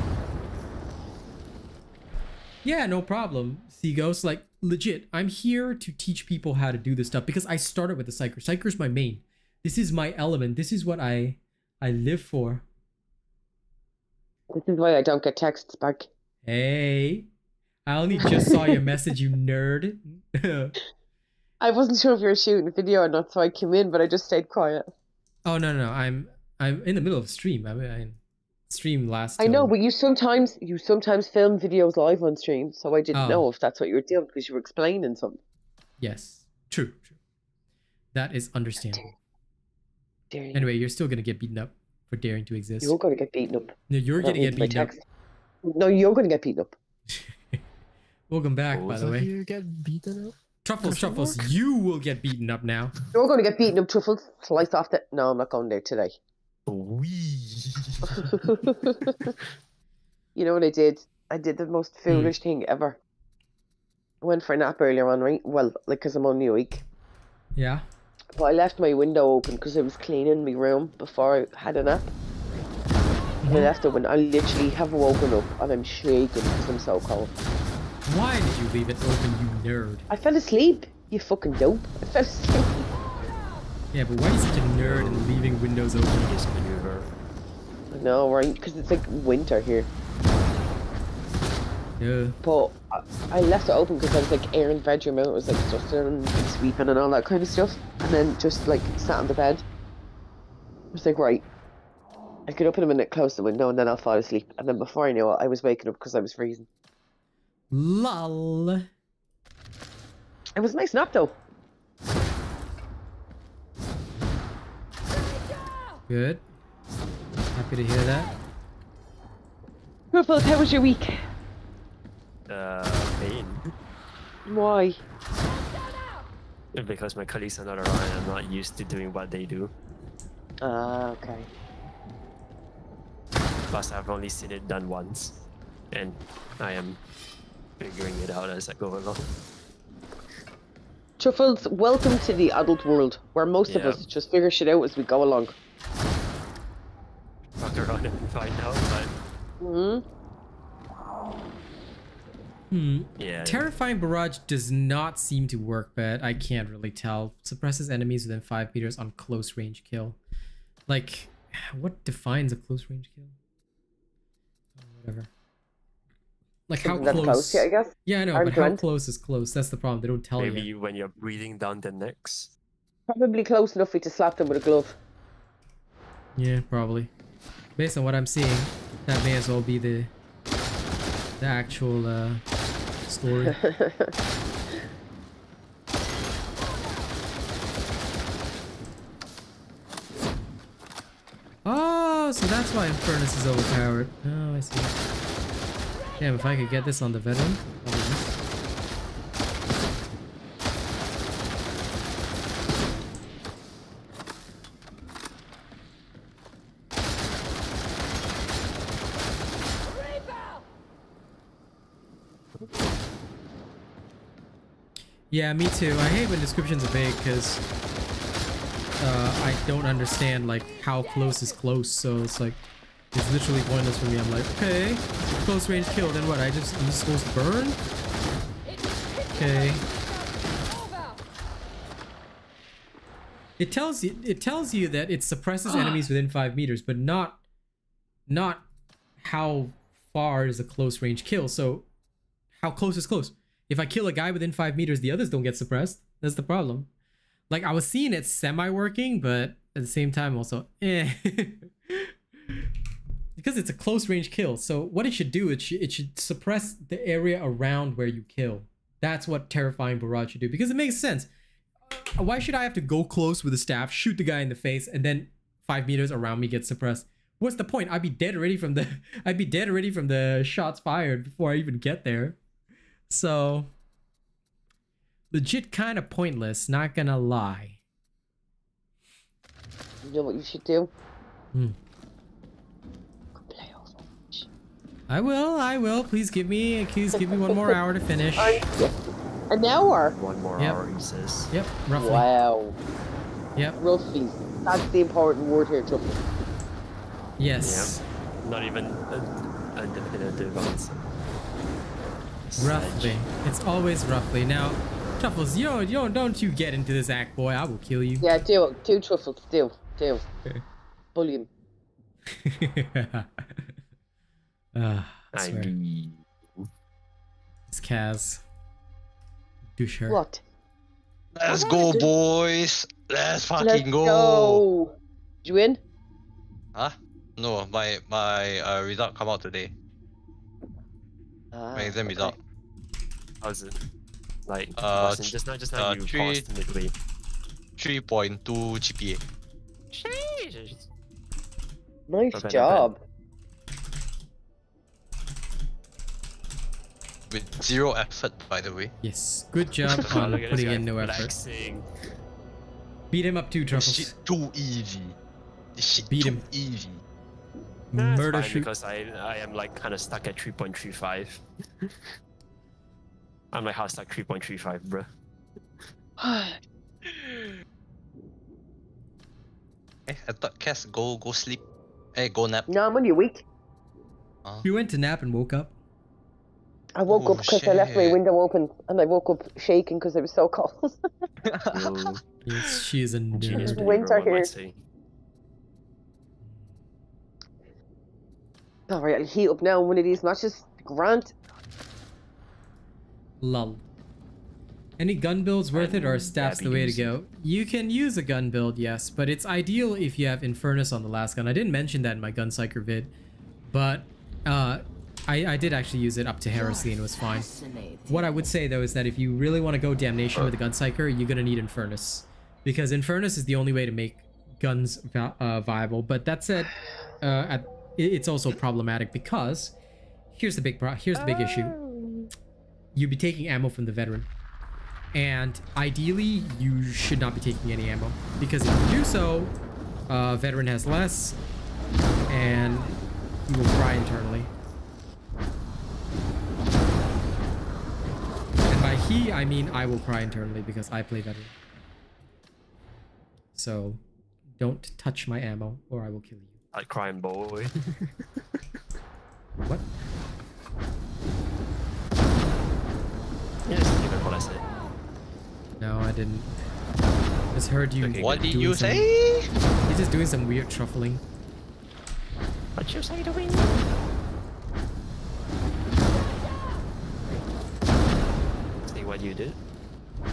Yeah, no problem. Seaghost, like legit, I'm here to teach people how to do this stuff because I started with the Psyker. Psyker's my main. This is my element. This is what I live for. This is why I don't get texts back. Hey, I only just saw your message, you nerd. I wasn't sure if you were shooting a video or not, so I came in, but I just stayed quiet. Oh no, I'm in the middle of a stream. I streamed last. I know, but you sometimes film videos live on stream, so I didn't know if that's what you were doing because you were explaining something. Yes, true. That is understandable. Anyway, you're still gonna get beaten up for daring to exist. You're gonna get beaten up. No, you're gonna get beaten up. No, you're gonna get beaten up. Welcome back, by the way. You get beaten up? Truffles, you will get beaten up now. You're gonna get beaten up, Truffles. Slice off the... No, I'm not going there today. You know what I did? I did the most foolish thing ever. I went for a nap earlier on, right? Well, like, because I'm only awake. Yeah. But I left my window open because I was cleaning my room before I had a nap. And I left it when I literally have woken up and I'm shaking because I'm so cold. Why did you leave it open, you nerd? I fell asleep, you fucking dope. I fell asleep. Yeah, but why are you such a nerd and leaving windows open? This maneuver. I know, right? Because it's like winter here. Yeah. But I left it open because I was like airing the bedroom out. It was like dusting and sweeping and all that kind of stuff. And then just like sat on the bed. I was like, right. I'll get up in a minute, close the window, and then I'll fall asleep. And then before I knew it, I was waking up because I was freezing. Lol. It was a nice nap though. Good. Happy to hear that. Ruffles, how was your week? Pain. Why? Because my colleagues are not around and I'm not used to doing what they do. Okay. Plus, I've only seen it done once. And I am figuring it out as I go along. Truffles, welcome to the adult world, where most of us just figure shit out as we go along. Fuck around and find out, but... Yeah. Terrifying Barrage does not seem to work, but I can't really tell. Suppresses enemies within 5 meters on close range kill. Like, what defines a close range kill? Whatever. Like how close? I guess. Yeah, I know, but how close is close? That's the problem. They don't tell you. Maybe when you're breathing down the necks. Probably close enough for you to slap them with a glove. Yeah, probably. Based on what I'm seeing, that may as well be the actual story. Oh, so that's why Infernus is overpowered. Oh, I see. Damn, if I could get this on the veteran. That'd be nice. Yeah, me too. I hate when descriptions are vague because I don't understand like how close is close. So it's like it's literally pointless for me. I'm like, okay, close range kill. Then what? I'm just supposed to burn? Okay. It tells you that it suppresses enemies within 5 meters, but not how far is a close range kill. So how close is close? If I kill a guy within 5 meters, the others don't get suppressed. That's the problem. Like, I was seeing it semi-working, but at the same time also, because it's a close range kill. So what it should do, it should suppress the area around where you kill. That's what Terrifying Barrage should do, because it makes sense. Why should I have to go close with a staff, shoot the guy in the face, and then 5 meters around me gets suppressed? What's the point? I'd be dead already from the shots fired before I even get there. So, legit kind of pointless, not gonna lie. You know what you should do? Go play Overwatch. I will. Please give me 1 more hour to finish. An hour? 1 more hour, he says. Yep, roughly. Wow. Yep. Roughly. That's the important word here, Truffle. Yes. Yep. Not even a definitive answer. Roughly. It's always roughly. Now, Truffles, don't you get into this act, boy. I will kill you. Yeah, do Truffles, do. Bully him. I swear. It's Kaz. Douche her. What? Let's go, boys. Let's fucking Let's go. Did you win? Huh? No, my result come out today. My exam result. How's it? Like, just now you paused midway. 3.2 GPA. Nice job. With 0 effort, by the way. Yes, good job on putting in no effort. Beat him up too, Truffles. This shit too easy. This shit Beat too him. easy. Murder shoot. Because I am like kind of stuck at 3.35. I'm like, how stuck 3.35, bro? I thought Cass go sleep. Hey, go nap. No, I'm only a week. You went to nap and woke up. I woke up because I left my window open, and I woke up shaking because it was so cold. Yes, she is a Genius nerd. behavior, Winter one might here. say. Alright, I'll heat up now in one of these matches. Grant. Lull. Any gun builds worth it, or staff's the way to Dabbies. go? You can use a gun build, yes, but it's ideal if you have Infernus on the last gun. I didn't mention that in my gun Psyker vid, but I did actually use it up to Heresy and it was fine. What I would say though is that if you really want to go Damnation with a gun Psyker, you're gonna need Infernus, because Infernus is the only way to make guns viable. But that said, it's also problematic because here's the big issue. You'd be taking ammo from the veteran. And ideally, you should not be taking any ammo, because if you do so, veteran has less, and he will cry internally. And by he, I mean I will cry internally because I play veteran. So, don't touch my ammo, or I will kill you. Like crying boy. What? Yeah, just give it what I said. No, I didn't. Just heard you. Okay, What did doing you some- say? He's just doing some weird truffling. What you say to me? See what you did? What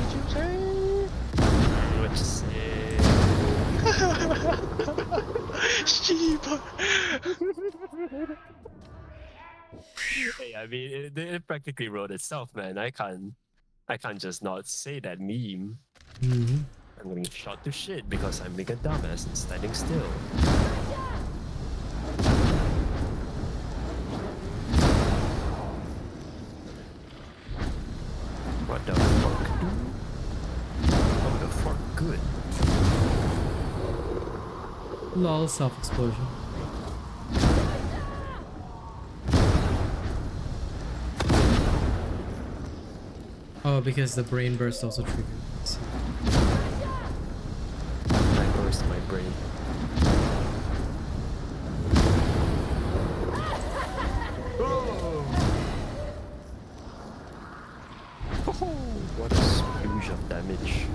did you say? What you say? Shiba. Hey, I mean, it practically wrote itself, man. I can't just not say that meme. Mm-hmm. I'm getting shot to shit because I'm being a dumbass and standing still. What the fuck? Oh, the fuck good. Lol, self-explosion. Oh, because the brain burst also triggered. Let's see. I burst my brain. What a splooge of damage.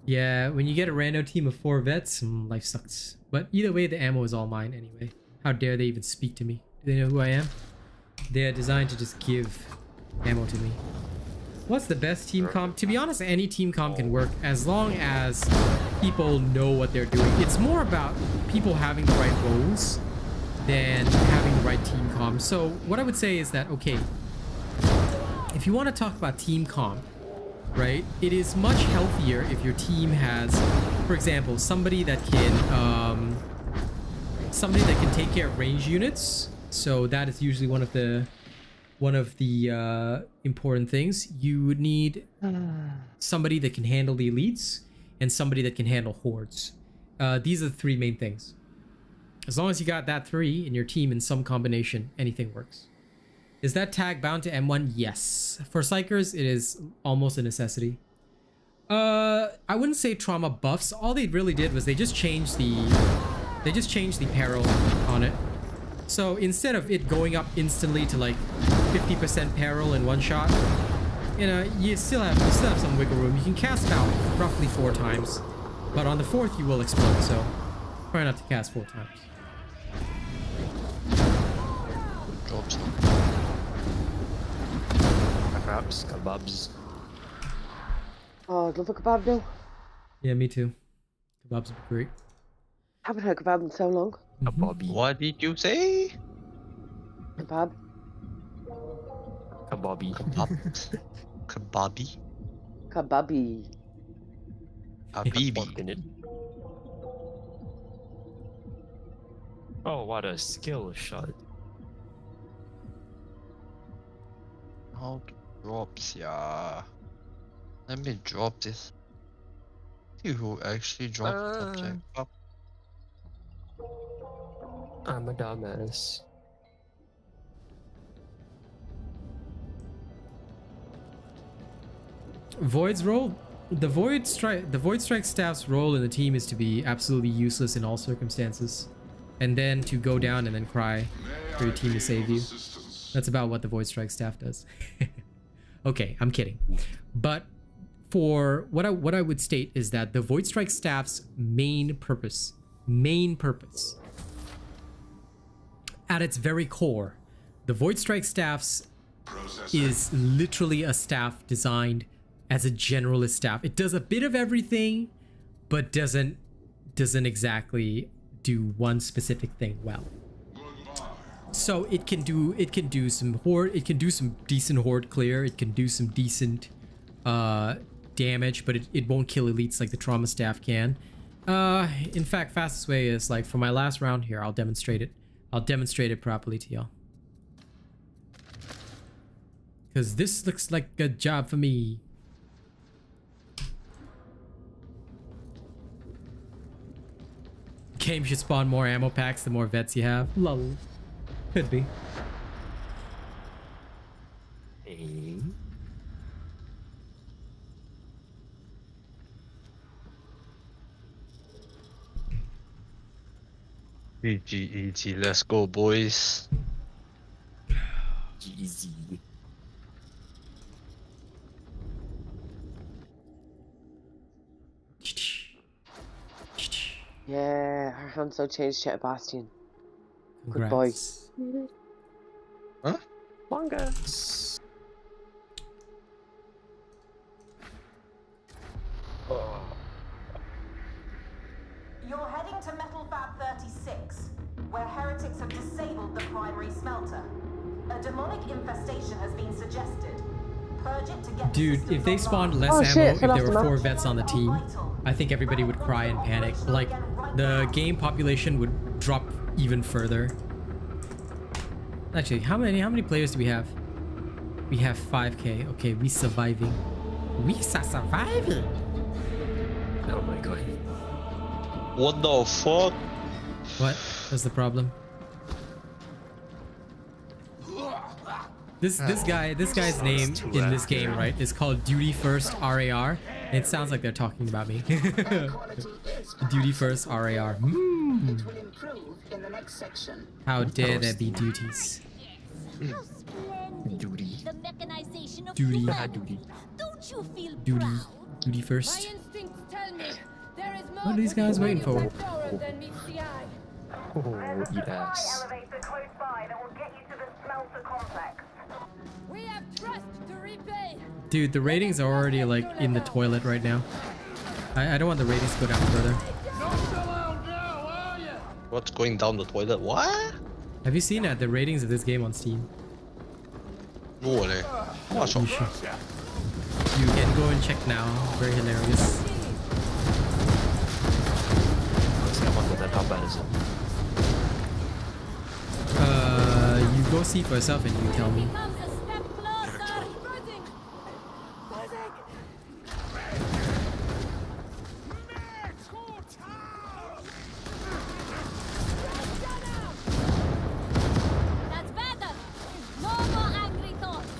Yeah, when you get a rando team of 4 vets, life sucks. But either way, the ammo is all mine anyway. How dare they even speak to me? Do they know who I am? They are designed to just give ammo to me. What's the best team comp? To be honest, any team comp can work as long as people know what they're doing. It's more about people having the right roles than having the right team comp. So what I would say is that, okay, if you want to talk about team comp, right, it is much healthier if your team has, for example, somebody that can take care of range units. So that is usually one of the important things. You would need somebody that can handle the elites and somebody that can handle hordes. These are the 3 main things. As long as you got that 3 in your team in some combination, anything works. Is that tag bound to M1? Yes. For Psykers, it is almost a necessity. I wouldn't say trauma buffs. All they really did was they just changed the peril on it. So instead of it going up instantly to like 50% peril in one shot, you know, you still have some wiggle room. You can cast out roughly 4 times, but on the 4th you will explode. So try not to cast 4 times. Drops. Perhaps kebabs. Oh, I'd love a kebab now. Yeah, me too. Kebabs would be great. Haven't had a kebab in so long. Kebabby. What did you say? Kebab. Kebabby. Kebabi? Kebabi. Habibi. In it. Oh, what a skill shot. How drops, yeah. Let me drop this. You actually dropped the object up. I'm a dumbass. Void's role? The Void Strike staff's role in the team is to be absolutely useless in all circumstances. And then to go down and then cry for your team to save you. That's about what the Void Strike staff does. Okay, I'm kidding. But for what I would state is that the Void Strike staff's main purpose, at its very core, the Void Strike staff's is literally a staff designed as a generalist staff. It does a bit of everything, but doesn't exactly do one specific thing well. So it can do some horde, it can do some decent horde clear, it can do some decent damage, but it won't kill elites like the trauma staff can. In fact, fastest way is like for my last round here, I'll demonstrate it properly to y'all. Cause this looks like a job for me. Game should spawn more ammo packs the more vets you have. Lol. Could be. Hey. EG, let's go, boys. Easy. Yeah, our Hanzo changed to a Bastion. Good Congrats. boy. Huh? Longus. You're heading to Metal Fab 36, where heretics have disabled the primary smelter. A demonic infestation has been suggested. Purge it to get Dude, if they spawned less ammo, if there were 4 vets on the team, I think everybody would cry and panic. Like, the game population would drop even further. Actually, how many players do we have? We have 5k. Okay, we surviving. We are surviving. Oh my god. What the fuck? What? What's the problem? This guy's name in this game, right, is called Duty First RAR. And it sounds like they're talking about me. Duty First RAR. Mm. How dare there be duties? Duty. The mechanization of Duty. humanity. Don't you feel Duty. proud? Duty first. My instincts tell me there is more What are these guys waiting for? than meets the eye. Oh, eat ass. elevator close by that will get you to the smelter complex. We have trust to repay. Dude, the ratings are already like in the toilet right now. I don't want the ratings to go down further. What's going down the toilet? What? Have you seen the ratings of this game on Steam? No, leh. What's You up? should. You can go and check now. Very hilarious. Let's get on with that. How bad is it? You go see for yourself and you tell me. Comes a step closer. Buzzing. Buzzing. That's better. No more angry thoughts.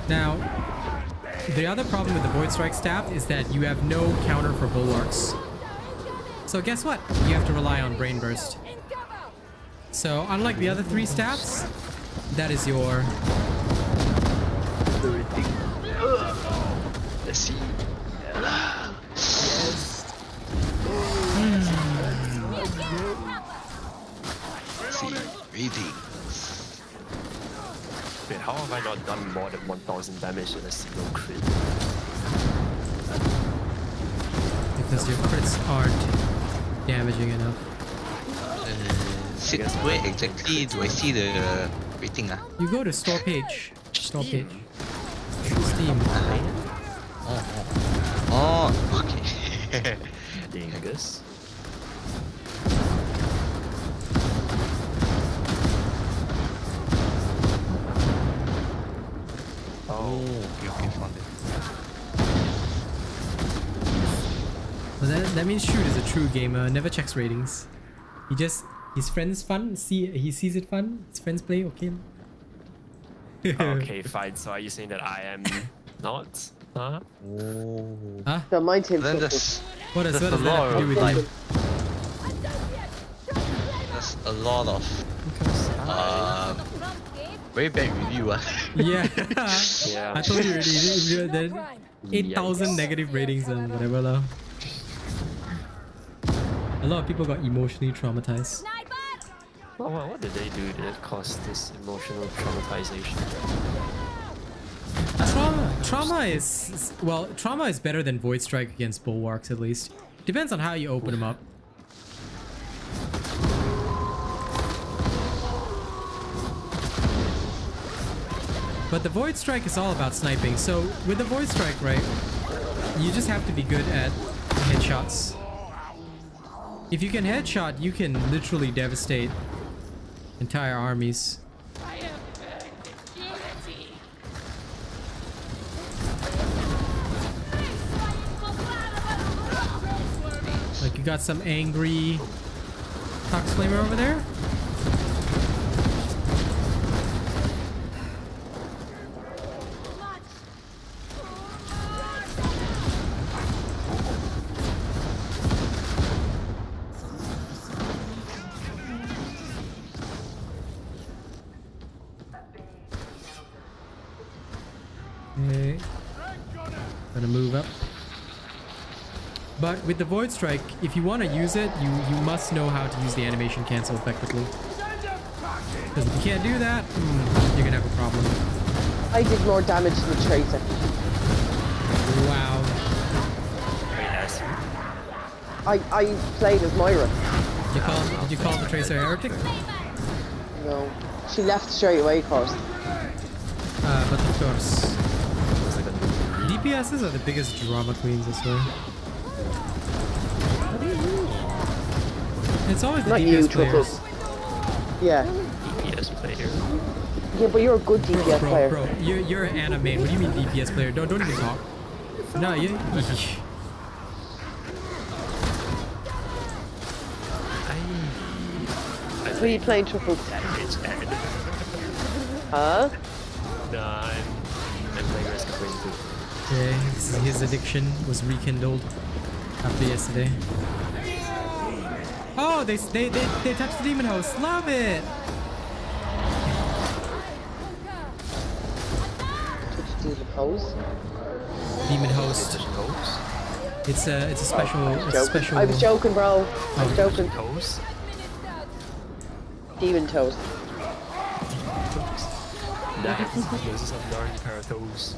Now, the other problem with the Void Strike staff is that you have no counter for bulwarks. So guess what? You have to rely on Brain Burst. So unlike the other 3 staffs, that is your... Let's see. Reading. Wait, how have I not done more than 1000 damage in a single crit? Because your crits aren't damaging enough. Where exactly do I see the rating ah? You go to store page. Store page. Steam. Oh, okay. Dingus. Oh, okay, found it. Well, that means Shoot is a true gamer, never checks ratings. His friends fun, he sees it fun, his friends play, okay. Okay, fine. So are you saying that I am not? Huh? Oh. Huh? Don't mind him. Then there's What does that there's a have lot to do with of you? there's a lot of very bad review ah. Yeah. Yeah. I told you already, there 8,000 negative ratings and whatever lah. A lot of people got emotionally traumatized. What did they do that caused this emotional traumatization? Trauma is better than Void Strike against Bulwarks at least. Depends on how you open them up. But the Void Strike is all about sniping. So with the Void Strike, right, you just have to be good at headshots. If you can headshot, you can literally devastate entire armies. Like you got some angry Tox Flamer over there. Okay. Gonna move up. But with the Void Strike, if you want to use it, you must know how to use the animation cancel effectively. Because if you can't do that, you're gonna have a problem. I did more damage to the Tracer. Wow. Very nice. I played as Moira. Did you call the Tracer heretic? No. She left straight away, of course. But of course. DPSs are the biggest drama queens, I swear. It's always the Not DPS you, players. Yeah. DPS player. Yeah, but you're a good DPS player. Bro, you're an anime. What do you mean DPS player? Don't even talk. No, you. Who are you playing triple? Huh? No, I'm playing Risk of Rain 2. Yeah, his addiction was rekindled after yesterday. Oh, they touched the demon host. Love it. Demon host. Demon host. It's a special. It's a special. I was joking, bro. I was joking. Toes? Demon toes. Nice. Those are some gnarly pair of toes.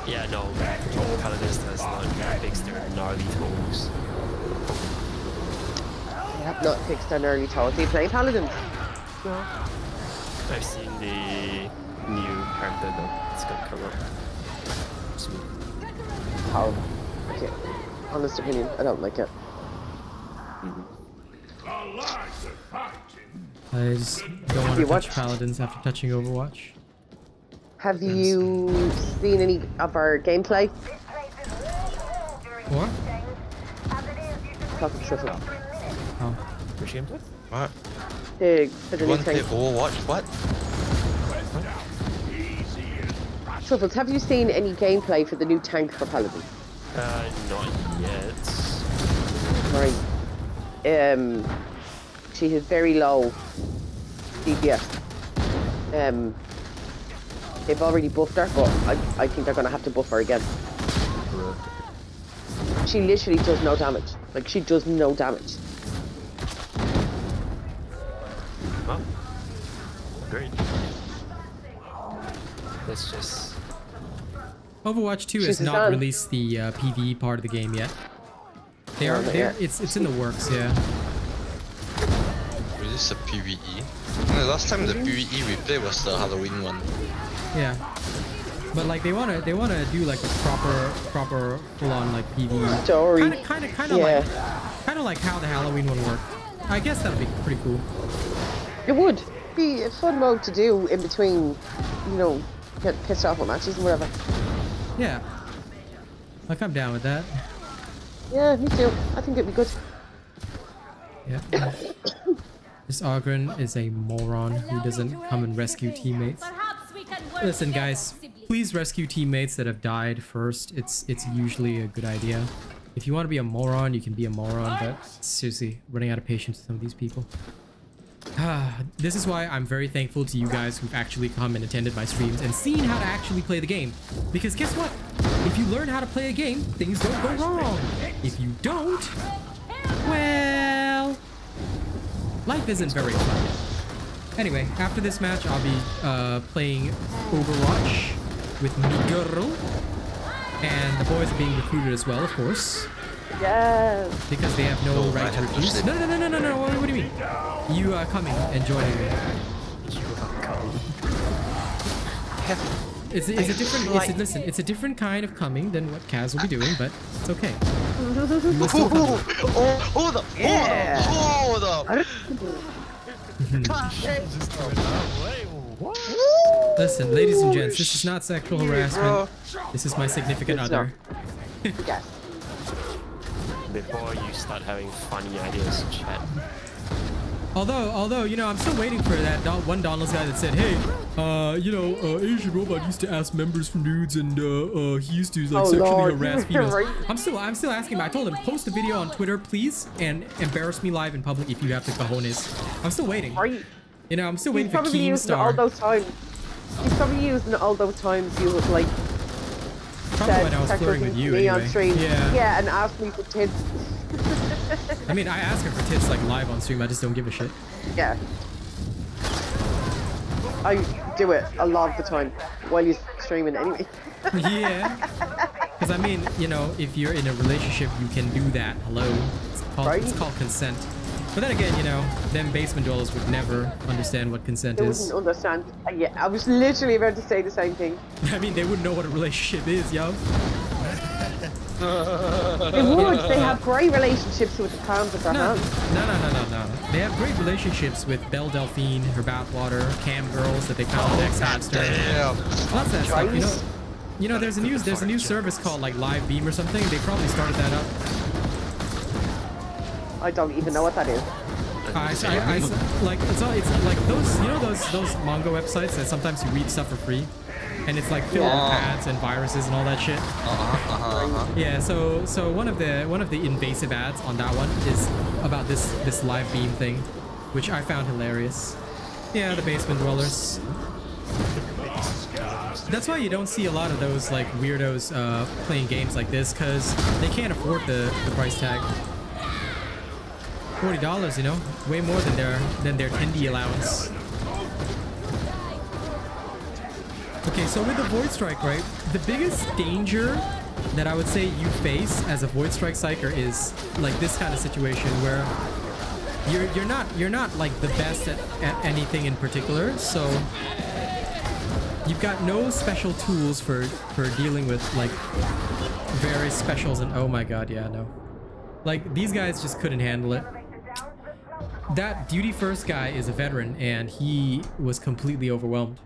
Yeah, no. Paladins does not fix their gnarly toes. They have not fixed their gnarly toes. Are you playing Paladins? No. I've seen the new character though. It's gonna come up soon. Oh. Okay. Honest opinion, I don't like it. I just don't want to touch Paladins after touching Overwatch. Have you seen any of our gameplay? What? Talking Shuffle. Oh. Which gameplay? What? For the You new want to play tank. Overwatch? What? Shuffles, have you seen any gameplay for the new tank for Paladin? Not yet. Right. She has very low DPS. They've already buffed her, but I think they're gonna have to buff her again. She literally does no damage. Like, she does no damage. Well, great. Let's just... Overwatch 2 has She's not done. released the PvE part of the game yet. They are. not yet. It's in the works. Yeah. this is a PvE. The last time the PvE we played was the Halloween one. Yeah. But like they wanna do like a proper full on like PvE story. Kind of like how the Halloween one worked. I guess that'd be pretty cool. It would be a fun mode to do in between, you know, get pissed off at matches and whatever. Yeah. Like I'm down with that. Yeah, me too. I think it'd be good. Yeah. This Ogren is a moron who doesn't come and rescue teammates. Listen, guys, please rescue teammates that have died first. It's usually a good idea. If you want to be a moron, you can be a moron, but seriously, running out of patience with some of these people. This is why I'm very thankful to you guys who've actually come and attended my streams and seen how to actually play the game. Because guess what? If you learn how to play a game, things don't go wrong. If you don't, well, life isn't very fun. Anyway, after this match, I'll be playing Overwatch with MjRiffle. And the boys are being recruited as well, of course. Yes. Because they have no right to refuse. No. What do you mean? You are coming and joining me. It's a different. Listen, it's a different kind of coming than what Kaz will be doing, but it's okay. Hold up! Listen, ladies and gents, this is not sexual harassment. This is my significant other. Yes. Before you start having funny ideas, chat. Although, you know, I'm still waiting for that one Donald's guy that said, hey, Asian Robot used to ask members for nudes and he used to like sexually harass females. I'm still asking him. I told him, post a video on Twitter, please, and embarrass me live in public if you have the cojones. I'm still waiting. You know, I'm still waiting for Keemstar. All those times. He's probably using all those times you would like. Probably when I was flirting with you anyway. On stream. Yeah, and asked me for tits. I mean, I ask her for tits like live on stream. I just don't give a shit. Yeah. I do it a lot of the time while you're streaming anyway. Yeah. Because I mean, you know, if you're in a relationship, you can do that. Hello. It's called consent. But then again, you know, them basement dwellers would never understand what consent is. They wouldn't understand. Yeah, I was literally about to say the same thing. I mean, they wouldn't know what a relationship is, yo. They would. They have great relationships with the palms of their hands. No. They have great relationships with Belle Delphine, her bathwater, cam girls that they found on X-Hamster. Lots of that stuff, you know, there's a new service called like Live Beam or something. They probably started that up. I don't even know what that is. Like it's like those, you know, those Mongo websites that sometimes you read stuff for free, and it's like filled with ads and viruses and all that shit. Yeah, so one of the invasive ads on that one is about this live beam thing, which I found hilarious. Yeah, the basement dwellers. That's why you don't see a lot of those like weirdos playing games like this, because they can't afford the price tag. $40, you know, way more than their tendy allowance. Okay, so with the Void Strike, right, the biggest danger that I would say you face as a Void Strike Psyker is like this kind of situation where you're not like the best at anything in particular, so you've got no special tools for dealing with like various specials, and oh my god, yeah, no. Like these guys just couldn't handle it. That duty first guy is a veteran and he was completely overwhelmed.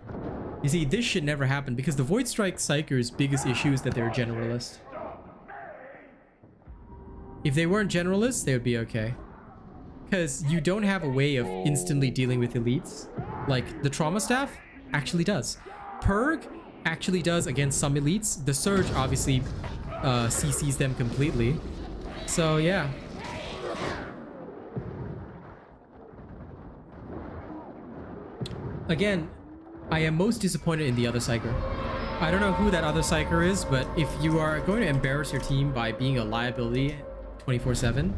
You see, this should never happen because the Void Strike Psyker's biggest issue is that they're a generalist. If they weren't generalists, they would be okay. Because you don't have a way of instantly dealing with elites. Like, the Trauma Staff actually does. Purg actually does against some elites. The Surge obviously CCs them completely. So, yeah. Again, I am most disappointed in the other Psyker. I don't know who that other Psyker is, but if you are going to embarrass your team by being a liability 24/7,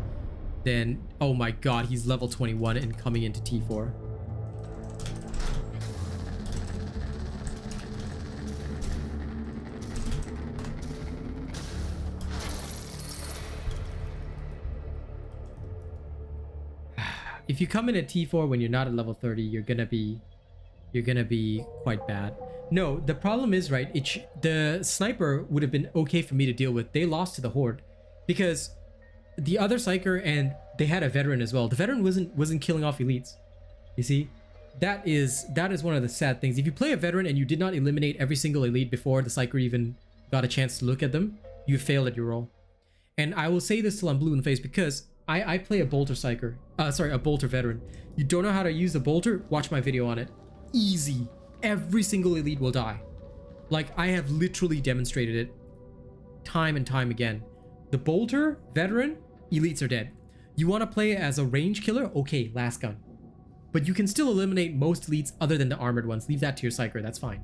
then oh my god, he's level 21 and coming into T4. if you come in at T4 when you're not at level 30, you're gonna be quite bad. No, the problem is, right, the sniper would have been okay for me to deal with. They lost to the horde because the other Psyker, and they had a veteran as well. The veteran wasn't killing off elites. You see, that is one of the sad things. If you play a veteran and you did not eliminate every single elite before the Psyker even got a chance to look at them, you failed at your role. And I will say this till I'm blue in the face because I play a bolter Psyker. A bolter veteran. You don't know how to use a bolter? Watch my video on it. Easy. Every single elite will die. Like, I have literally demonstrated it time and time again. The bolter, veteran, elites are dead. You want to play as a range killer? Okay, last gun. But you can still eliminate most elites other than the armored ones. Leave that to your Psyker, that's fine.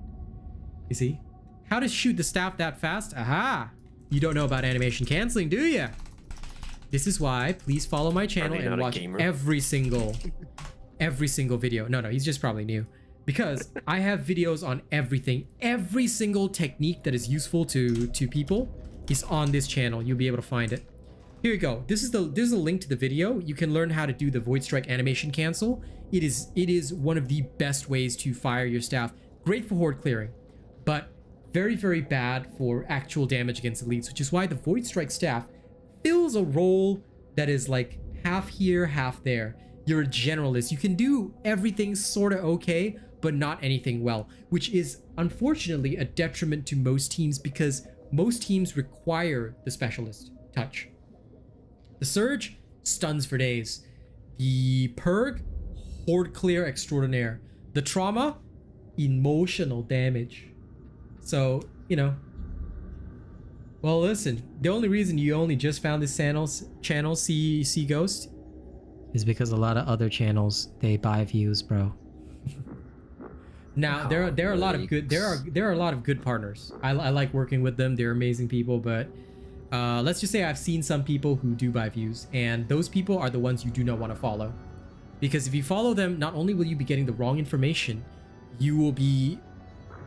You see? How to shoot the staff that fast? Aha! You don't know about animation canceling, do you? This is why, please follow my channel and watch every single video. No, he's just probably new. Because I have videos on everything. Every single technique that is useful to people is on this channel. You'll be able to find it. Here you go. This is a link to the video. You can learn how to do the Void Strike animation cancel. It is one of the best ways to fire your staff. Great for horde clearing, but very, very bad for actual damage against elites, which is why the Void Strike staff fills a role that is like half here, half there. You're a generalist. You can do everything sort of okay, but not anything well, which is unfortunately a detriment to most teams because most teams require the specialist touch. The Surge, stuns for days. The Purg, horde clear extraordinaire. The Trauma, emotional damage. So, you know. Well, listen, the only reason you only just found this channel, See Ghost, is because a lot of other channels, they buy views, bro. Now there are a lot of good there are a lot of good partners. I like working with them. They're amazing people, but let's just say I've seen some people who do buy views, and those people are the ones you do not want to follow, because if you follow them, not only will you be getting the wrong information, you will be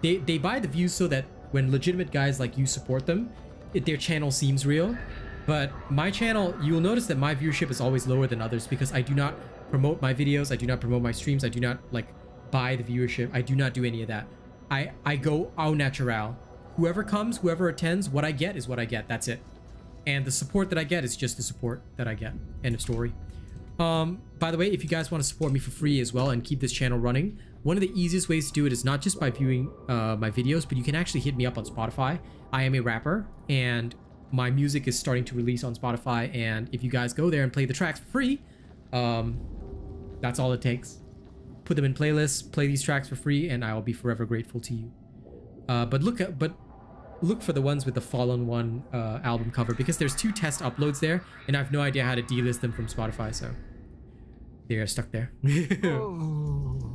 they buy the views so that when legitimate guys like you support them, their channel seems real. But my channel, you will notice that my viewership is always lower than others because I do not promote my videos, I do not promote my streams, I do not like buy the viewership. I do not do any of that. I go au natural. Whoever comes, whoever attends, what I get is what I get. That's it. And the support that I get is just the support that I get. End of story. By the way, if you guys want to support me for free as well and keep this channel running, one of the easiest ways to do it is not just by viewing my videos, but you can actually hit me up on Spotify. I am a rapper and my music is starting to release on Spotify, and if you guys go there and play the tracks for free, that's all it takes. Put them in playlists, play these tracks for free, and I will be forever grateful to you. But look for the ones with the Fallen One album cover, because there's 2 test uploads there, and I have no idea how to delist them from Spotify, so they're stuck there.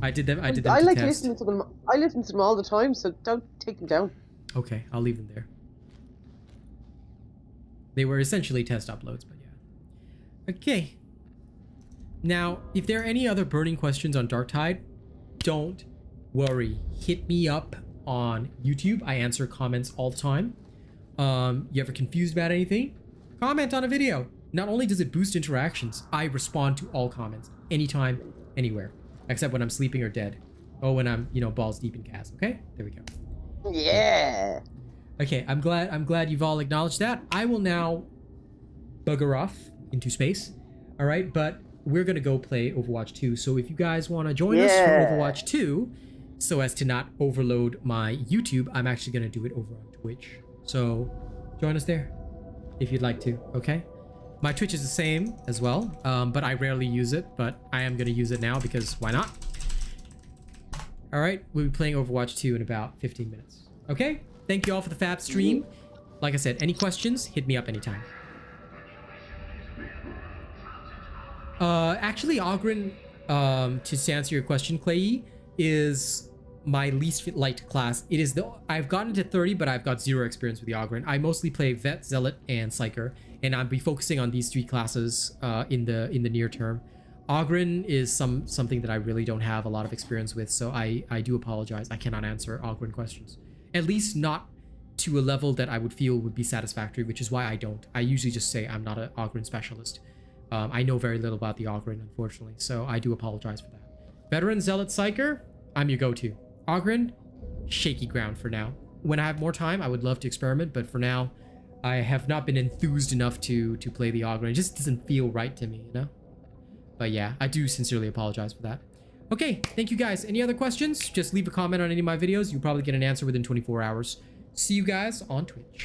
I did them. I like listening to them. I listen to them all the time, so don't take them down. Okay, I'll leave them there. They were essentially test uploads, but yeah. Okay. Now, if there are any other burning questions on Darktide, don't worry. Hit me up on YouTube. I answer comments all the time. You ever confused about anything? Comment on a video. Not only does it boost interactions, I respond to all comments anytime, anywhere, except when I'm sleeping or dead. Oh, when I'm, balls deep in cast. Okay, there we go. Yeah. Okay, I'm glad you've all acknowledged that. I will now bugger off into space. All right, but we're gonna go play Overwatch 2. So if you guys want to join us for Overwatch 2, so as to not overload my YouTube, I'm actually gonna do it over on Twitch. So join us there if you'd like to. Okay. My Twitch is the same as well, but I rarely use it, but I am gonna use it now because why not? All right, we'll be playing Overwatch 2 in about 15 minutes. Okay. Thank you all for the fab stream. Like I said, any questions, hit me up anytime. Actually, Ogren, to answer your question, Clay, is my least liked class. It is I've gotten to 30, but I've got 0 experience with the Ogren. I mostly play Vet, Zealot, and Psyker, and I'll be focusing on these 3 classes in the near term. Ogren is something that I really don't have a lot of experience with, so I do apologize. I cannot answer Ogren questions. At least not to a level that I would feel would be satisfactory, which is why I don't. I usually just say I'm not an Ogren specialist. I know very little about the Oghren, unfortunately, so I do apologize for that. Veteran Zealot Psyker, I'm your go-to. Oghren, shaky ground for now. When I have more time, I would love to experiment, but for now, I have not been enthused enough to play the Oghren. It just doesn't feel right to me, you know? But yeah, I do sincerely apologize for that. Okay, thank you guys. Any other questions? Just leave a comment on any of my videos. You'll probably get an answer within 24 hours. See you guys on Twitch.